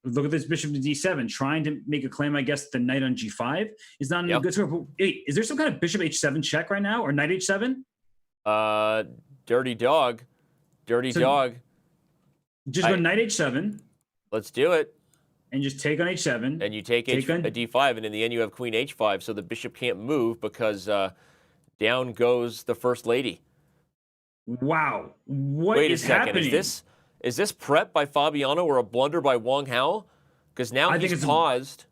look at this bishop to D7, trying to make a claim, I guess, the knight on G5 is not a good score. Hey, is there some kind of bishop H7 check right now or knight H7? Dirty dog. Dirty So- dog. Just go knight h7 Let's do it. and just take on h7. And you take a d5, and in the end you have queen h5, so the bishop can't move because down goes the first lady. Wow. What Wait a is second. happening? Is this prep by Fabiano or a blunder by Wang Hao? Because now I think he's it's paused.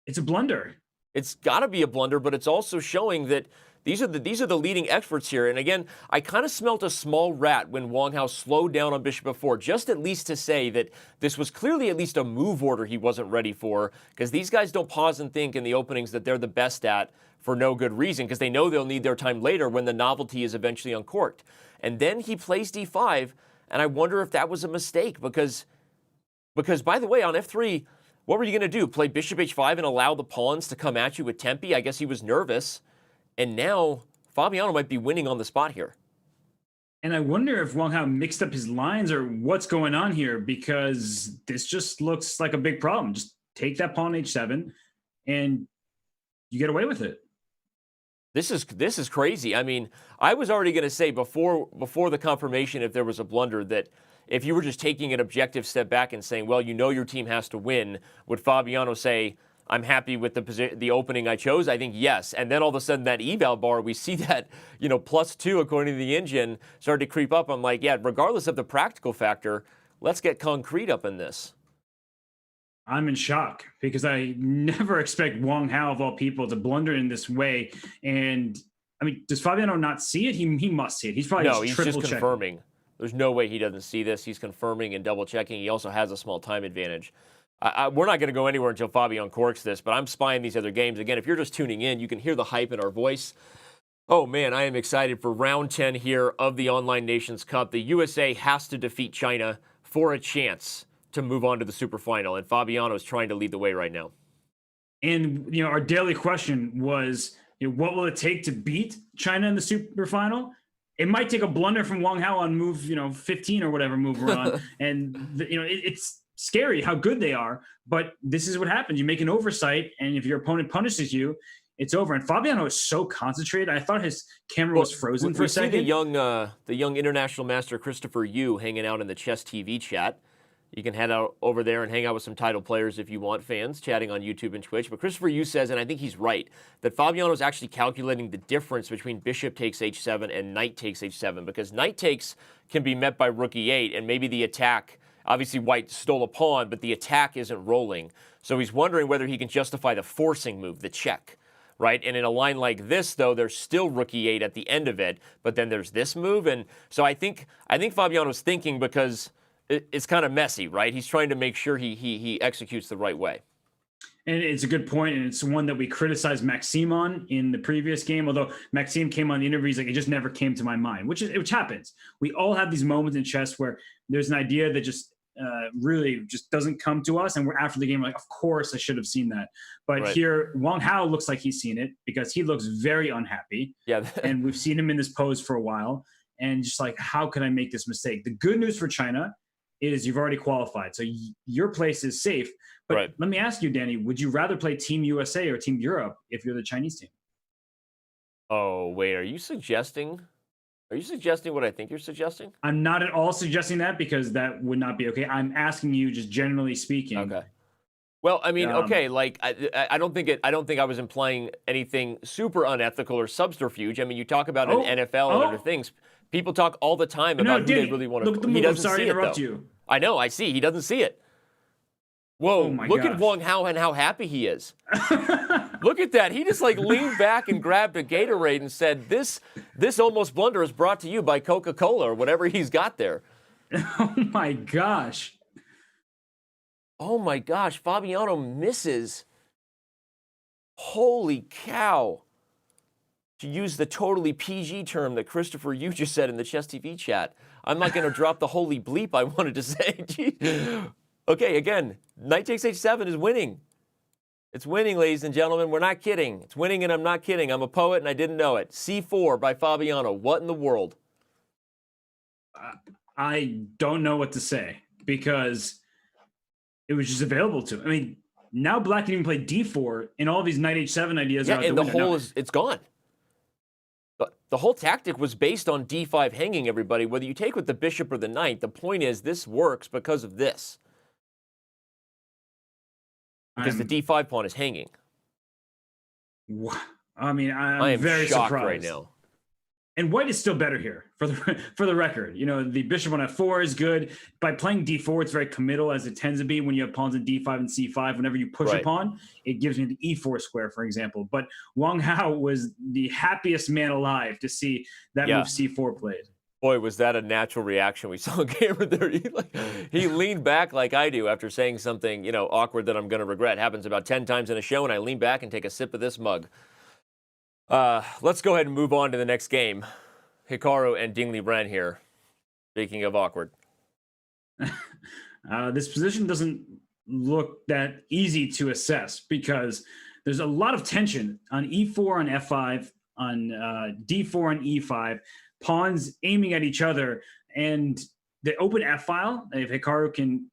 It's a blunder. It's got to be a blunder, but it's also showing that these are the leading experts here. And again, I kind of smelt a small rat when Wang Hao slowed down on bishop f4, just at least to say that this was clearly at least a move order he wasn't ready for, because these guys don't pause and think in the openings that they're the best at for no good reason, because they know they'll need their time later when the novelty is eventually uncorked. And then he plays d5, and I wonder if that was a mistake, because by the way, on f3, what were you going to do? Play bishop h5 and allow the pawns to come at you with tempi? I guess he was nervous. And now Fabiano might be winning on the spot here. And I wonder if Wang Hao mixed up his lines or what's going on here, because this just looks like a big problem. Just take that pawn h7 and you get away with it. This is crazy. I mean, I was already going to say before the confirmation, if there was a blunder, that if you were just taking an objective step back and saying, well, you know your team has to win, would Fabiano say, I'm happy with the opening I chose? I think yes. And then all of a sudden that eval bar, we see that, +2 according to the engine started to creep up. I'm like, yeah, regardless of the practical factor, let's get concrete up in this. I'm in shock because I never expect Wang Hao of all people to blunder in this way. And I mean, does Fabiano not see it? He must see it. He's probably he's triple just confirming. There's no way he doesn't see this. He's confirming and double checking. He also has a small time advantage. We're not going to go anywhere until Fabian corks this, but I'm spying these other games. Again, if you're just tuning in, you can hear the hype in our voice. Oh, man, I am excited for round 10 here of the Online Nations Cup. The USA has to defeat China for a chance to move on to the Superfinal, and Fabiano is trying to lead the way right now. And, our daily question was, what will it take to beat China in the Superfinal? It might take a blunder from Wang Hao on move, 15 or whatever move we're on. And, it's scary how good they are, but this is what happens. You make an oversight, and if your opponent punishes you, it's over. And Fabiano is so concentrated. I thought his camera was frozen for a second. We see the young international master Christopher Yu hanging out in the Chess TV chat. You can head out over there and hang out with some title players if you want, fans, chatting on YouTube and Twitch. But Christopher Yu says, and I think he's right, that Fabiano is actually calculating the difference between bishop takes h7 and knight takes h7, because knight takes can be met by rook e8, and maybe the attack, obviously white stole a pawn, but the attack isn't rolling. So he's wondering whether he can justify the forcing move, the check, right? And in a line like this, though, there's still rook e8 at the end of it, but then there's this move. And so I think Fabiano's thinking, because it's kind of messy, right? He's trying to make sure he executes the right way. And it's a good point, and it's one that we criticized Maxime on in the previous game, although Maxime came on the interview, he's like, it just never came to my mind, which happens. We all have these moments in chess where there's an idea that just really just doesn't come to us, and we're after the game like, of course I should have seen that. But right. Here, Wang Hao looks like he's seen it, because he looks very unhappy. Yeah. And we've seen him in this pose for a while, and just like, how could I make this mistake? The good news for China is you've already qualified, so your place is safe. But right. Let me ask you, Danny, would you rather play Team USA or Team Europe if you're the Chinese team? Oh, wait, are you suggesting what I think you're suggesting? I'm not at all suggesting that, because that would not be okay. I'm asking you just generally speaking. Okay. Well, I mean, okay, like I don't think I was implying anything super unethical or subterfuge. I mean, you talk about an NFL and other things. People talk all the time about who they really want to. Look at the move. He doesn't I'm sorry see to it, interrupt though. you. I know. I see. He doesn't see it. Whoa! Look at Wang Hao and how happy he is. Look at that. He just like leaned back and grabbed a Gatorade and said, "This almost blunder is brought to you by Coca-Cola," or whatever he's got there. Oh my gosh! Oh my gosh! Fabiano misses. Holy cow! To use the totally PG term that Christopher Yu just said in the Chess TV chat. I'm not going to drop the holy bleep I wanted to say. Okay, again, knight takes h7 is winning. It's winning, ladies and gentlemen. We're not kidding. It's winning, and I'm not kidding. I'm a poet, and I didn't know it. c4 by Fabiano. What in the world? I don't know what to say, because it was just available to him. I mean, now Black can even play d4, and all of these knight h7 ideas are out and the the window. whole it's gone. But the whole tactic was based on d5 hanging, everybody. Whether you take with the bishop or the knight, the point is this works because of this. Because the d5 pawn is hanging. I mean, I am very shocked surprised right now. And white is still better here for the record. You know, the bishop on f4 is good. By playing d4, it's very committal, as it tends to be when you have pawns in d5 and c5. Whenever you push a pawn, it gives me the e4 square, for example. But Wang Hao was the happiest man alive to see that move c4 played. Boy, was that a natural reaction we saw on camera there. He leaned back like I do after saying something, you know, awkward that I'm going to regret. Happens about 10 times in a show, and I lean back and take a sip of this mug. Let's go ahead and move on to the next game. Hikaru and Ding Liren here. Speaking of awkward. This position doesn't look that easy to assess because there's a lot of tension on e4, on f5, on d4 and e5, pawns aiming at each other, and the open f file, if Hikaru can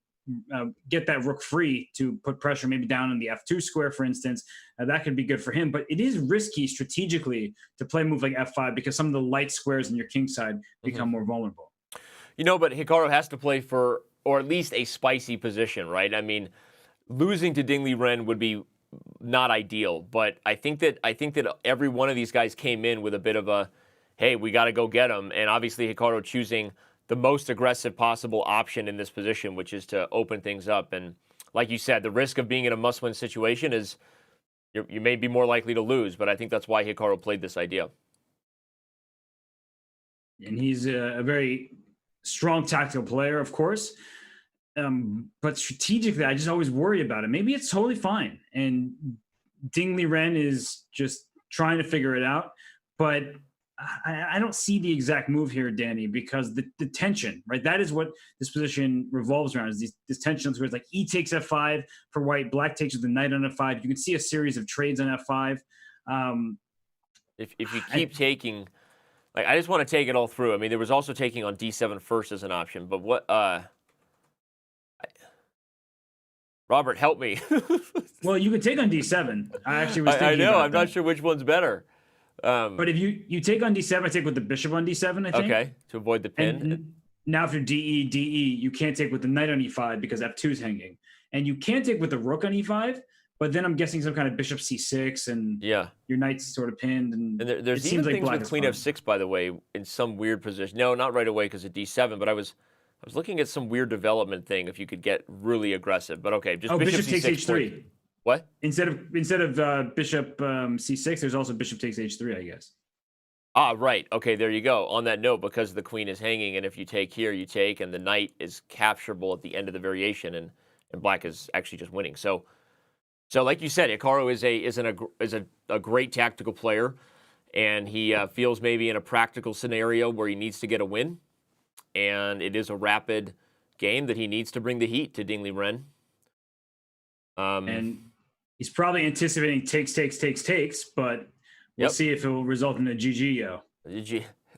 get that rook free to put pressure maybe down on the f2 square, for instance, that could be good for him. But it is risky strategically to play a move like f5 because some of the light squares in your king side become more vulnerable. You know, but Hikaru has to play for, or at least a spicy position, right? I mean, losing to Ding Liren would be not ideal, but I think that every one of these guys came in with a bit of a, hey, we got to go get him. And obviously Hikaru choosing the most aggressive possible option in this position, which is to open things up. And like you said, the risk of being in a must-win situation is you may be more likely to lose, but I think that's why Hikaru played this idea. And he's a very strong tactical player, of course. But strategically, I just always worry about it. Maybe it's totally fine. And Ding Liren is just trying to figure it out. But I don't see the exact move here, Danny, because the tension, right? That is what this position revolves around, is this tension where it's like e takes f5 for white, black takes with the knight on f5. You can see a series of trades on f5. If you keep taking, like, I just want to take it all through. I mean, there was also taking on d7 first as an option, but what, Robert, help me. Well, you could take on d7. I actually was thinking I know, about I'm not sure which one's better. But if you take on d7, I take with the bishop on d7, I think. Okay, to avoid the pin. And now after de, you can't take with the knight on e5 because f2 is hanging. And you can't take with the rook on e5, but then I'm guessing some kind of bishop c6 and your knight's sort of pinned. And there's even things with queen f6, by the way, in some weird position. No, not right away because of d7, but I was looking at some weird development thing if you could get really aggressive. But okay, just bishop c6 takes h3. What? Instead of bishop c6, there's also bishop takes h3, I guess. Ah, right. Okay, there you go. On that note, because the queen is hanging, and if you take here, you take, and the knight is capturable at the end of the variation, and black is actually just winning. So like you said, Hikaru is a great tactical player, and he feels maybe in a practical scenario where he needs to get a win, and it is a rapid game that he needs to bring the heat to Ding Liren. And he's probably anticipating takes, but we'll see if it will result in a GG, yo.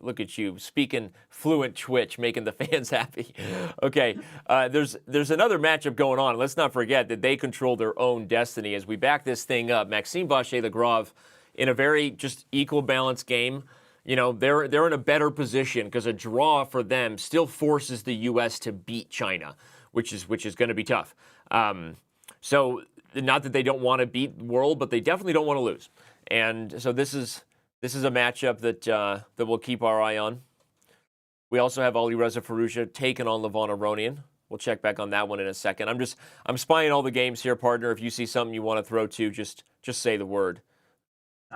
Look at you, speaking fluent Twitch, making the fans happy. Okay, there's another matchup going on. Let's not forget that they control their own destiny. As we back this thing up, Maxime Vachier-Lagrave in a very just equal balanced game. You know, they're in a better position because a draw for them still forces the U.S. to beat China, which is going to be tough. So not that they don't want to beat the world, but they definitely don't want to lose. And so this is a matchup that we'll keep our eye on. We also have Alireza Firouzja taking on Levon Aronian. We'll check back on that one in a second. I'm spying all the games here, partner. If you see something you want to throw to, just say the word.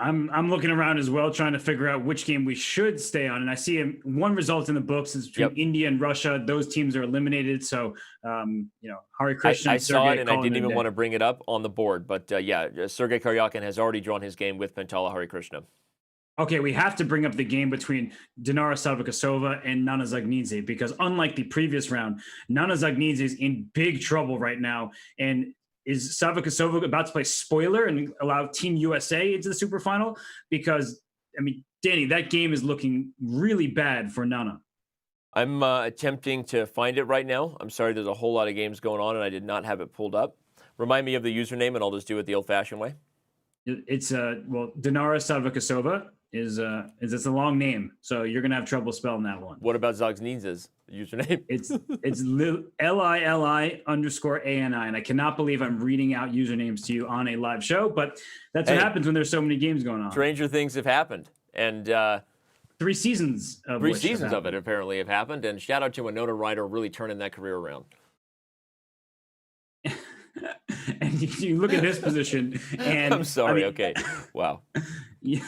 I'm looking around as well, trying to figure out which game we should stay on. And I see one result in the books is between India and Russia. Those teams are eliminated. So, Hari Krishna. I saw it, and I didn't even want to bring it up on the board. But Sergei Karyakin has already drawn his game with Pentala Hari Krishna. Okay, we have to bring up the game between Dinara Savakasova and Nana Zagnidze, because unlike the previous round, Nana Zagnidze is in big trouble right now. And is Savakasova about to play spoiler and allow Team USA into the Superfinal? Because, I mean, Danny, that game is looking really bad for Nana. I'm attempting to find it right now. I'm sorry, there's a whole lot of games going on, and I did not have it pulled up. Remind me of the username, and I'll just do it the old-fashioned way. It's, Dinara Savakasova, is it's a long name, so you're gonna have trouble spelling that one. What about Zogniza's username? It's LILI_ANI, and I cannot believe I'm reading out usernames to you on a live show, but that's what happens when there's so many games going on. Stranger things have happened, and 3 seasons of three which have seasons of it happened. apparently have happened. And shout out to Winona Ryder really turning that career around. And you look at this position, and I'm sorry. I mean, Okay, wow. Yeah.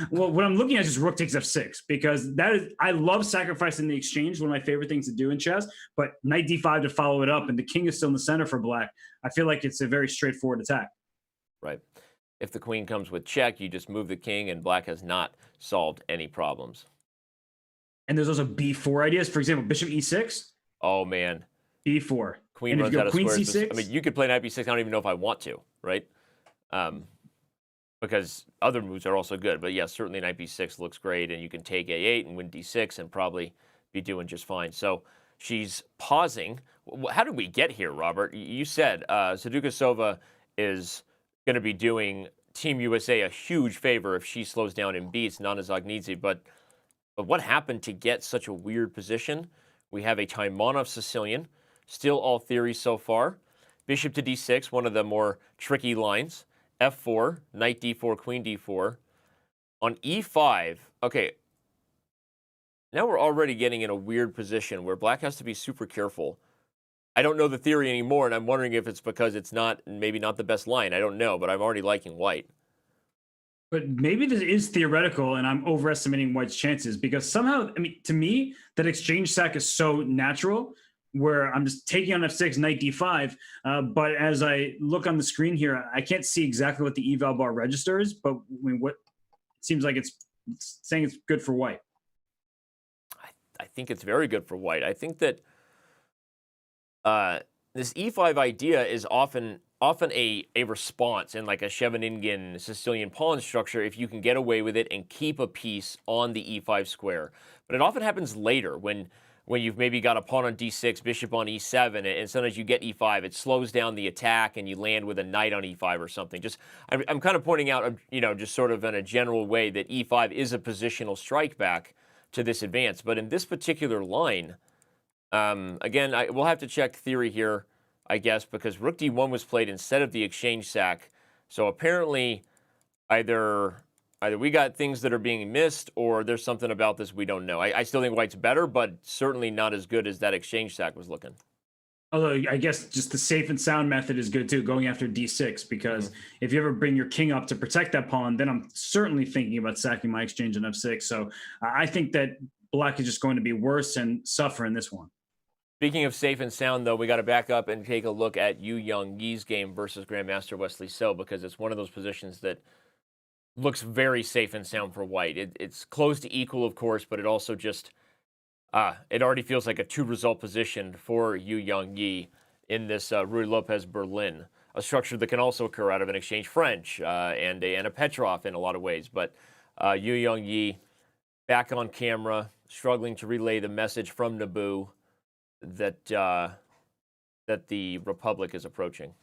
Well, what I'm looking at is just rook takes f6, because that is, I love sacrificing the exchange, one of my favorite things to do in chess, but knight d5 to follow it up, and the king is still in the center for black. I feel like it's a very straightforward attack. Right. If the queen comes with check, you just move the king, and black has not solved any problems. And there's also b4 ideas. For example, bishop e6, Oh man, b4. queen And if runs you go out of queen squares. c6, I mean, you could play knight b6. I don't even know if I want to, right? Because other moves are also good. But yes, certainly knight b6 looks great, and you can take a8 and win d6 and probably be doing just fine. So she's pausing. How did we get here, Robert? You said Sadukasova is going to be doing Team USA a huge favor if she slows down and beats Nana Zognizi. But what happened to get such a weird position? We have a Taimanov Sicilian, still all theory so far. Bishop to d6, one of the more tricky lines. f4, knight d4, queen d4. On e5, okay, now we're already getting in a weird position where black has to be super careful. I don't know the theory anymore, and I'm wondering if it's because it's not, maybe not the best line. I don't know, but I'm already liking white. but maybe this is theoretical, and I'm overestimating white's chances, because somehow, I mean, to me, that exchange sack is so natural, where I'm just taking on f6, knight d5. But as I look on the screen here, I can't see exactly what the eval bar registers, but I mean, what it seems like it's saying it's good for white. I think it's very good for white. I think that this e5 idea is often a response in like a Scheveningen Sicilian pawn structure if you can get away with it and keep a piece on the e5 square. But it often happens later when you've maybe got a pawn on d6, bishop on e7, and sometimes you get e5, it slows down the attack and you land with a knight on e5 or something. Just I'm kind of pointing out, just sort of in a general way that e5 is a positional strike back to this advance. But in this particular line, again, we'll have to check theory here, I guess, because rook d1 was played instead of the exchange sack. So apparently either we got things that are being missed or there's something about this we don't know. I still think white's better, but certainly not as good as that exchange sack was looking. Although I guess just the safe and sound method is good too, going after d6, because if you ever bring your king up to protect that pawn, then I'm certainly thinking about sacking my exchange on f6. So I think that black is just going to be worse and suffer in this one. Speaking of safe and sound, though, we got to back up and take a look at Yu Young Yi's game versus Grandmaster Wesley So, because it's one of those positions that looks very safe and sound for white. It's close to equal, of course, but it also just it already feels like a 2-result position for Yu Young Yi in this Ruy Lopez Berlin, a structure that can also occur out of an exchange French and a Petrov in a lot of ways. But Yu Young Yi back on camera, struggling to relay the message from Naboo that the Republic is approaching.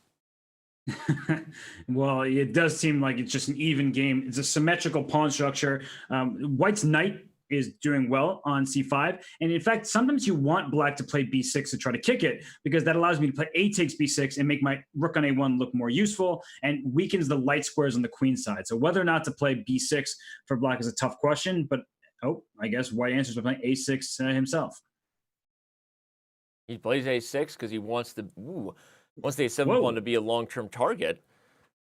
Well, it does seem like it's just an even game. It's a symmetrical pawn structure. White's knight is doing well on c5. And in fact, sometimes you want black to play b6 to try to kick it, because that allows me to play a takes b6 and make my rook on a1 look more useful and weakens the light squares on the queen side. So whether or not to play b6 for black is a tough question, but I guess white answers by playing a6 himself. He plays a6 because he wants the a7 pawn to be a long-term target.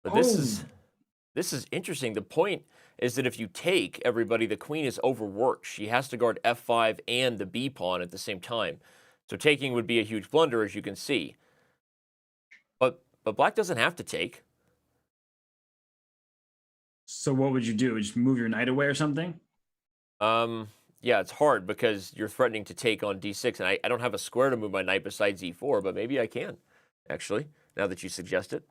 But this is interesting. The point is that if you take everybody, the queen is overworked. She has to guard f5 and the b pawn at the same time. So taking would be a huge blunder, as you can see. But black doesn't have to take. So what would you do? Just move your knight away or something? Yeah, it's hard because you're threatening to take on d6, and I don't have a square to move my knight besides e4, but maybe I can, actually, now that you suggest it.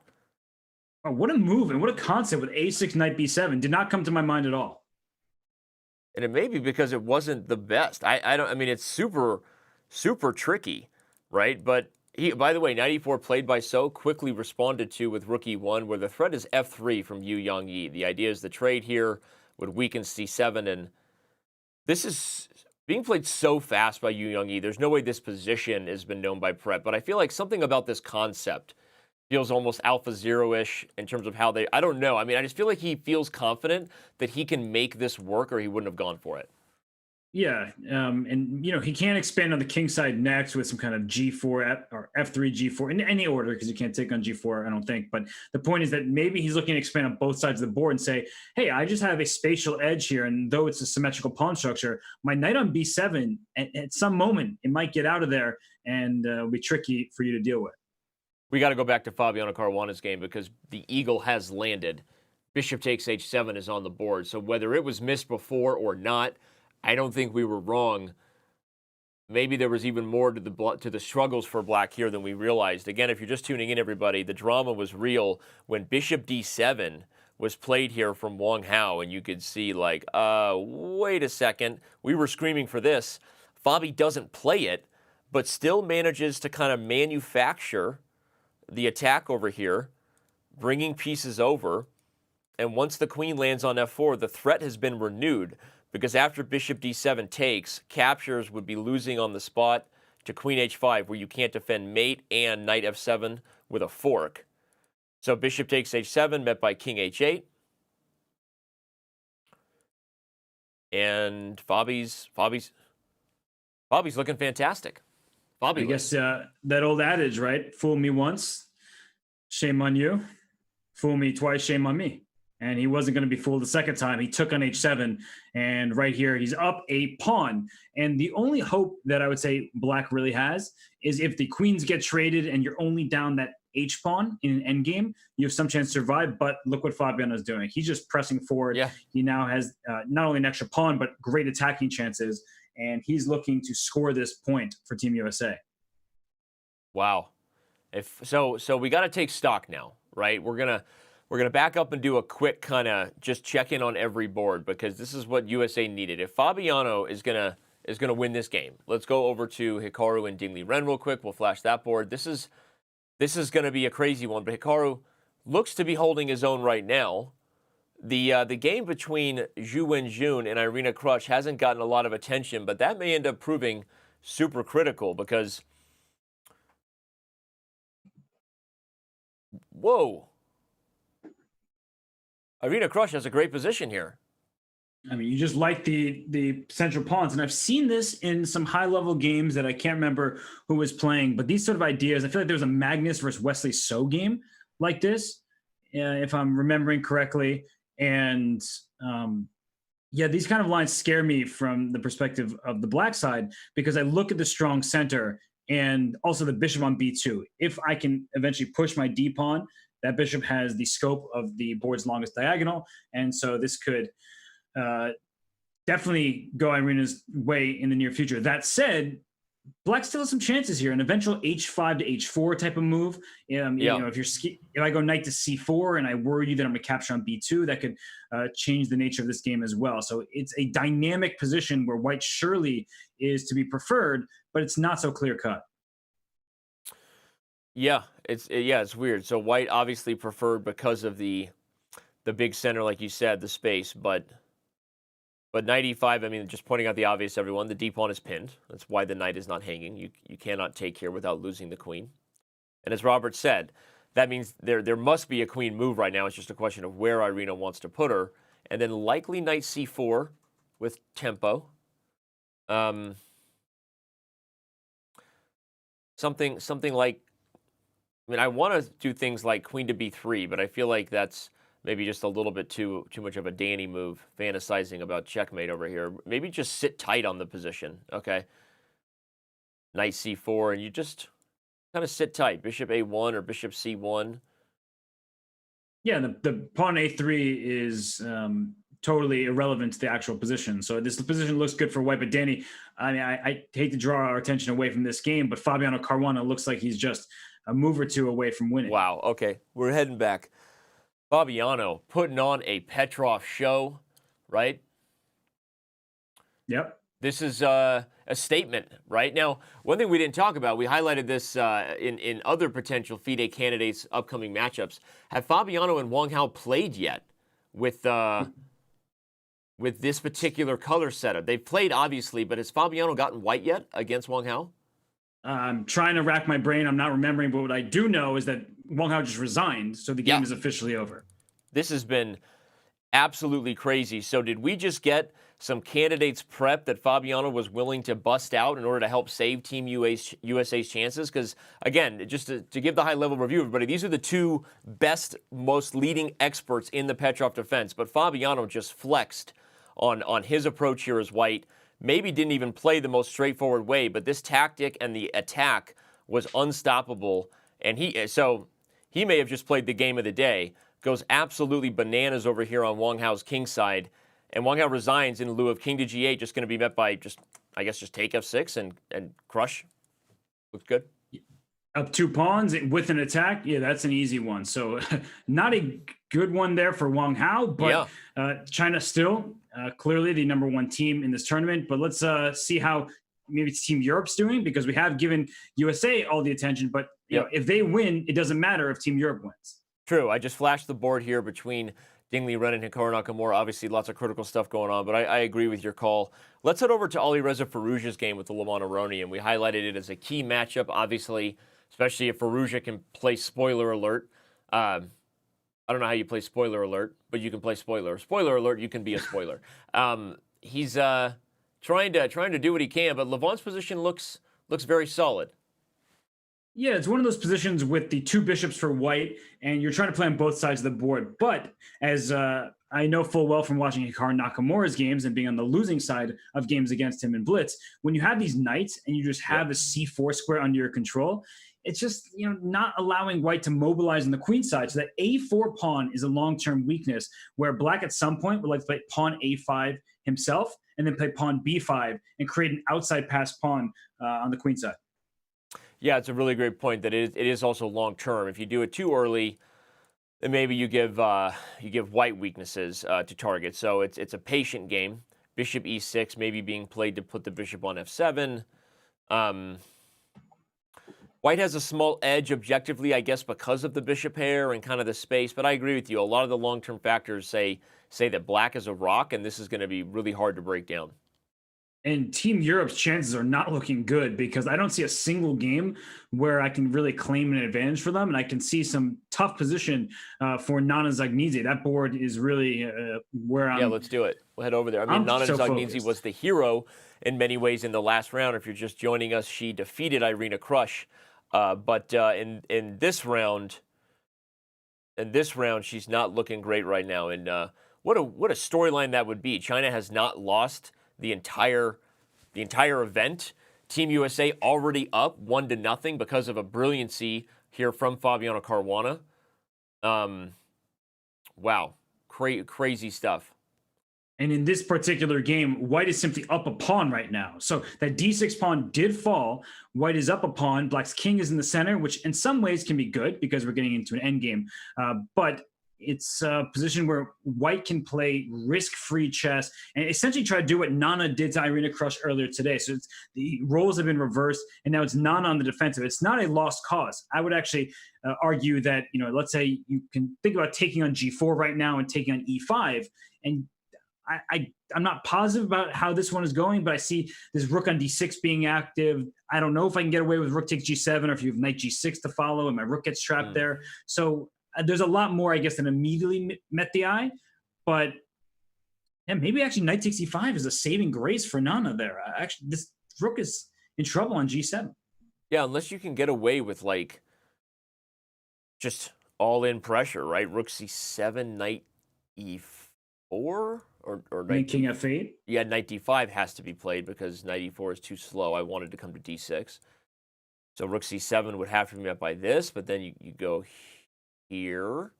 Oh, what a move and what a concept with a6, knight b7. Did not come to my mind at all. And it may be because it wasn't the best. I mean, it's super, super tricky, right? But by the way, knight e4 played by So quickly responded to with rook e1, where the threat is f3 from Yu Young Yi. The idea is the trade here, would weaken c7. And this is being played so fast by Yu Young-yi. There's no way this position has been known by prep, but I feel like something about this concept feels almost Alpha Zero-ish in terms of how they, I don't know. I mean, I just feel like he feels confident that he can make this work or he wouldn't have gone for it. Yeah, and he can't expand on the king side next with some kind of G4 or F3 G4 in any order because you can't take on G4, I don't think. But the point is that maybe he's looking to expand on both sides of the board and say, hey, I just have a spatial edge here, and though it's a symmetrical pawn structure, my knight on B7 at some moment it might get out of there and it'll be tricky for you to deal with. We got to go back to Fabiano Caruana's game because the eagle has landed. Bishop takes H7 is on the board, so whether it was missed before or not, I don't think we were wrong. Maybe there was even more to the struggles for black here than we realized. Again, if you're just tuning in, everybody, the drama was real when Bishop D7 was played here from Wang Hao, and you could see like, wait a second, we were screaming for this. Fabi doesn't play it, but still manages to kind of manufacture the attack over here, bringing pieces over. And once the queen lands on F4, the threat has been renewed. Because after Bishop D7 takes, captures would be losing on the spot to Queen H5, where you can't defend mate and Knight F7 with a fork. So Bishop takes H7, met by King H8. And Fabi's looking fantastic. I guess that old adage, right? Fool me once, shame on you. Fool me twice, shame on me. And he wasn't going to be fooled the second time. He took on H7, and right here, he's up a pawn. And the only hope that I would say black really has is if the queens get traded and you're only down that H pawn in an endgame, you have some chance to survive. But look what Fabiano is doing. He's just pressing forward. Yeah. He now has not only an extra pawn, but great attacking chances. And he's looking to score this point for Team USA. Wow. So we got to take stock now, right? We're gonna back up and do a quick kind of just check in on every board because this is what USA needed. If Fabiano is gonna win this game, let's go over to Hikaru and Ding Li Ren real quick. We'll flash that board. This is gonna be a crazy one, but Hikaru looks to be holding his own right now. The game between Zhu Wenjun and Irina Krush hasn't gotten a lot of attention, but that may end up proving super critical because whoa. Irina Krush has a great position here. I mean, you just like the central pawns. And I've seen this in some high-level games that I can't remember who was playing. But these sort of ideas, I feel like there was a Magnus versus Wesley So game like this, if I'm remembering correctly. And, yeah, these kind of lines scare me from the perspective of the black side because I look at the strong center and also the bishop on B2. If I can eventually push my D pawn, that bishop has the scope of the board's longest diagonal, and so this could definitely go Irina's way in the near future. That said, black still has some chances here. An eventual H5 to H4 type of move. You know, if I go knight to C4 and I worry you that I'm going to capture on B2, that could change the nature of this game as well. So it's a dynamic position where white surely is to be preferred, but it's not so clear cut. Yeah, it's weird. So white obviously preferred because of the big center, like you said, the space. But knight e5, I mean, just pointing out the obvious, everyone, the d pawn is pinned. That's why the knight is not hanging. You cannot take here without losing the queen. And as Robert said, that means there must be a queen move right now. It's just a question of where Irina wants to put her. And then likely knight c4 with tempo. Something like, I mean, I want to do things like queen to b3, but I feel like that's maybe just a little bit too much of a Danny move, fantasizing about checkmate over here. Maybe just sit tight on the position, okay? Knight c4, and you just kind of sit tight. Bishop a1 or bishop c1. Yeah, the pawn a3 is totally irrelevant to the actual position. So this position looks good for white, but Danny, I mean, I hate to draw our attention away from this game, but Fabiano Caruana looks like he's just a move or two away from winning. Wow, okay, we're heading back. Fabiano putting on a Petrov show, right? Yep. This is a statement, right? Now, one thing we didn't talk about, we highlighted this in other potential FIDE candidates' upcoming matchups. Have Fabiano and Wang Hao played yet with with this particular color setup? They've played, obviously, but has Fabiano gotten white yet against Wang Hao? I'm trying to rack my brain. I'm not remembering, but what I do know is that Wang Hao just resigned, so the game is officially over. This has been absolutely crazy. So did we just get some candidates prep that Fabiano was willing to bust out in order to help save Team USA's chances? Because, again, just to give the high-level review, everybody, these are the two best, most leading experts in the Petrov defense. But Fabiano just flexed on his approach here as white. Maybe didn't even play the most straightforward way, but this tactic and the attack was unstoppable. And he may have just played the game of the day. Goes absolutely bananas over here on Wang Hao's king side. And Wang Hao resigns in lieu of king to g8, just going to be met by just take f6 and crush. Looks good. Up 2 pawns with an attack. Yeah, that's an easy one. So not a good one there for Wang Hao, but China still clearly the #1 team in this tournament. But let's see how maybe Team Europe's doing, because we have given USA all the attention. But you know, if they win, it doesn't matter if Team Europe wins. True. I just flashed the board here between Ding Liren and Hikaru Nakamura. Obviously, lots of critical stuff going on, but I agree with your call. Let's head over to Alireza Firouzja's game with the Le Mans Aroni, and we highlighted it as a key matchup, obviously, especially if Firouzja can play spoiler alert. I don't know how you play spoiler alert, but you can play spoiler. Spoiler alert, you can be a spoiler. He's trying to do what he can, but Levant's position looks very solid. Yeah, it's one of those positions with the 2 bishops for white, and you're trying to play on both sides of the board. But as I know full well from watching Hikaru Nakamura's games and being on the losing side of games against him in Blitz, when you have these knights and you just have a c4 square under your control, it's just, you know, not allowing white to mobilize on the queen side. So that a4 pawn is a long-term weakness, where black at some point would like to play pawn a5 himself and then play pawn b5 and create an outside pass pawn on the queen side. Yeah, it's a really great point that it is also long term. If you do it too early, then maybe you give white weaknesses to target. So it's a patient game. Bishop e6 maybe being played to put the bishop on f7. White has a small edge objectively, I guess, because of the bishop pair and kind of the space. But I agree with you. A lot of the long term factors say that black is a rock, and this is going to be really hard to break down. And Team Europe's chances are not looking good, because I don't see a single game where I can really claim an advantage for them. And I can see some tough position for Nana Zagnidze. That board is really where I'm... Yeah, let's do it. We'll head over there. I mean, Nana Zagnidze was the hero in many ways in the last round. If you're just joining us, she defeated Irina Krush. But in this round, she's not looking great right now. And what a storyline that would be. China has not lost the entire event. Team USA already up 1-0 because of a brilliancy here from Fabiano Caruana. Wow, crazy stuff. And in this particular game, white is simply up a pawn right now. So that d6 pawn did fall. White is up a pawn. Black's king is in the center, which in some ways can be good because we're getting into an endgame. But it's a position where white can play risk-free chess and essentially try to do what Nana did to Irina Krush earlier today. So the roles have been reversed, and now it's Nana on the defensive. It's not a lost cause. I would actually argue that, you know, let's say you can think about taking on g4 right now and taking on e5, and I'm not positive about how this one is going, but I see this rook on d6 being active. I don't know if I can get away with rook takes g7 or if you have knight g6 to follow and my rook gets trapped there. So there's a lot more, I guess, than immediately met the eye. But yeah, maybe actually knight takes e5 is a saving grace for Nana there. Actually, this rook is in trouble on g7. Yeah, unless you can get away with, like, just all-in pressure, right? Rook c7, knight e4, or knight king f8. Yeah, knight d5 has to be played because knight e4 is too slow. I wanted to come to d6. So rook c7 would have to be met by this, but then you go here.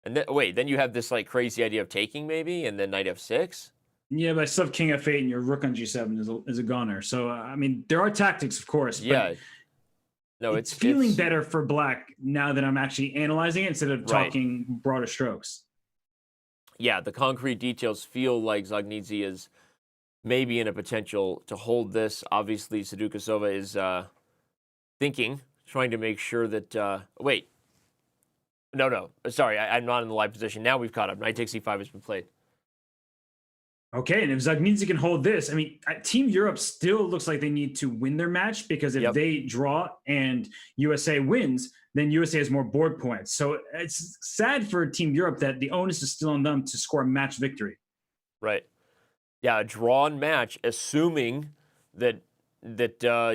And then, wait, then you have this, like, crazy idea of taking maybe, and then knight f6? Yeah, but I still have king f8 and your rook on g7 is a goner. So, I mean, there are tactics, of course. Yeah. No, it's feeling better for black now that I'm actually analyzing it instead of talking broader strokes. Yeah, the concrete details feel like Zagnidze is maybe in a potential to hold this. Obviously, Sadukasova is trying to make sure that... wait. No. Sorry, I'm not in the live position. Now we've caught up. Knight takes e5 has been played. Okay, and if Zagnidze can hold this, I mean, Team Europe still looks like they need to win their match, because if Yep. they draw and USA wins, then USA has more board points. So it's sad for Team Europe that the onus is still on them to score a match victory. Right. Yeah, a drawn match, assuming that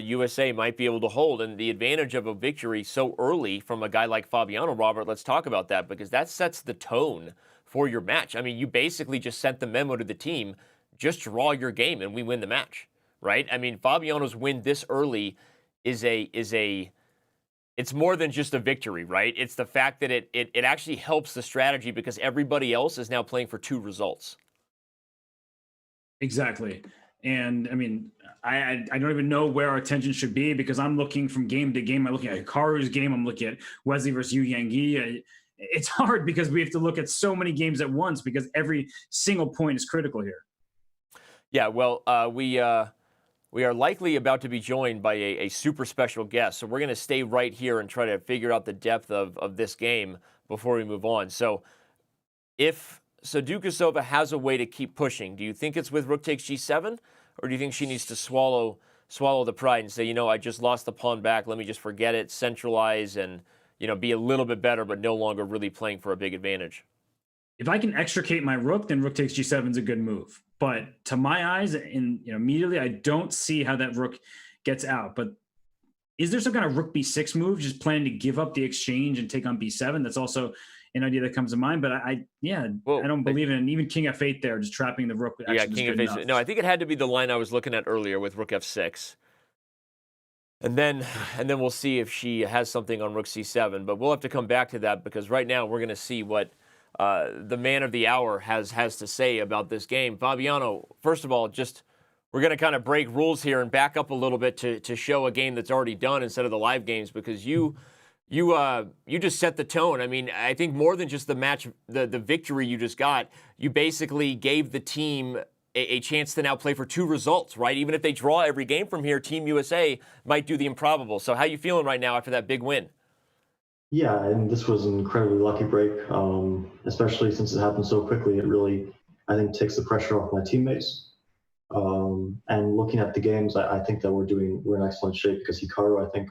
USA might be able to hold. And the advantage of a victory so early from a guy like Fabiano, Robert, let's talk about that, because that sets the tone for your match. I mean, you basically just sent the memo to the team, just draw your game and we win the match, right? I mean, Fabiano's win this early is it's more than just a victory, right? It's the fact that it actually helps the strategy, because everybody else is now playing for 2 results. Exactly. And I mean, I don't even know where our attention should be, because I'm looking from game to game. I'm looking at Hikaru's game. I'm looking at Wesley versus Yu Yangyi. It's hard because we have to look at so many games at once, because every single point is critical here. Yeah, well, we are likely about to be joined by a super special guest. So we're going to stay right here and try to figure out the depth of this game before we move on. So if Dukasova has a way to keep pushing, do you think it's with rook takes g7? Or do you think she needs to swallow the pride and say, I just lost the pawn back. Let me just forget it, centralize, and, be a little bit better, but no longer really playing for a big advantage? If I can extricate my rook, then rook takes g7 is a good move. But to my eyes, immediately, I don't see how that rook gets out. But is there some kind of rook b6 move, just planning to give up the exchange and take on b7? That's also an idea that comes to mind. But I don't believe in it. And even king f8 there, just trapping the rook. Yeah, king f8. No, I think it had to be the line I was looking at earlier with rook f6. And then we'll see if she has something on rook c7. But we'll have to come back to that, because right now we're going to see what the man of the hour has to say about this game. Fabiano, first of all, we're going to kind of break rules here and back up a little bit to show a game that's already done instead of the live games, because you just set the tone. I mean, I think more than just the match, the victory you just got, you basically gave the team a chance to now play for 2 results, right? Even if they draw every game from here, Team USA might do the improbable. So how you feeling right now after that big win? Yeah, and this was an incredibly lucky break, especially since it happened so quickly. It really, I think, takes the pressure off my teammates. And looking at the games, I think that we're in excellent shape, because Hikaru, I think,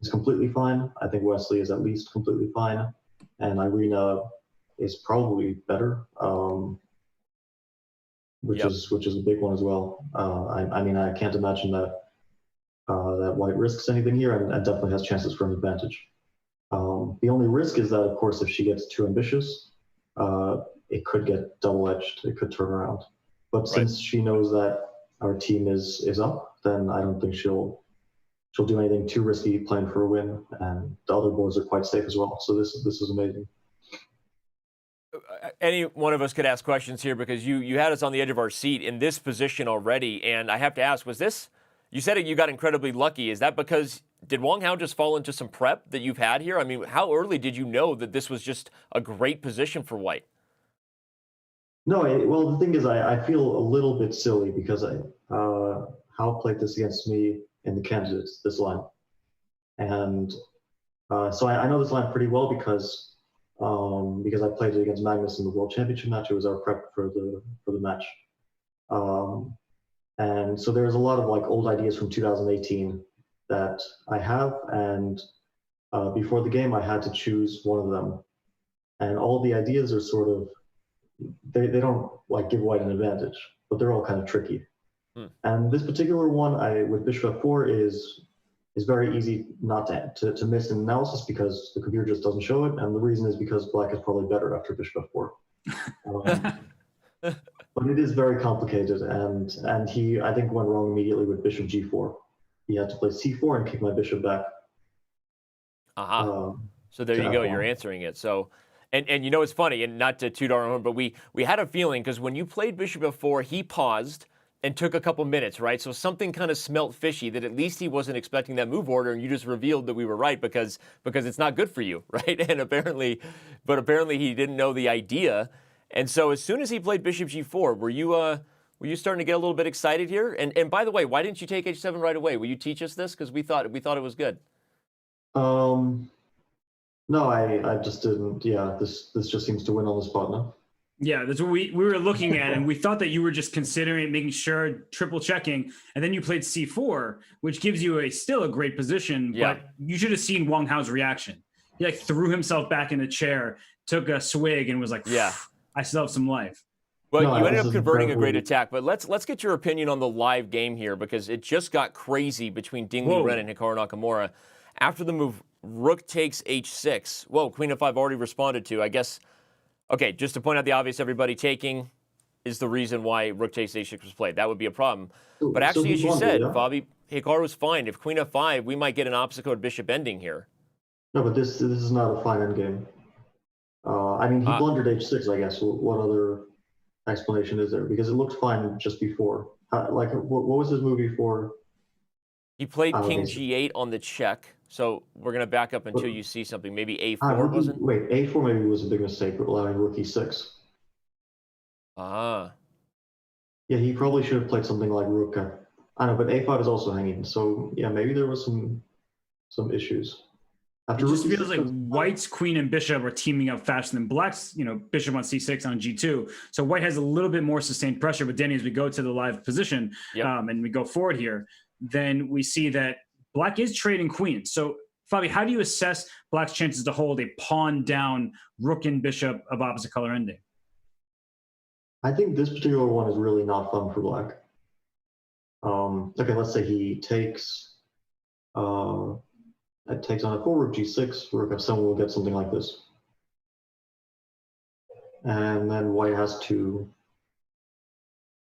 is completely fine. I think Wesley is at least completely fine, and Irina is probably better, which is a big one as well. I mean, I can't imagine that White risks anything here, and definitely has chances for an advantage. The only risk is that, of course, if she gets too ambitious, it could get double-edged. It could turn around. But since she knows that our team is up, then I don't think she'll do anything too risky playing for a win. And the other boards are quite safe as well. So this is amazing. Any one of us could ask questions here, because you had us on the edge of our seat in this position already. And I have to ask, you said you got incredibly lucky. Is that because did Wang Hao just fall into some prep that you've had here? I mean, how early did you know that this was just a great position for White? No, well, the thing is, I feel a little bit silly, because Hao played this against me in the candidates, this line. And so I know this line pretty well, because I played it against Magnus in the World Championship match. It was our prep for the match. And so there's a lot of old ideas from 2018 that I have, and before the game I had to choose one of them. And all the ideas are sort of, they don't give White an advantage, but they're all kind of tricky. And this particular one, with bishop f4, is very easy not to miss an analysis, because the computer just doesn't show it. And the reason is because Black is probably better after bishop f4. But it is very complicated, and he, I think, went wrong immediately with bishop g4. He had to play c4 and kick my bishop back. So there you go. You're answering it. So, and it's funny, and not to toot our own, but we had a feeling, because when you played bishop f4, he paused and took a couple minutes, right? So something kind of smelt fishy, that at least he wasn't expecting that move order, and you just revealed that we were right, because it's not good for you, right? And apparently he didn't know the idea. And so as soon as he played bishop g4, were you starting to get a little bit excited here? And by the way, why didn't you take h7 right away? Will you teach us this? Because we thought it was good. No, I just didn't. Yeah, this just seems to win on the spot now. Yeah, that's what we were looking at, and we thought that you were just considering making sure, triple checking, and then you played c4, which gives you still a great position. Yeah. But you should have seen Wang Hao's reaction. He like threw himself back in the chair, took a swig, and was like, Yeah. "I still have some life." Well, No, you ended this up is converting a great incredibly- attack, but let's get your opinion on the live game here, because it just got crazy between Ding Li Whoa. Ren and Hikaru Nakamura. After the move, rook takes h6. Whoa, queen f5 already responded to. I guess, okay, just to point out the obvious, everybody taking is the reason why rook takes h6 was played. That would be a problem. But actually, as you said, Fabi, Hikaru was fine. If queen f5, we might get an obstacle at bishop ending here. No, but this is not a fine endgame. I mean, he blundered h6, I guess. What other explanation is there? Because it looked fine just before. Like, what was his move before? He played king okay. g8 on the check. So we're going to back up until you see something. Maybe a4 wasn't? Wait, a4 maybe was a big mistake, allowing rook e6. Ah. Yeah, he probably should have played something like rook. I know, but a5 is also hanging. So yeah, maybe there was some issues. It just feels like White's queen and bishop are teaming up faster than Black's, bishop on c6 on g2. So White has a little bit more sustained pressure. But Danny, as we go to the live position and we go forward here, then we see that Black is trading queens. So Fabi, how do you assess Black's chances to hold a pawn down rook and bishop of opposite color ending? I think this particular one is really not fun for Black. Okay, let's say he takes. It takes on a 4 rook g6, rook f7 will get something like this. And then White has to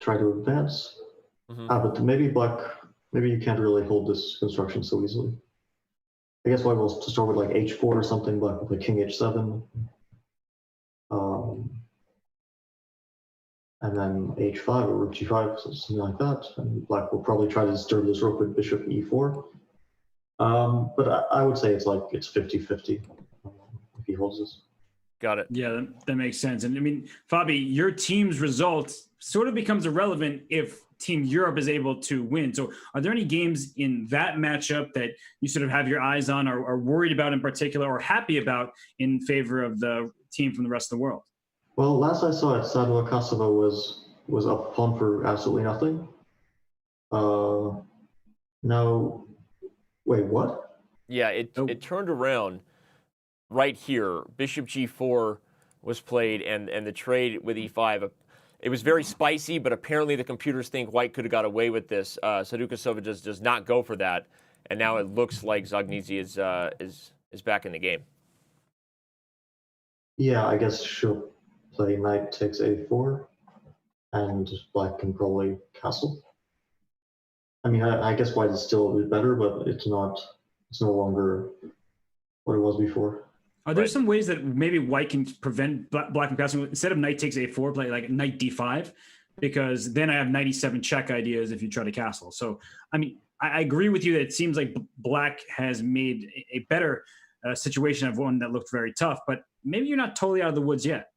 try to advance. But maybe you can't really hold this construction so easily. I guess White will start with like h4 or something, Black will play king h7. And then h5 or rook g5, something like that. And Black will probably try to disturb this rook with bishop e4. But I would say it's 50-50 if he holds this. Got it. Yeah, that makes sense. And I mean, Fabi, your team's results sort of becomes irrelevant if Team Europe is able to win. So are there any games in that matchup that you sort of have your eyes on or are worried about in particular or happy about in favor of the team from the rest of the world? Well, last I saw it, Sadua Kasava was up pawn for absolutely nothing. Now, wait, what? Yeah, it turned around right here. Bishop g4 was played, and the trade with e5. It was very spicy, but apparently the computers think White could have got away with this. Sadukasova does not go for that, and now it looks like Zagnidze is back in the game. Yeah, I guess she'll play knight takes a4, and Black can probably castle. I mean, I guess White is still a bit better, but it's no longer what it was before. Are there some ways that maybe White can prevent Black from castling? Instead of knight takes a4, play like knight d5, because then I have knight e7 check ideas if you try to castle. So, I mean, I agree with you that it seems like Black has made a better situation of one that looked very tough, but maybe you're not totally out of the woods yet.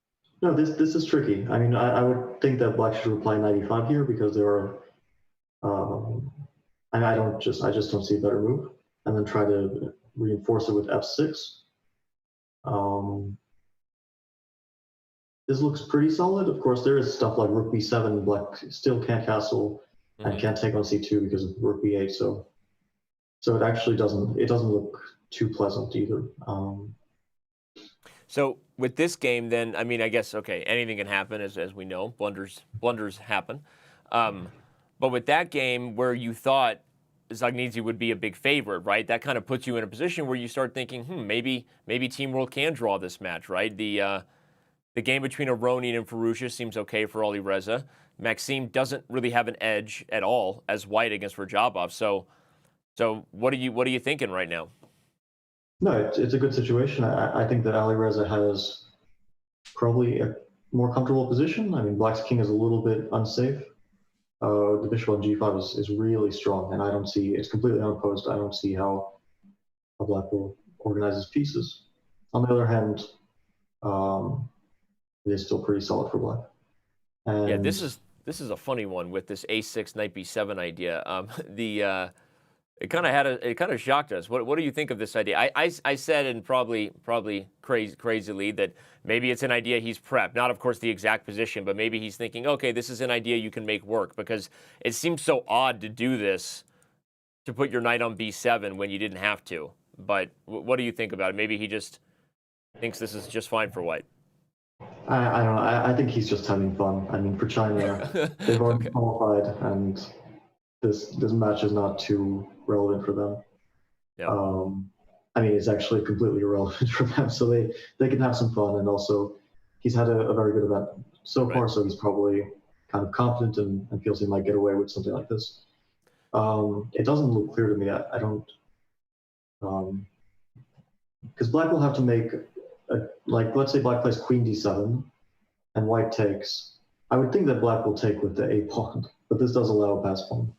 No, this is tricky. I mean, I would think that Black should reply knight e5 here because there are, and I just don't see a better move, and then try to reinforce it with f6. This looks pretty solid. Of course, there is stuff like rook b7. Black still can't castle and can't take on c2 because of rook b8. So it actually doesn't look too pleasant either. So with this game, then, I mean, I guess, okay, anything can happen, as we know. Blunders happen. But with that game where you thought Zagnidze would be a big favorite, right? That kind of puts you in a position where you start thinking, maybe Team World can draw this match, right? The game between Aronian and Furusha seems okay for Ali Reza. Maxime doesn't really have an edge at all as White against Rajabov. So what are you thinking right now? No, it's a good situation. I think that Ali Reza has probably a more comfortable position. I mean, Black's king is a little bit unsafe. The bishop on g5 is really strong, and it's completely unopposed. I don't see how Black will organize his pieces. On the other hand, it is still pretty solid for Black. And yeah, this is a funny one with this a6 knight b7 idea. It kind of shocked us. What do you think of this idea? I said, and probably crazily, that maybe it's an idea he's prepped. Not, of course, the exact position, but maybe he's thinking, okay, this is an idea you can make work, because it seems so odd to do this, to put your knight on b7 when you didn't have to. But what do you think about it? Maybe he just thinks this is just fine for white. I don't know. I think he's just having fun. I mean, for China, they've already qualified, and this match is not too relevant for them. Yeah. I mean, it's actually completely irrelevant for them, so they can have some fun. And also, he's had a very good event so far, so he's probably kind of confident and feels he might get away with something like this. It doesn't look clear to me. I don't, because black will have to make like, let's say black plays queen d7 and white takes. I would think that black will take with the a pawn, but this does allow a pass pawn.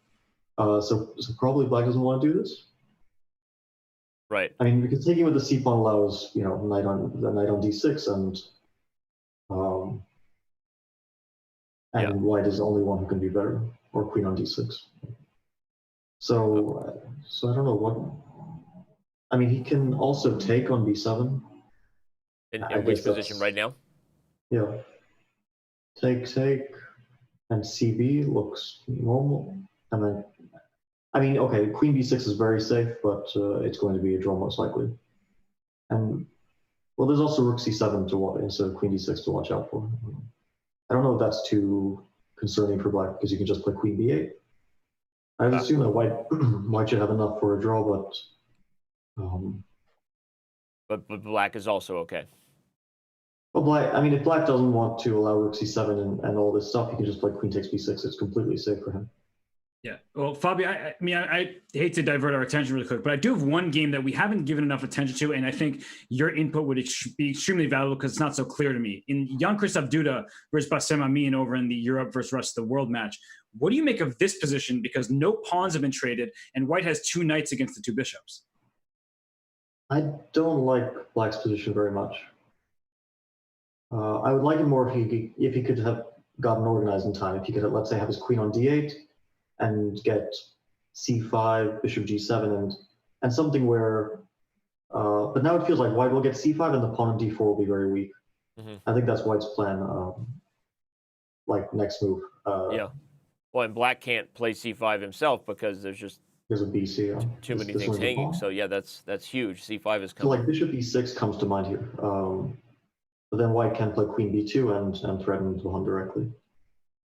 So probably black doesn't want to do this. Right. I mean, because taking with the c pawn allows, you know, knight on d6, and white is the only one who can be better, or queen on d6. So I don't know what. I mean, he can also take on b7. In which position right now? Yeah. Take, and cb looks normal. And then, I mean, okay, queen b6 is very safe, but it's going to be a draw most likely. And, well, there's also rook c7 to watch, instead of queen d6 to watch out for. I don't know if that's too concerning for black, because you can just play queen b8. I would assume that white should have enough for a draw, but black is also okay. Well, black, I mean, if black doesn't want to allow rook c7 and all this stuff, he can just play queen takes b6. It's completely safe for him. Yeah. Well, Fabio, I mean, I hate to divert our attention really quick, but I do have one game that we haven't given enough attention to, and I think your input would be extremely valuable because it's not so clear to me. In Jan-Christoph Duda versus Bassem Amin over in the Europe versus rest of the world match, what do you make of this position? Because no pawns have been traded, and white has two knights against the two bishops. I don't like black's position very much. I would like it more if he could have gotten organized in time. If he could, let's say, have his queen on d8 and get c5, bishop g7, and something where. But now it feels like white will get c5 and the pawn on d4 will be very weak. Mm-hmm. I think that's white's plan. Like next move. Yeah. Well, and black can't play c5 himself because there's a bc. Too many things hanging. So yeah, that's huge. c5 is coming. So like bishop e6 comes to mind here. But then white can play queen b2 and threaten to hunt directly.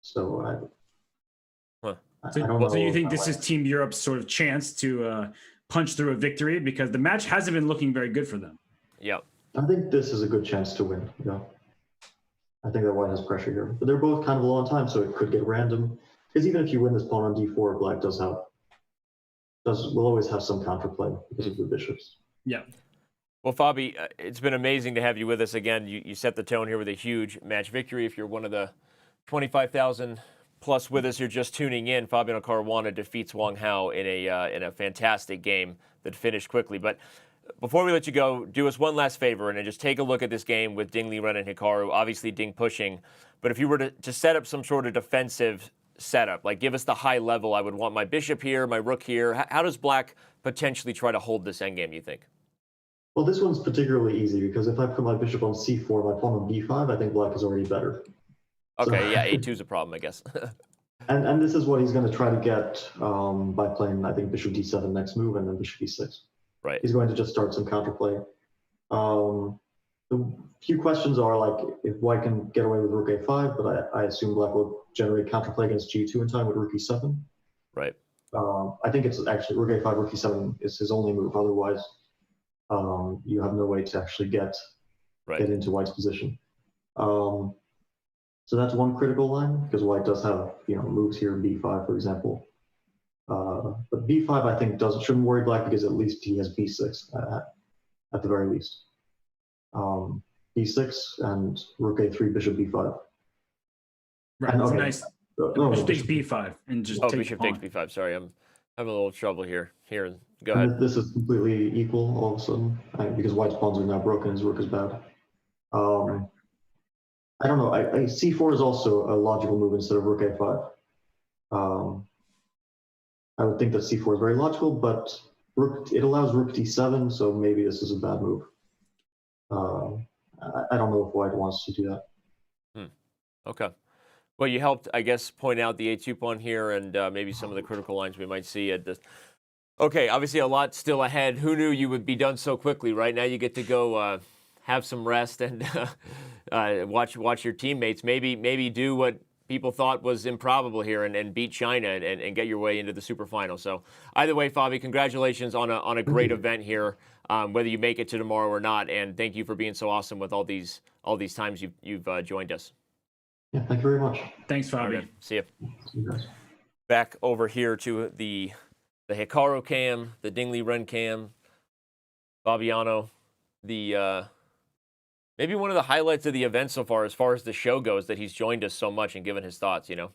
So I don't know. So you think this is Team Europe's sort of chance to punch through a victory, because the match hasn't been looking very good for them? Yeah. I think this is a good chance to win. Yeah. I think that white has pressure here, but they're both kind of low on time, so it could get random. Because even if you win this pawn on d4, black will always have some counterplay because of the bishops. Yeah. Well, Fabi, it's been amazing to have you with us again. You set the tone here with a huge match victory. If you're one of the 25,000 plus with us, you're just tuning in. Fabiano Caruana defeats Wang Hao in a fantastic game that finished quickly. But before we let you go, do us one last favor and just take a look at this game with Ding Liren and Hikaru. Obviously, Ding pushing. But if you were to set up some sort of defensive setup, like give us the high level, I would want my bishop here, my rook here. How does black potentially try to hold this endgame, you think? Well, this one's particularly easy because if I put my bishop on c4, my pawn on b5, I think black is already better. Okay, so, yeah, a2 is a problem, I guess. and this is what he's going to try to get by playing, I think, bishop d7 next move and then bishop e6. Right. He's going to just start some counterplay. The few questions are like if white can get away with rook a5, but I assume black will generate counterplay against g2 in time with rook e7. Right. I think it's actually rook a5, rook e7 is his only move. Otherwise, you have no way to actually get into white's position. So that's one critical line because white does have moves here, b5 for example. But b5 I think shouldn't worry black because at least he has b6 at the very least. b6 and rook a3, bishop b5. Right. And, okay. Nice. Bishop takes b5 and just take bishop takes b5. Sorry, I'm having a little trouble here. Go ahead. This is completely equal all of a sudden because white's pawns are now broken. His rook is bad. I don't know. c4 is also a logical move instead of rook a5. I would think that c4 is very logical, but it allows rook d7, so maybe this is a bad move. I don't know if white wants to do that. Okay. Well, you helped, I guess, point out the a2 pawn here and maybe some of the critical lines we might see at this. Okay, obviously a lot still ahead. Who knew you would be done so quickly? Right now you get to go have some rest and watch your teammates. Maybe do what people thought was improbable here and beat China and get your way into the Superfinal. So either way, Fabi, congratulations on a great event here, whether you make it to tomorrow or not. And thank you for being so awesome with all these times you've joined us. Yeah, thank you very much. Thanks, Fabi. Right, see you. See you guys. Back over here to the Hikaru cam, the Dingley Ren cam, Fabiano, the maybe one of the highlights of the event so far as the show goes, that he's joined us so much and given his thoughts, you know.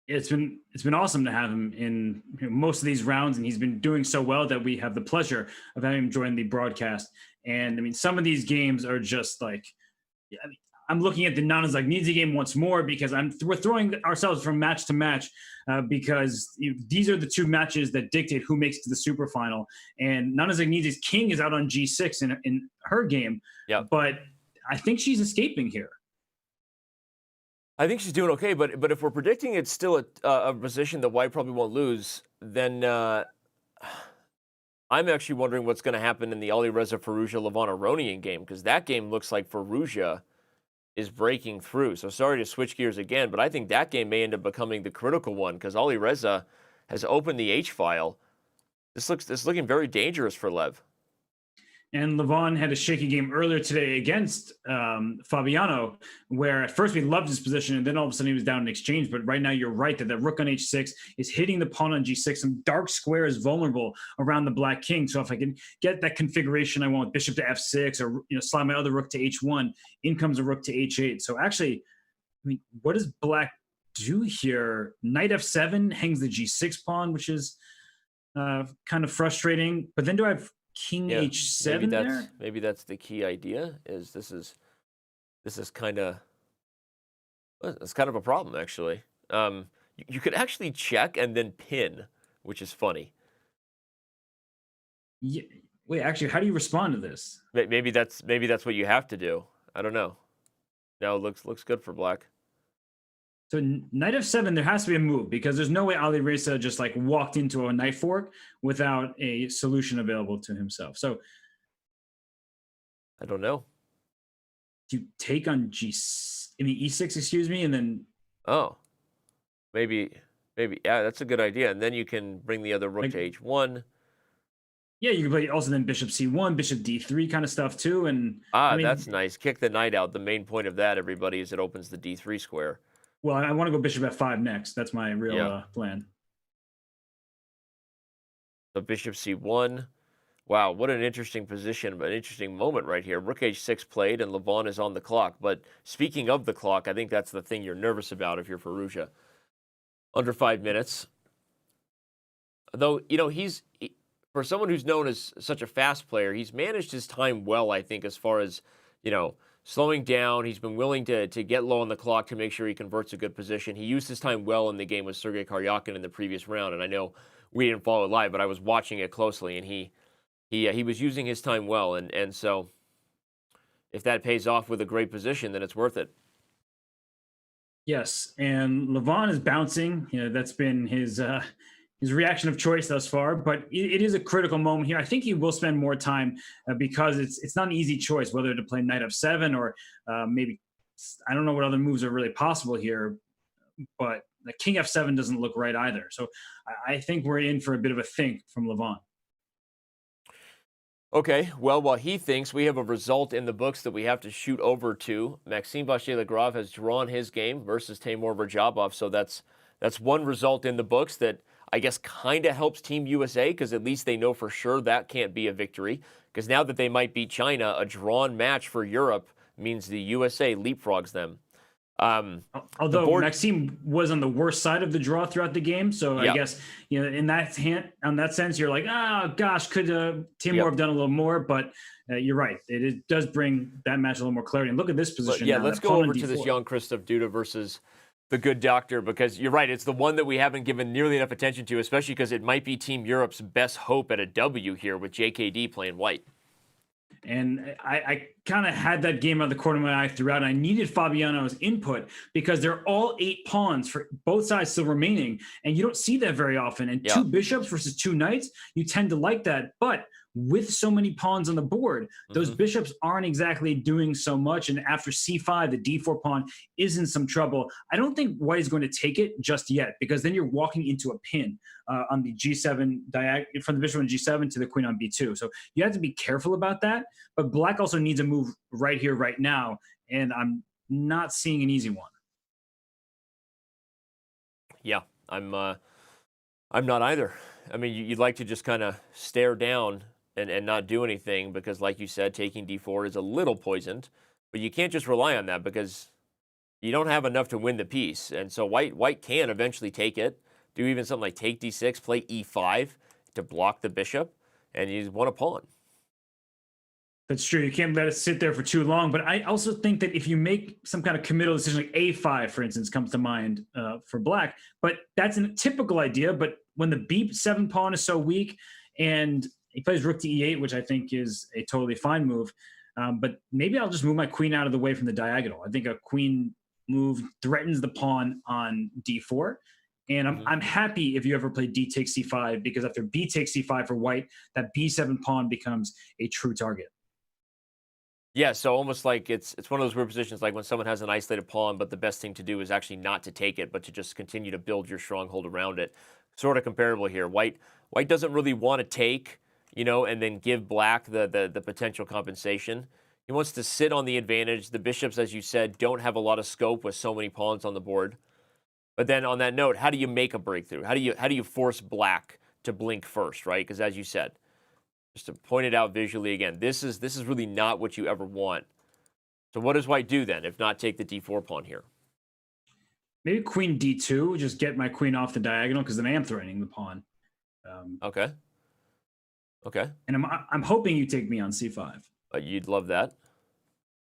It's been awesome to have him in most of these rounds, and he's been doing so well that we have the pleasure of having him join the broadcast. And I mean, some of these games are just like, yeah, I mean, I'm looking at the Nana Zagnidze game once more because we're throwing ourselves from match to match because these are the two matches that dictate who makes it to the Superfinal. And Nana Zagnidze's king is out on G6 in her game, but I think she's escaping here. I think she's doing okay, but if we're predicting it's still a position that white probably won't lose, then I'm actually wondering what's going to happen in the Alireza Firouzja Levon Aronian game, because that game looks like Firouzja is breaking through. So sorry to switch gears again, but I think that game may end up becoming the critical one because Alireza has opened the H file. This looking very dangerous for Lev. And Levon had a shaky game earlier today against Fabiano, where at first we loved his position, and then all of a sudden he was down in exchange. But right now you're right that the rook on h6 is hitting the pawn on g6. Some dark square is vulnerable around the black king. So if I can get that configuration I want with bishop to f6 or slide my other rook to h1, in comes a rook to h8. So actually, I mean, what does black do here? Knight f7 hangs the g6 pawn, which is kind of frustrating. But then do I have king h7 there? Maybe that's the key idea. Is this is kind of a problem actually. You could actually check and then pin, which is funny. Yeah. Wait, actually, how do you respond to this? Maybe that's what you have to do. I don't know. No, it looks good for black. So knight f7, there has to be a move because there's no way Alireza just like walked into a knight fork without a solution available to himself. So I don't know. Do you take on e6, excuse me, and then maybe yeah, that's a good idea. And then you can bring the other rook to h1. Yeah, you can play also then bishop c1, bishop d3 kind of stuff too. And I mean, that's nice. Kick the knight out. The main point of that, everybody, is it opens the d3 square. Well, I want to go bishop f5 next. That's my real plan. So bishop c1. Wow, what an interesting position, an interesting moment right here. Rook h6 played, and Levon is on the clock. But speaking of the clock, I think that's the thing you're nervous about if you're Firouzja. Under 5 minutes. Though, he's, for someone who's known as such a fast player, he's managed his time well, I think, as far as, slowing down. He's been willing to get low on the clock to make sure he converts a good position. He used his time well in the game with Sergei Karyakin in the previous round, and I know we didn't follow it live, but I was watching it closely, and he was using his time well, and so if that pays off with a great position, then it's worth it. Yes, and Levon is bouncing. That's been his reaction of choice thus far, but it is a critical moment here. I think he will spend more time because it's not an easy choice whether to play knight f7 or maybe, I don't know what other moves are really possible here, but the king f7 doesn't look right either. So I think we're in for a bit of a think from Levon. Okay, well, while he thinks, we have a result in the books that we have to shoot over to. Maxime Vachier-Lagrave has drawn his game versus Timur Rajabov, so that's one result in the books that I guess kind of helps Team USA because at least they know for sure that can't be a victory. Because now that they might beat China, a drawn match for Europe means the USA leapfrogs them. Although Maxime was on the worst side of the draw throughout the game, so I guess in that sense, you're like, oh gosh, could Timur have done a little more? But you're right, it does bring that match a little more clarity. And look at this position. Let's go over to this young Christoph Duda versus the good doctor, because you're right. It's the one that we haven't given nearly enough attention to, especially because it might be Team Europe's best hope at a W here with JKD playing white. And I kind of had that game out of the corner of my eye throughout. I needed Fabiano's input because they're all 8 pawns for both sides still remaining. And you don't see that very often. And 2 bishops versus 2 knights, you tend to like that. But with so many pawns on the board, those bishops aren't exactly doing so much. And after c5, the d4 pawn is in some trouble. I don't think white is going to take it just yet, because then you're walking into a pin on the g7 diagonal, from the bishop on g7 to the queen on b2. So you have to be careful about that. But black also needs a move right here, right now. And I'm not seeing an easy one. Yeah, I'm not either. I mean, you'd like to just kind of stare down and not do anything, because like you said, taking d4 is a little poisoned, but you can't just rely on that because you don't have enough to win the piece. And so white can eventually take it, do even something like take d6, play e5 to block the bishop, and you won a pawn. That's true. You can't let it sit there for too long. But I also think that if you make some kind of committal decision, like a5, for instance, comes to mind for black, but that's a typical idea. But when the b7 pawn is so weak, and he plays rook to e8, which I think is a totally fine move. But maybe I'll just move my queen out of the way from the diagonal. I think a queen move threatens the pawn on d4. And I'm happy if you ever play d takes c5, because after b takes c5 for white, that b7 pawn becomes a true target. Yeah, so almost like it's one of those weird positions, like when someone has an isolated pawn, but the best thing to do is actually not to take it, but to just continue to build your stronghold around it. Sort of comparable here. White doesn't really want to take, and then give black the potential compensation. He wants to sit on the advantage. The bishops, as you said, don't have a lot of scope with so many pawns on the board. But then on that note, how do you make a breakthrough? How do you force black to blink first, right? Because as you said, just to point it out visually again, this is really not what you ever want. So what does white do then, if not take the d4 pawn here? Maybe queen d2, just get my queen off the diagonal, because then I am threatening the pawn. Okay. And I'm hoping you take me on c5. You'd love that,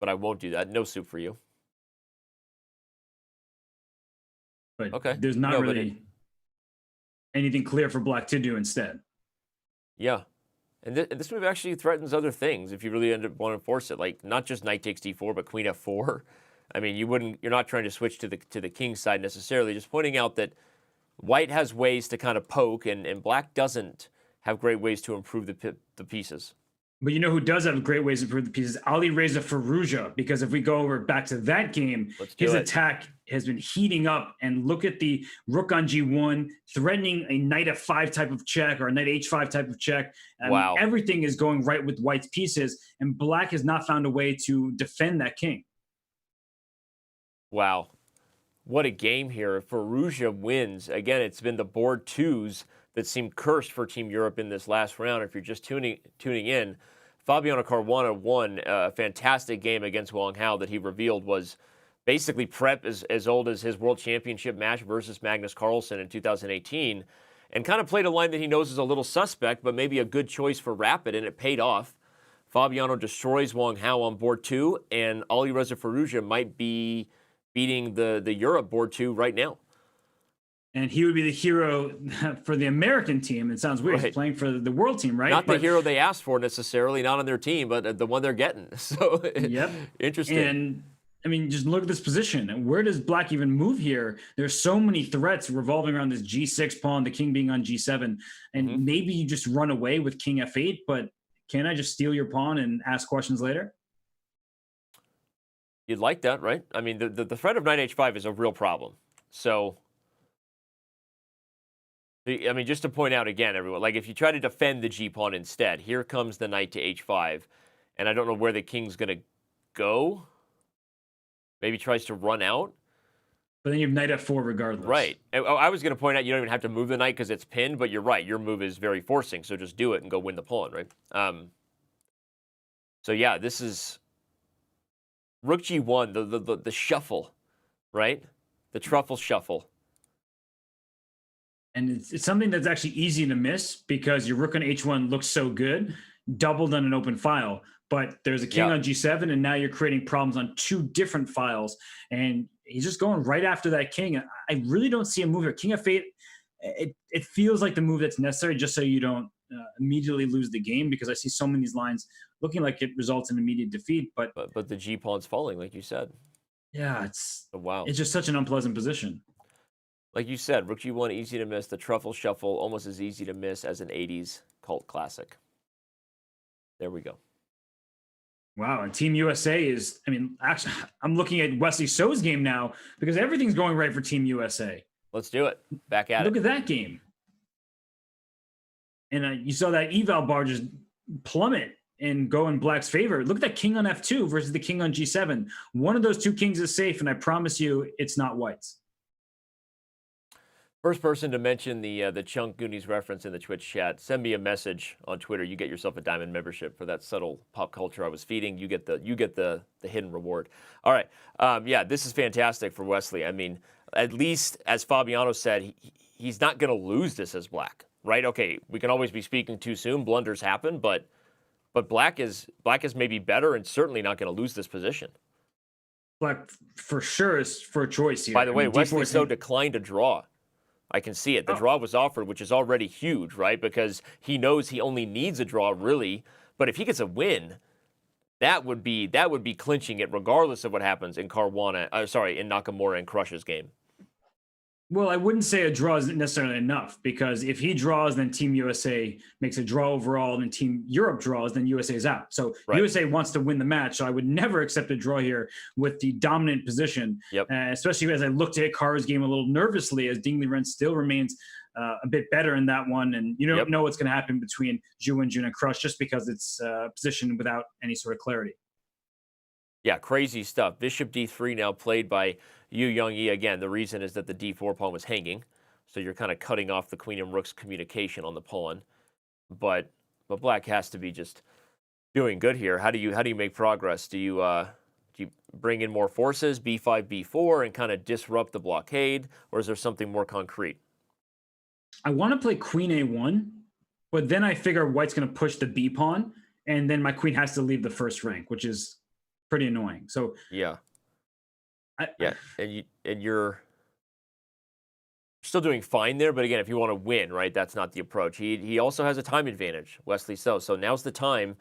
but I won't do that. No soup for you. But okay. There's not really anything clear for black to do instead. Yeah. And this move actually threatens other things if you really end up wanting to force it, like not just knight takes d4, but queen f4. I mean, you're not trying to switch to the king's side necessarily, just pointing out that white has ways to kind of poke, and black doesn't have great ways to improve the pieces. But you know who does have great ways to improve the pieces? Ali Reza Firouzja, because if we go over back to that game, his attack has been heating up. And look at the rook on g1, threatening a knight f5 type of check, or a knight h5 type of check. Wow. Everything is going right with white's pieces, and black has not found a way to defend that king. Wow. What a game here. If Firouzja wins, again, it's been the board twos that seem cursed for Team Europe in this last round. If you're just tuning in, Fabiano Caruana won a fantastic game against Wang Hao that he revealed was basically prep as old as his world championship match versus Magnus Carlsen in 2018, and kind of played a line that he knows is a little suspect, but maybe a good choice for Rapid, and it paid off. Fabiano destroys Wang Hao on board 2, and Ali Reza Firouzja might be beating the Europe board 2 right now. And he would be the hero for the American team. It sounds weird. Right. He's playing for the world team, right? Not the hero they asked for necessarily, not on their team, but the one they're getting. So, yep. Interesting. And, I mean, just look at this position. Where does black even move here? There's so many threats revolving around this g6 pawn, the king being on g7. And maybe you just run away with king f8, but can I just steal your pawn and ask questions later? You'd like that, right? I mean, the threat of knight h5 is a real problem. So, I mean, just to point out again, everyone, like if you try to defend the g-pawn instead, here comes the knight to h5, and I don't know where the king's going to go. Maybe tries to run out. But then you have knight f4 regardless. Right. I was going to point out you don't even have to move the knight because it's pinned, but you're right. Your move is very forcing, so just do it and go win the pawn, right? So yeah, this is rook g1, the shuffle, right? The truffle shuffle. And it's something that's actually easy to miss because your rook on h1 looks so good, doubled on an open file. But there's a king on g7, and now you're creating problems on 2 different files. And he's just going right after that king. I really don't see a move here. King of8, it feels like the move that's necessary just so you don't immediately lose the game, because I see so many of these lines looking like it results in immediate defeat. But the G pawn's falling, like you said. yeah, it's Wow. It's just such an unpleasant position. Like you said, Rook G1 easy to miss. The truffle shuffle almost as easy to miss as an 80s cult classic. There we go. Wow, and Team USA is, I mean, actually, I'm looking at Wesley So's game now because everything's going right for Team USA. Let's do it. Back at Look it. at that game. And you saw that eval bar just plummet and go in Black's favor. Look at that king on F2 versus the king on G7. One of those two kings is safe, and I promise you it's not White's. First person to mention the Chunk Goonies reference in the Twitch chat, send me a message on Twitter. You get yourself a diamond membership for that subtle pop culture I was feeding. You get the hidden reward. All right. Yeah, this is fantastic for Wesley. I mean, at least as Fabiano said, he's not going to lose this as Black, right? Okay, we can always be speaking too soon. Blunders happen, but Black is maybe better and certainly not going to lose this position. Black for sure is for a choice here. By the way, Wesley So D4 declined a draw. I can see it. The draw was offered, which is already huge, right? Because he knows he only needs a draw, really. But if he gets a win, that would be clinching it, regardless of what happens in Nakamura and Crush's game. Well, I wouldn't say a draw isn't necessarily enough, because if he draws, then Team USA makes a draw overall, and Team Europe draws, then USA is out. So Right. USA wants to win the match. So I would never accept a draw here with the dominant position, Yep. especially as I looked at Hikaru's game a little nervously, as Dingley Ren still remains a bit better in that one. And you don't Yep. know what's going to happen between Ju and Jun and Crush, just because it's positioned without any sort of clarity. Yeah, crazy stuff. Bishop D3 now played by Yu Young-yi. Again, the reason is that the D4 pawn was hanging, so you're kind of cutting off the queen and rook's communication on the pawn. But Black has to be just doing good here. How do you make progress? Do you bring in more forces, B5, B4, and kind of disrupt the blockade, or is there something more concrete? I want to play Queen A1, but then I figure White's going to push the B pawn, and then my queen has to leave the first rank, which is pretty annoying. So Yeah. And you're still doing fine there, but again, if you want to win, right, that's not the approach. He also has a time advantage, Wesley So. So now's the time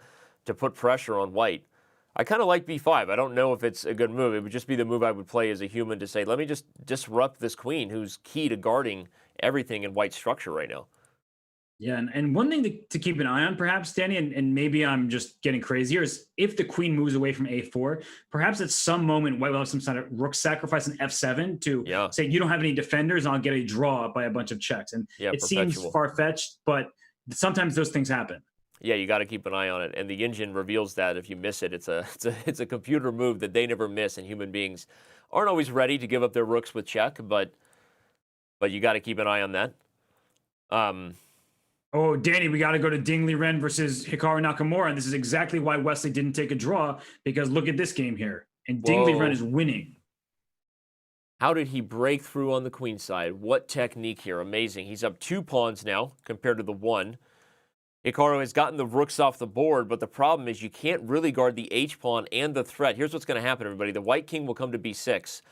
to put pressure on White. I kind of like B5. I don't know if it's a good move. It would just be the move I would play as a human to say, let me just disrupt this queen who's key to guarding everything in White's structure right now. yeah, and one thing to keep an eye on, perhaps, Danny, and maybe I'm just getting crazier, is if the queen moves away from A4, perhaps at some moment White will have some sort of rook sacrifice in F7 to say, you don't have any defenders, and I'll get a draw by a bunch of checks. And it seems far-fetched, but sometimes those things happen. Yeah, you got to keep an eye on it. And the engine reveals that if you miss it, it's a computer move that they never miss, and human beings aren't always ready to give up their rooks with check, but you got to keep an eye on that. Oh, Danny, we got to go to Dingley Ren versus Hikaru Nakamura, and this is exactly why Wesley didn't take a draw, because look at this game here, and Dingley Ren is winning. How did he break through on the queen side? What technique here? Amazing. He's up 2 pawns now compared to the 1. Hikaru has gotten the rooks off the board, but the problem is you can't really guard the H pawn and the threat. Here's what's going to happen, everybody. The white king will come to B6.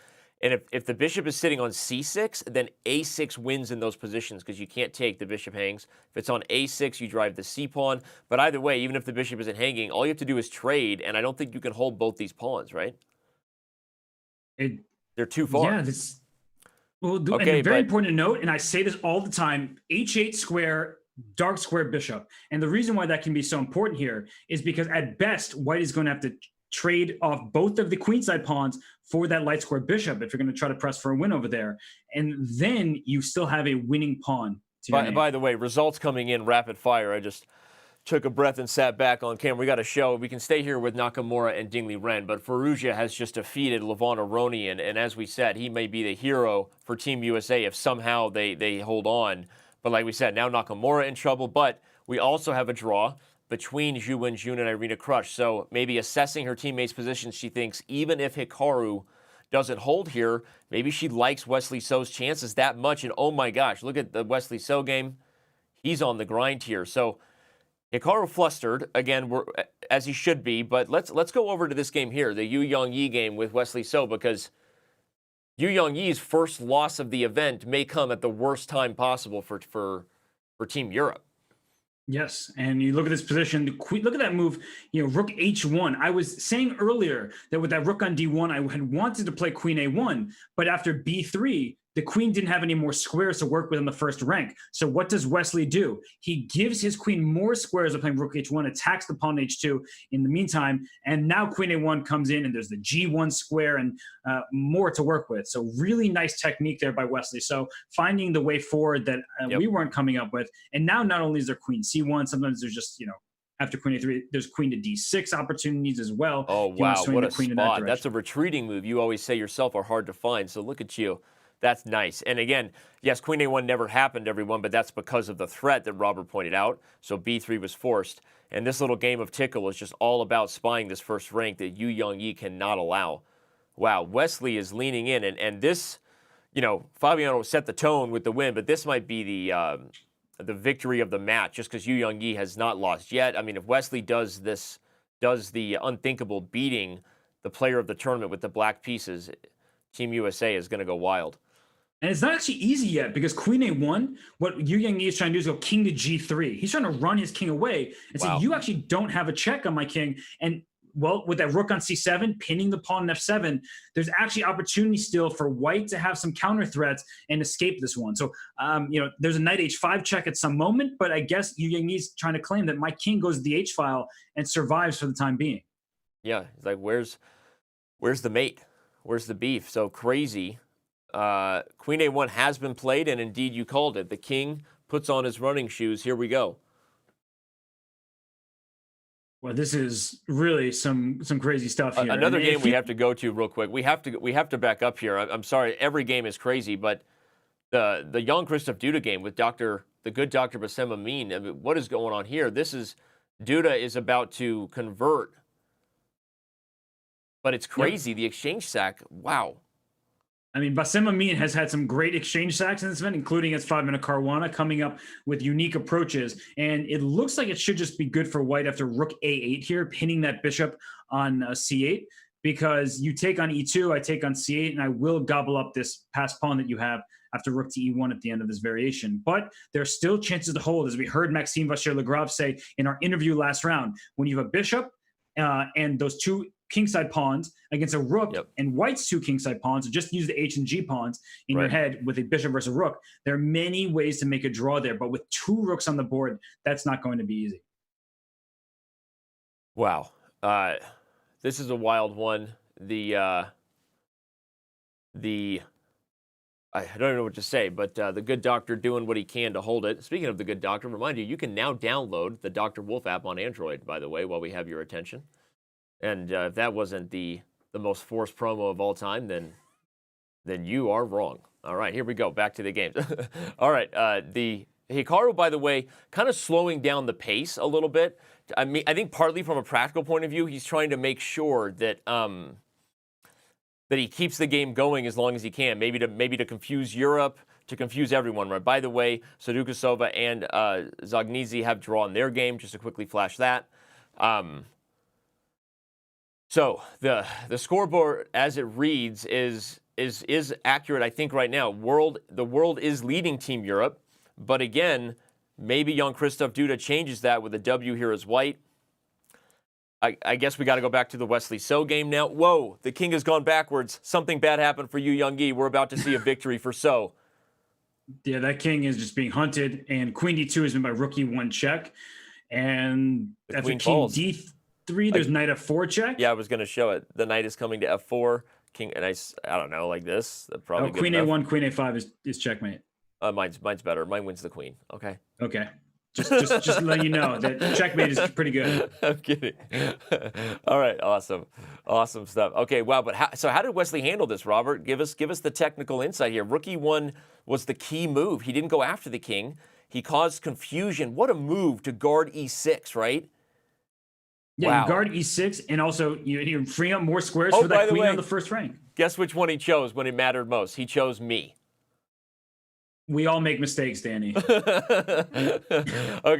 And if the bishop is sitting on C6, then A6 wins in those positions because you can't take, the bishop hangs. If it's on A6, you drive the C pawn. But either way, even if the bishop isn't hanging, all you have to do is trade, and I don't think you can hold both these pawns, right? They're too far. Yeah, okay, and very important to note, and I say this all the time, H8 square, dark square bishop. And the reason why that can be so important here is because at best, White is going to have to trade off both of the queenside pawns for that light square bishop if you're going to try to press for a win over there. And then you still have a winning pawn. By the way, results coming in rapid fire. I just took a breath and sat back on camera. We got a show. We can stay here with Nakamura and Dingley Ren, but Firouzja has just defeated Levon Aronian, and as we said, he may be the hero for Team USA if somehow they hold on. But like we said, now Nakamura in trouble, but we also have a draw between Zhu Wenjun and Irina Krush. So maybe assessing her teammates' positions, she thinks even if Hikaru doesn't hold here, maybe she likes Wesley So's chances that much. And oh my gosh, look at the Wesley So game. He's on the grind here. So Hikaru flustered, again, as he should be, but let's go over to this game here, the Yu Young-yi game with Wesley So, because Yu Yangyi's first loss of the event may come at the worst time possible for Team Europe. Yes, and you look at this position. Look at that move. Rook H1. I was saying earlier that with that rook on D1, I had wanted to play Queen A1, but after B3, the queen didn't have any more squares to work with in the first rank. So what does Wesley do? He gives his queen more squares of playing rook H1, attacks the pawn H2 in the meantime, and now Queen A1 comes in, and there's the G1 square and more to work with. So really nice technique there by Wesley. So finding the way forward that we weren't coming up with, and now not only is there Queen C1, sometimes there's just after Queen A3, there's Queen to D6 opportunities as well. Oh wow, what a spot! That's a retreating move. You always say yourself are hard to find. So look at you. That's nice. And again, yes, Queen A1 never happened, everyone, but that's because of the threat that Robert pointed out. So B3 was forced. And this little game of Tickle is just all about spying this first rank that Yu Yangyi cannot allow. Wow, Wesley is leaning in. And this, Fabiano set the tone with the win, but this might be the victory of the match just because Yu Yangyi has not lost yet. I mean, if Wesley does the unthinkable, beating the player of the tournament with the black pieces, Team USA is going to go wild. And it's not actually easy yet because Queen A1, what Yu Yangyi is trying to do is go king to G3. He's trying to run his king away and say, you actually don't have a check on my king. And well, with that rook on C7, pinning the pawn on F7, there's actually opportunity still for white to have some counter threats and escape this one. So, there's a knight H5 check at some moment, but I guess Yu Yangyi is trying to claim that my king goes to the H file and survives for the time being. Yeah, it's like, where's the mate? Where's the beef? So crazy. Queen A1 has been played, and indeed you called it. The king puts on his running shoes. Here we go. Well, this is really some crazy stuff here. Another game we have to go to real quick. We have to back up here. I'm sorry, every game is crazy, but the Jan Christoph Duda game with the good Dr. Bassem Amin. I mean, what is going on here? Duda is about to convert, but it's crazy. The exchange sack. Wow. I mean, Bassem Amin has had some great exchange sacks in this event, including its 5-minute Caruana, coming up with unique approaches. And it looks like it should just be good for white after rook A8 here, pinning that bishop on C8, because you take on E2, I take on C8, and I will gobble up this passed pawn that you have after rook to E1 at the end of this variation. But there are still chances to hold, as we heard Maxime Vacher-Lagrave say in our interview last round. When you have a bishop and those two kingside pawns against a rook and white's two kingside pawns, so just use the H and G pawns in your head with a bishop versus a rook. There are many ways to make a draw there, but with two rooks on the board, that's not going to be easy. Wow. This is a wild one. I don't know what to say, but the good doctor doing what he can to hold it. Speaking of the good doctor, remind you can now download the Dr. Wolf app on Android, by the way, while we have your attention. And if that wasn't the most forced promo of all time, then you are wrong. All right, here we go. Back to the games. All right, the Hikaru, by the way, kind of slowing down the pace a little bit. I mean, I think partly from a practical point of view, he's trying to make sure that that he keeps the game going as long as he can. Maybe to confuse Europe, to confuse everyone. Right. By the way, Sadukasova and Zagnizi have drawn their game. Just to quickly flash that. So the scoreboard as it reads is accurate, I think, right now. The world is leading Team Europe, but again, maybe Jan Christoph Duda changes that with a W here as white. I guess we got to go back to the Wesley So game now. Whoa, the king has gone backwards. Something bad happened for Yu Yangyi. We're about to see a victory for So. Yeah, that king is just being hunted, and Queen D2 has been by rook E1 check, and after King falls. D3, there's knight F4 check. Yeah, I was going to show it. The knight is coming to F4. King, and I don't know, like this. Probably Queen A1, Queen A5 is checkmate. Mine's better. Mine wins the queen. Okay. Okay. Just letting you know that checkmate is pretty good. I'm kidding. All right, awesome stuff. Okay, wow. But how did Wesley handle this, Robert? Give us the technical insight here. Rook E1 was the key move. He didn't go after the king. He caused confusion. What a move to guard E6, right? Yeah, wow. You guard E6, and also you free up more squares for that queen on the first rank. Guess which one he chose when it mattered most? He chose me. We all make mistakes, Danny. Okay,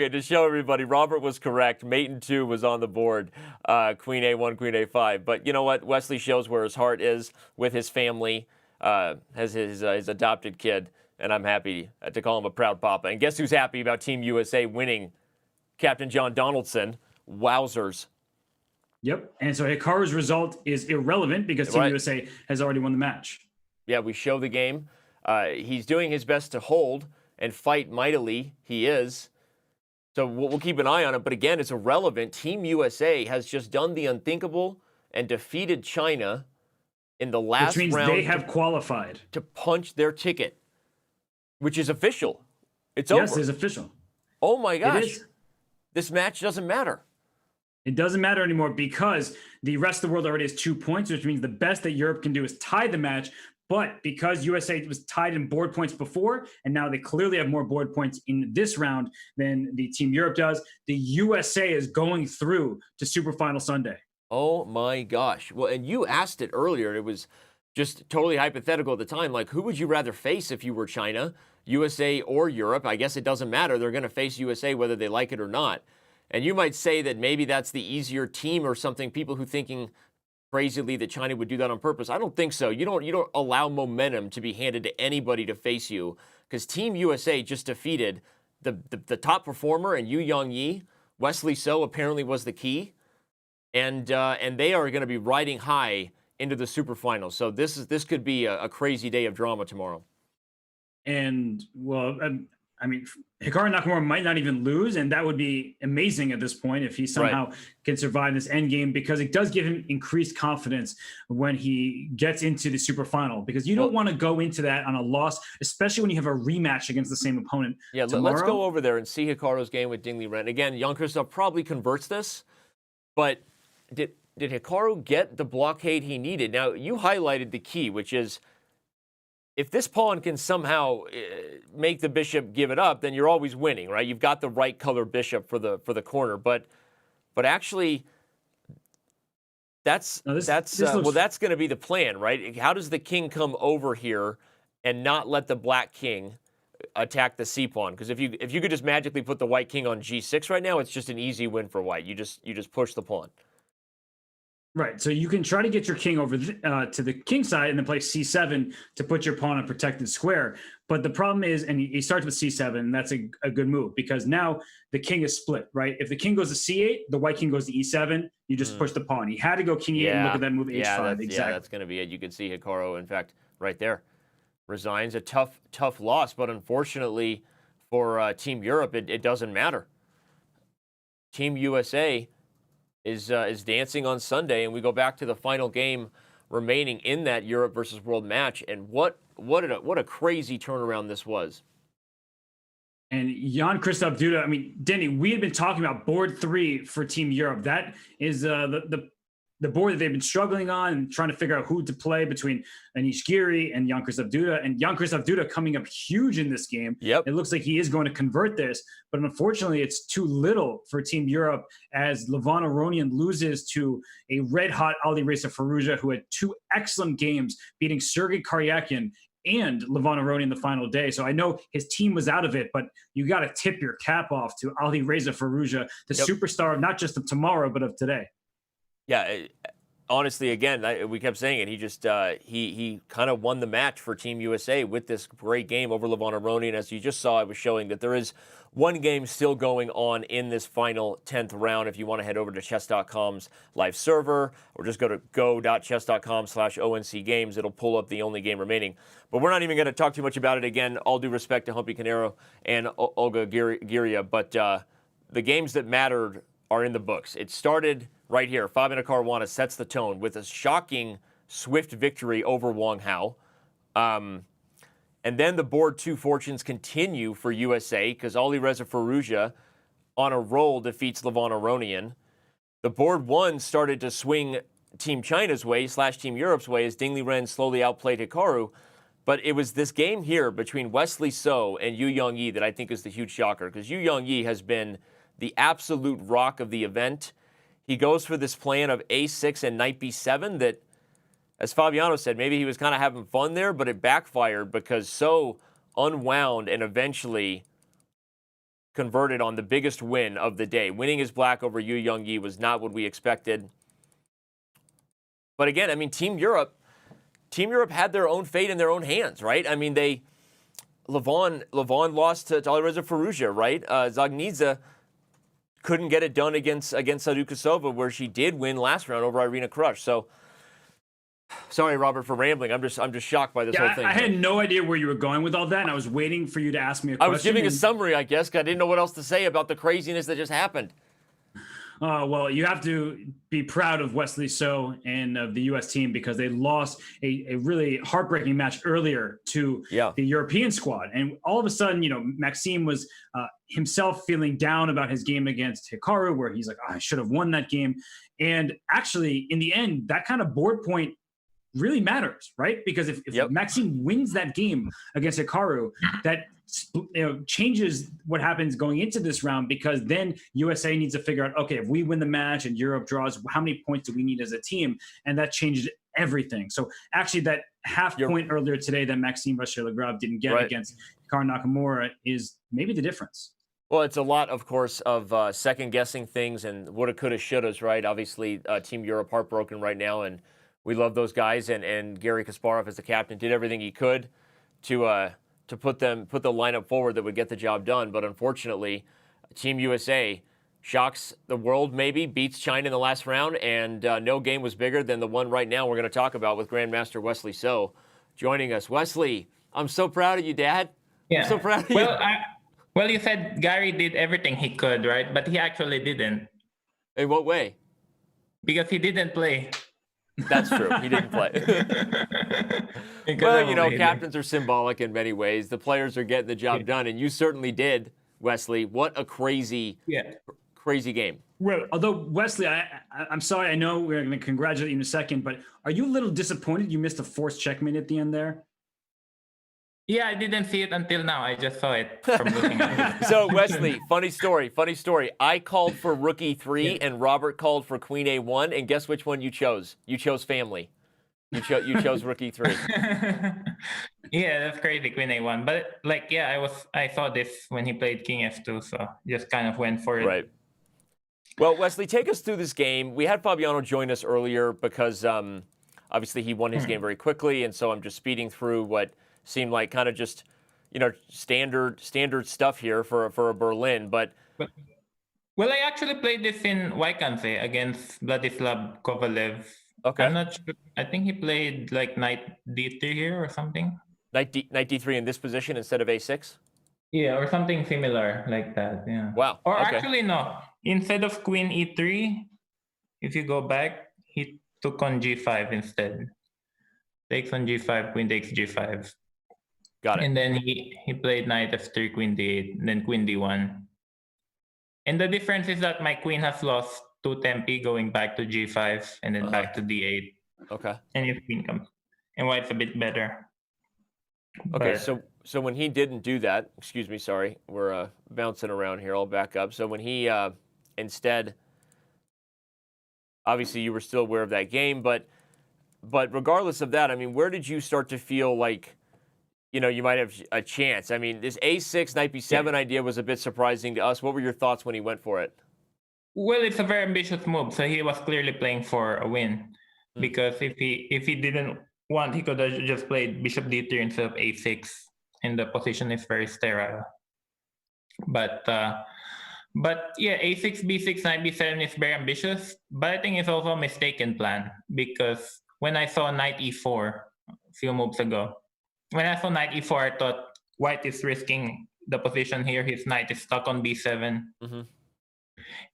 to show everybody, Robert was correct. Mate and 2 was on the board. Queen A1, Queen A5. But you know what? Wesley shows where his heart is with his family. has his adopted kid, and I'm happy to call him a proud papa. And guess who's happy about Team USA winning? Captain John Donaldson. Wowzers. Yep. And so Hikaru's result is irrelevant because Team USA has already won the match. Yeah, we show the game. He's doing his best to hold and fight mightily. He is. So we'll keep an eye on it. But again, it's irrelevant. Team USA has just done the unthinkable and defeated China in the last round. Which means they have qualified to punch their ticket, which is official. It's over. Yes, it's official. Oh my gosh. It is. This match doesn't matter. It doesn't matter anymore because the rest of the world already has 2 points, which means the best that Europe can do is tie the match. But because USA was tied in board points before, and now they clearly have more board points in this round than the Team Europe does, the USA is going through to Superfinal Sunday. Oh my gosh. Well, and you asked it earlier. It was just totally hypothetical at the time. Like, who would you rather face if you were China, USA or Europe? I guess it doesn't matter. They're going to face USA whether they like it or not. And you might say that maybe that's the easier team or something. People who thinking crazily that China would do that on purpose. I don't think so. You don't allow momentum to be handed to anybody to face you, because Team USA just defeated the top performer in Yu Yangyi. Wesley So apparently was the key, and they are going to be riding high into the Superfinals. So this could be a crazy day of drama tomorrow. And well, I mean, Hikaru Nakamura might not even lose, and that would be amazing at this point if he somehow can survive this end game, because it does give him increased confidence when he gets into the super final, because you don't want to go into that on a loss, especially when you have a rematch against the same opponent. Yeah, tomorrow. Let's go over there and see Hikaru's game with Ding Liren. Again, Jan Christoph probably converts this, but did Hikaru get the blockade he needed? Now, you highlighted the key, which is, if this pawn can somehow make the bishop give it up, then you're always winning, right? You've got the right color bishop for the corner, but actually, that's going to be the plan, right? How does the king come over here and not let the black king attack the c pawn? Because if you could just magically put the white king on g6 right now, it's just an easy win for white. You just push the pawn. Right, so you can try to get your king over to the king side and then play c7 to put your pawn on a protected square. But the problem is, and he starts with c7, and that's a good move, because now the king is split, right? If the king goes to c8, the white king goes to e7, you just push the pawn. He had to go king e8 and look at that move h5. Exactly. Yeah, that's going to be it. You can see Hikaru, in fact, right there, resigns. A tough loss, but unfortunately for Team Europe, it doesn't matter. Team USA is dancing on Sunday, and we go back to the final game remaining in that Europe versus World match. And what a crazy turnaround this was. And Jan Christoph Duda, I mean, Denny, we had been talking about board 3 for Team Europe. That is the board that they've been struggling on and trying to figure out who to play between Anish Giri and Jan Christoph Duda. And Jan Christoph Duda coming up huge in this game. Yep. It looks like he is going to convert this, but unfortunately it's too little for Team Europe, as Levon Aronian loses to a red-hot Alireza Firouzja, who had 2 excellent games, beating Sergei Karyakin and Levon Aronian the final day. So I know his team was out of it, but you got to tip your cap off to Alireza Firouzja, the superstar, not just of tomorrow, but of today. Yeah, honestly, again, we kept saying it. He just he kind of won the match for Team USA with this great game over Levon Aronian. As you just saw, I was showing that there is one game still going on in this final 10th round. If you want to head over to Chess.com's live server, or just go to go.chess.com/ONC games, it'll pull up the only game remaining. But we're not even going to talk too much about it. Again, all due respect to Humpy Canero and Olga Giria, but the games that mattered are in the books. It started right here. Fabiano Caruana sets the tone with a shocking swift victory over Wang Hao. And then the board 2 fortunes continue for USA, because Alireza Firouzja on a roll defeats Levon Aronian. The board 1 started to swing Team China's way / Team Europe's way as Ding Liren slowly outplayed Hikaru. But it was this game here between Wesley So and Yu Yangyi that I think is the huge shocker, because Yu Yangyi has been the absolute rock of the event. He goes for this plan of a6 and knight b7 that, as Fabiano said, maybe he was kind of having fun there, but it backfired because So unwound and eventually converted on the biggest win of the day. Winning his black over Yu Yangyi was not what we expected. But again, I mean, Team Europe, Team Europe had their own fate in their own hands, right? I mean, Levon lost to Alireza Firouzja, right? Zagniza couldn't get it done against Sadukasova, where she did win last round over Irina Krush. So, sorry, Robert, for rambling. I'm just shocked by this whole thing. I had no idea where you were going with all that, and I was waiting for you to ask me a question. I was giving a summary, I guess, 'cause I didn't know what else to say about the craziness that just happened. Well, you have to be proud of Wesley So and of the U.S. team because they lost a really heartbreaking match earlier to the European squad. And all of a sudden, Maxime was himself feeling down about his game against Hikaru, where he's like, I should have won that game. And actually, in the end, that kind of board point really matters, right? Because if Maxime wins that game against Hikaru, that changes what happens going into this round, because then USA needs to figure out, okay, if we win the match and Europe draws, how many points do we need as a team? And that changed everything. So actually that half point earlier today that Maxime Vachier-Lagrave didn't get against Hikaru Nakamura is maybe the difference. Well, it's a lot, of course, of second-guessing things and woulda, coulda, shouldas, right? Obviously, Team Europe heartbroken right now, and we love those guys. And Gary Kasparov, as the captain, did everything he could to put the lineup forward that would get the job done. But unfortunately, Team USA shocks the world, maybe, beats China in the last round, and no game was bigger than the one right now we're going to talk about with Grandmaster Wesley So joining us. Wesley, I'm so proud of you, Dad. Yeah. I'm so proud of you. Well, you said Gary did everything he could, right? But he actually didn't. In what way? Because he didn't play. That's true. He didn't play. Well, captains are symbolic in many ways. The players are getting the job done, and you certainly did, Wesley. What a crazy game. Well, although, Wesley, I'm sorry. I know we're going to congratulate you in a second, but are you a little disappointed you missed a forced checkmate at the end there? Yeah, I didn't see it until now. I just saw it from looking at it. So, Wesley, funny story. I called for Rook E3 and Robert called for Queen A1, and guess which one you chose? You chose family. You chose Rook E3. Yeah, that's crazy, Queen A1. But I saw this when he played King F2, so just kind of went for it. Right. Well, Wesley, take us through this game. We had Fabiano join us earlier because obviously he won his game very quickly, and so I'm just speeding through what seemed like kind of just, standard stuff here for a Berlin. But I actually played this in Vaikanse against Vladislav Kovalev. Okay. I'm not sure. I think he played like knight d3 here or something. Knight d3 in this position instead of a6? Yeah, or something similar like that. Yeah. Wow. Or okay. Actually, no. Instead of queen e3, if you go back, he took on g5 instead. Takes on g5, queen takes g5. Got it. And then he played knight f3, queen d8, and then queen d1. And the difference is that my queen has lost 2 tempi going back to g5 and then back to d8. Okay. And his queen comes. And white's a bit better. Okay, so when he didn't do that, excuse me, sorry, we're bouncing around here. I'll back up. So when he instead, obviously you were still aware of that game, but regardless of that, I mean, where did you start to feel like, you might have a chance? I mean, this a6, knight b7 idea was a bit surprising to us. What were your thoughts when he went for it? Well, it's a very ambitious move. So he was clearly playing for a win. Because if he didn't want, he could have just played bishop d3 instead of a6. And the position is very sterile. But yeah, a6, b6, knight b7 is very ambitious. But I think it's also a mistaken plan. Because when I saw knight e4 a few moves ago, when I saw knight e4, I thought white is risking the position here. His knight is stuck on b7. Mm-hmm.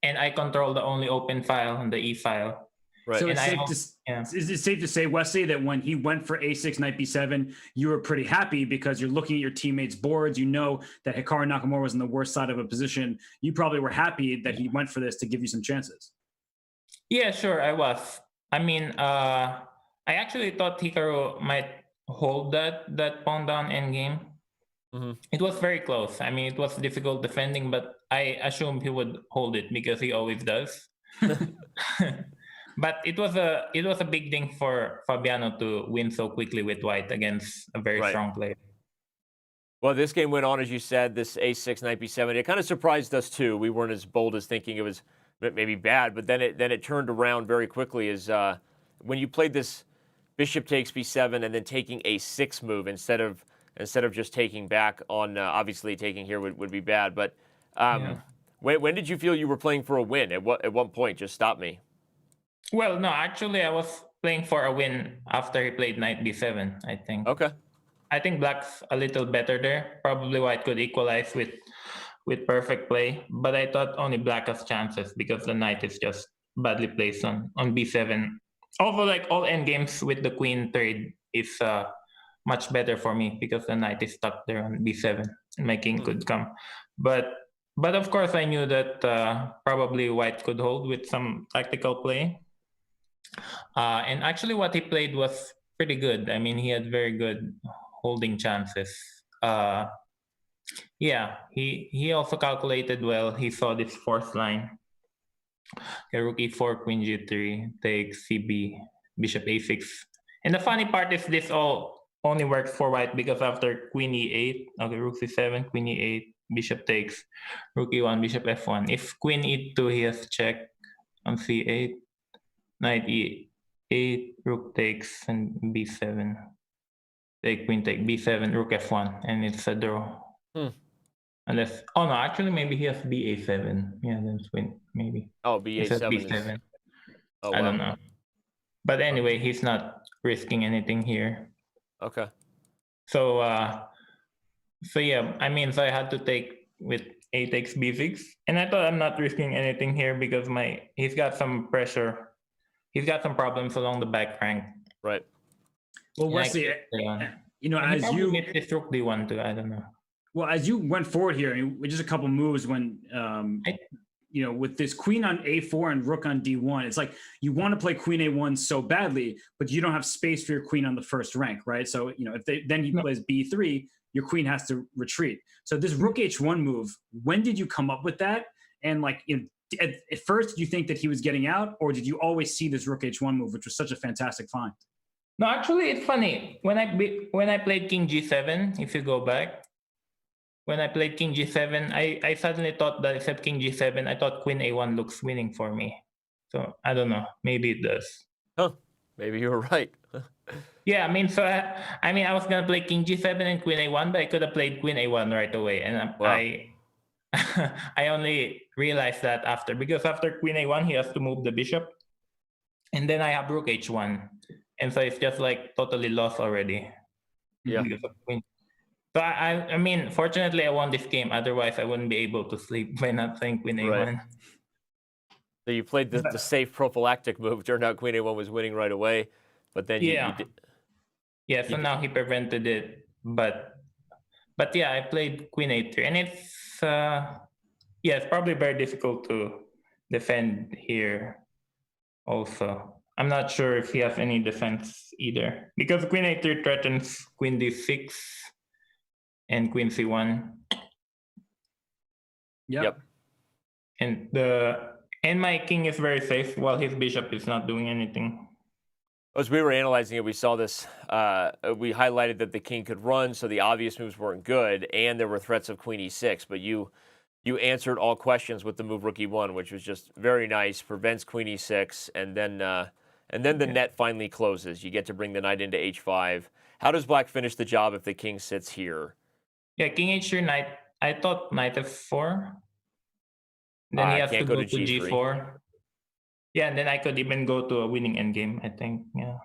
And I control the only open file on the e file. Right. So is it safe to say, Wesley, that when he went for a6, knight b7, you were pretty happy because you're looking at your teammates' boards. You know that Hikaru Nakamura was in the worst side of a position. You probably were happy that he went for this to give you some chances. Yeah, sure, I was. I mean, I actually thought Hikaru might hold that pawn down endgame. Mm-hmm. It was very close. I mean, it was difficult defending, but I assumed he would hold it because he always does. But it was a big thing for Fabiano to win so quickly with white against a very strong player. Well, this game went on, as you said, this a6, knight b7. It kind of surprised us too. We weren't as bold as thinking it was maybe bad, but then it turned around very quickly. As when you played this bishop takes b7 and then taking a 6 move instead of just taking back on, obviously taking here would be bad, but when did you feel you were playing for a win? At what point? Just stop me. Well, no, actually I was playing for a win after he played knight b7, I think. Okay. I think black's a little better there. Probably white could equalize with perfect play, but I thought only black has chances because the knight is just badly placed on b7. Although like all endgames with the queen trade is much better for me because the knight is stuck there on b7 and my king could come. But of course I knew that probably white could hold with some tactical play. And actually what he played was pretty good. I mean, he had very good holding chances. Yeah, he also calculated well. He saw this fourth line. Okay, rook e4, queen g3, takes cb, bishop a6. And the funny part is this all only works for white because after queen e8, okay, rook c7, queen e8, bishop takes, rook e1, bishop f1. If queen e2, he has check on c8, knight e8, rook takes, and b7. Take queen take b7, rook f1, and it's a draw. Unless, oh no, actually maybe he has ba7. Yeah, that's win, maybe. Oh, ba7. b7. Oh, I wow. don't know. But anyway, he's not risking anything here. Okay. So yeah, I mean, so I had to take with a takes b6, and I thought I'm not risking anything here because he's got some pressure. He's got some problems along the back rank. Right. Well, Wesley, you know, as you missed this rook d1 too. I don't know. Well, as you went forward here, I mean, with just a couple moves when, you know, with this queen on a4 and rook on d1, it's like you want to play queen a1 so badly, but you don't have space for your queen on the first rank, right? So, you know, then he plays b3, your queen has to retreat. So this rook h1 move, when did you come up with that? And like, you know, at first, did you think that he was getting out, or did you always see this rook h1 move, which was such a fantastic find? No, actually, it's funny. When I played king g7, if you go back, when I played king g7, I suddenly thought that except king g7, I thought queen a1 looks winning for me. So I don't know. Maybe it does. Huh. Maybe you were right. Yeah, I mean, so I was gonna play king g7 and queen a1, but I could have played queen a1 right away, and Wow. I only realized that after, because after queen a1, he has to move the bishop, and then I have rook h1, and so it's just like totally lost already. Yeah. Because of queen. So I mean, fortunately, I won this game. Otherwise, I wouldn't be able to sleep by not playing queen a1. Right. So you played the safe prophylactic move. Turned out queen a1 was winning right away, but then you did. Yeah. So now he prevented it, but yeah, I played queen a3, and it's probably very difficult to defend here. Also, I'm not sure if he has any defense either, because queen a3 threatens queen d6 and queen c1. Yep. And my king is very safe while his bishop is not doing anything. As we were analyzing it, we saw this. We highlighted that the king could run, so the obvious moves weren't good, and there were threats of queen e6. But you answered all questions with the move rook e1, which was just very nice. Prevents queen e6, and then the net finally closes. You get to bring the knight into h5. How does black finish the job if the king sits here? Yeah, king h3, knight. I thought knight f4. Then he has to go to g4. Yeah, and then I could even go to a winning endgame, I think. Yeah.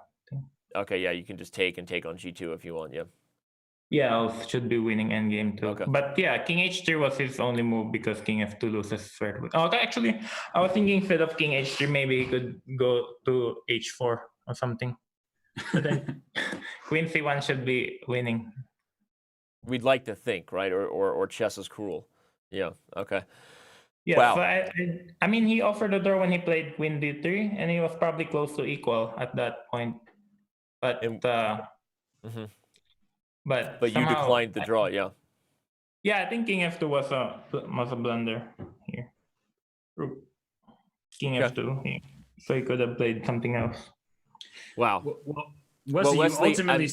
Okay, yeah, you can just take on g2 if you want, yeah. Yeah, it should be winning endgame too. Okay. But yeah, king h3 was his only move because king f2 loses third. Oh, actually, I was thinking instead of king h3, maybe he could go to h4 or something. But then queen c1 should be winning. We'd like to think, right? Or chess is cruel. Yeah, okay. Yeah, wow. So I mean, he offered a draw when he played queen d3, and he was probably close to equal at that point. But but you declined the draw, yeah. Yeah, I think king f2 was a blunder here. King f2, so he could have played something else. Wow. Well, Wesley, you ultimately.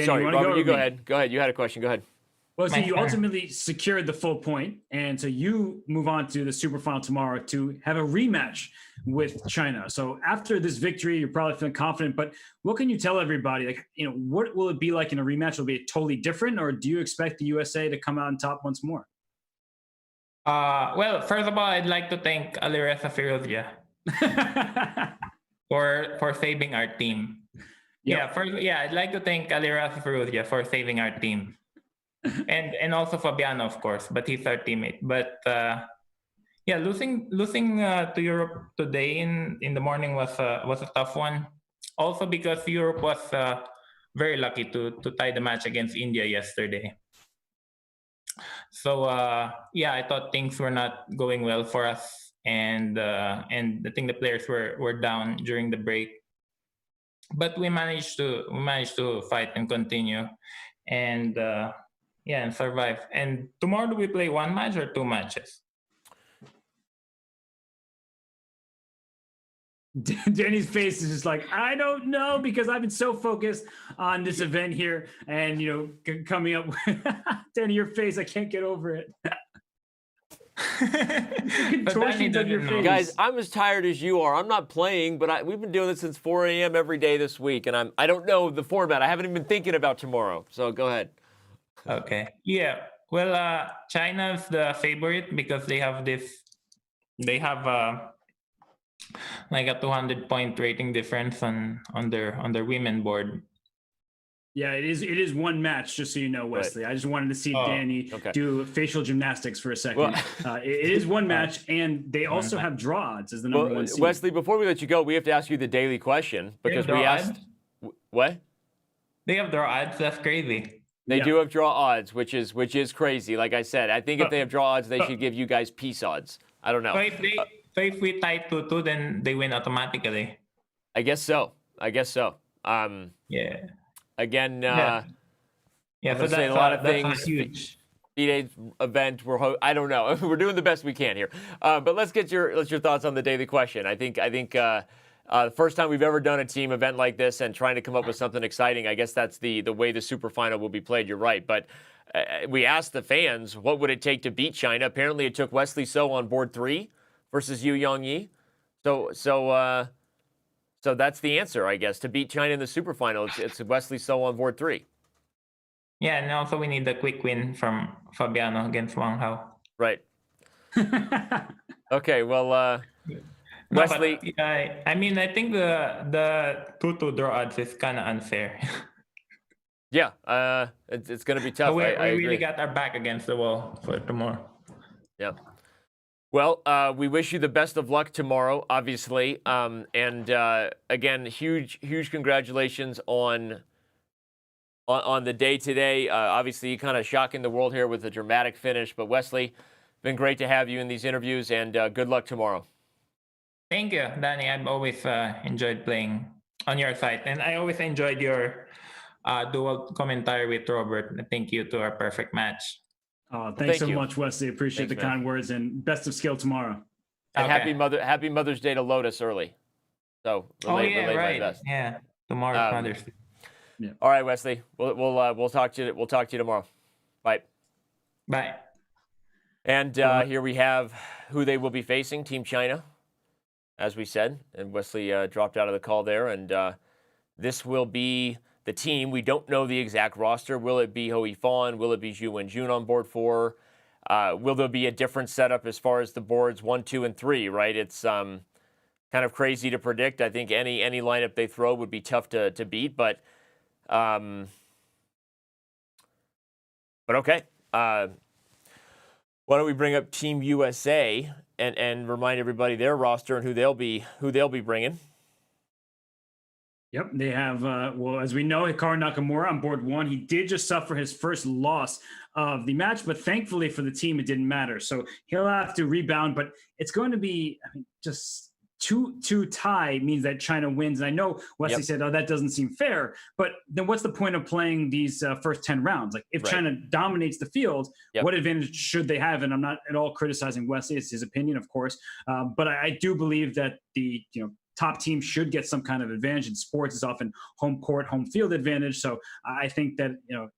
Sorry, Robert, you go ahead. Go ahead. You had a question. Go ahead. Well, so My you turn. ultimately secured the full point, and so you move on to the Superfinal tomorrow to have a rematch with China. So after this victory, you're probably feeling confident, but what can you tell everybody? Like, what will it be like in a rematch? Will it be totally different, or do you expect the USA to come out on top once more? Well, first of all, I'd like to thank Alireza Firuzia for saving our team. Yep. I'd like to thank Alireza Firuzia for saving our team. and also Fabiano, of course, but he's our teammate. But losing to Europe today in the morning was a tough one. Also because Europe was very lucky to tie the match against India yesterday. So I thought things were not going well for us, and I think the players were down during the break. But we managed to fight and continue, and and survive. And tomorrow, do we play one match or two matches? Danny's face is just like, I don't know, because I've been so focused on this event here, and coming up. Danny, your face, I can't get over it. Contortions of your face. Guys, I'm as tired as you are. I'm not playing, but we've been doing this since 4 a.m. every day this week, and I don't know the format. I haven't even been thinking about tomorrow. So go ahead. Okay. Yeah. Well, China's the favorite because they have like a 200-point rating difference on their women board. Yeah, it is one match, just so you know, Wesley. Right. I just wanted to see Danny do facial gymnastics for a second. Well, it is one match, and they also have draw odds as the number one seed. Wesley, before we let you go, we have to ask you the daily question, because we asked... What? They have draw odds? That's crazy. They do have draw odds, which is crazy. Like I said, I think if they have draw odds, they should give you guys peace odds. I don't know. So if we tie 2-2, then they win automatically. I guess so. Yeah. Again, so that's a lot of things. Huge. FIDE event. I don't know. We're doing the best we can here. But let's get your thoughts on the daily question. I think the first time we've ever done a team event like this and trying to come up with something exciting. I guess that's the way the Superfinal will be played. You're right. But we asked the fans, what would it take to beat China? Apparently, it took Wesley So on board 3 versus Yu Yongyi. So that's the answer, I guess, to beat China in the Superfinal. It's Wesley So on board 3. Yeah, and also we need a quick win from Fabiano against Wang Hao. Right. Okay, well, Wesley. I mean, I think the 2-2 draw odds is kind of unfair. Yeah, it's going to be tough. So we agree. really got our back against the wall for tomorrow. Yeah. Well, we wish you the best of luck tomorrow, obviously. And again, huge congratulations on the day today. Obviously, you kind of shocking the world here with a dramatic finish. But Wesley, been great to have you in these interviews, and good luck tomorrow. Thank you, Danny. I've always enjoyed playing on your site, and I always enjoyed your dual commentary with Robert. Thank you to our perfect match. Oh, thanks so much, Wesley. Appreciate the kind words, and best of skill tomorrow. And happy Mother's Day to Lotus early. So relay my best. Yeah, tomorrow's Mother's Day. Yeah. All right, Wesley. We'll talk to you. We'll talk to you tomorrow. Bye. Bye. And here we have who they will be facing, Team China, as we said. And Wesley dropped out of the call there. And this will be the team. We don't know the exact roster. Will it be Ho Yifan? Will it be Zhu Wenjun on board 4? Will there be a different setup as far as the boards 1, 2, and 3, right? It's kind of crazy to predict. I think any lineup they throw would be tough to beat. But okay. Why don't we bring up Team USA and remind everybody their roster and who they'll be bringing. Yep, they have, as we know, Hikaru Nakamura on board 1. He did just suffer his first loss of the match, but thankfully for the team, it didn't matter. So he'll have to rebound, but it's going to be just 2-2 tie means that China wins. And I know Wesley said, that doesn't seem fair, but then what's the point of playing these first 10 rounds? Like if China dominates the field, what advantage should they have? And I'm not at all criticizing Wesley. It's his opinion, of course. But I do believe that the top team should get some kind of advantage. In sports, it's often home court, home field advantage. So I think that,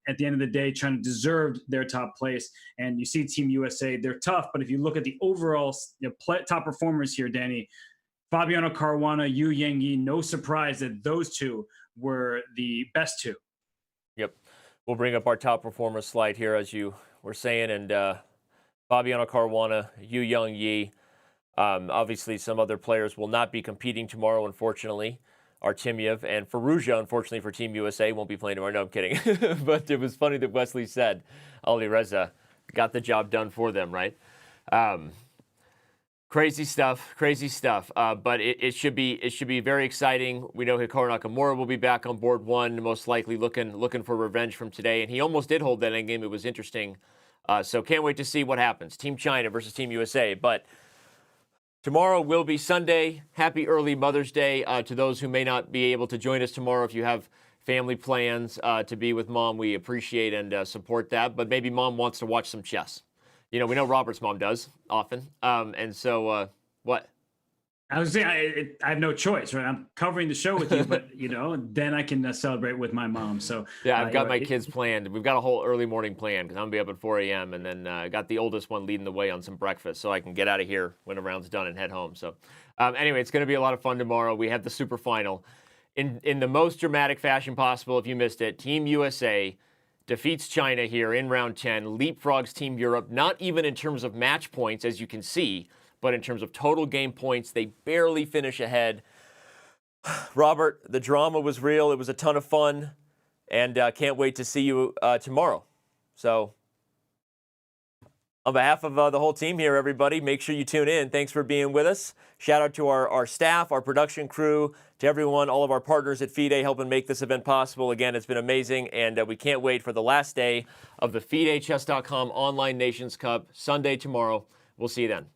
at the end of the day, China deserved their top place. And you see Team USA, they're tough. But if you look at the overall top performers here, Danny, Fabiano Caruana, Yu Yangyi, no surprise that those two were the best two. Yep. We'll bring up our top performer slide here, as you were saying. And Fabiano Caruana, Yu Yangyi. Obviously, some other players will not be competing tomorrow, unfortunately. Artemyev and Firouzja, unfortunately for Team USA, won't be playing tomorrow. No, I'm kidding. But it was funny that Wesley said Alireza got the job done for them, right? Crazy stuff. But it should be very exciting. We know Hikaru Nakamura will be back on board one, most likely looking for revenge from today. And he almost did hold that endgame. It was interesting. So can't wait to see what happens. Team China versus Team USA. But tomorrow will be Sunday. Happy early Mother's Day to those who may not be able to join us tomorrow. If you have family plans to be with Mom, we appreciate and support that. But maybe Mom wants to watch some chess. We know Robert's mom does often. And so, what? I was saying, I have no choice, right? I'm covering the show with you, but, then I can celebrate with my mom. So yeah, I've got my kids planned. We've got a whole early morning plan because I'm going to be up at 4 a.m. And then I got the oldest one leading the way on some breakfast so I can get out of here when the round's done and head home. So anyway, it's going to be a lot of fun tomorrow. We have the super final. In the most dramatic fashion possible, if you missed it, Team USA defeats China here in round 10, leapfrogs Team Europe, not even in terms of match points, as you can see, but in terms of total game points, they barely finish ahead. Robert, the drama was real. It was a ton of fun, and can't wait to see you tomorrow. So on behalf of the whole team here, everybody, make sure you tune in. Thanks for being with us. Shout out to our staff, our production crew, to everyone, all of our partners at FIDE helping make this event possible. Again, it's been amazing, and we can't wait for the last day of the FIDE Chess.com Online Nations Cup, Sunday tomorrow. We'll see you then.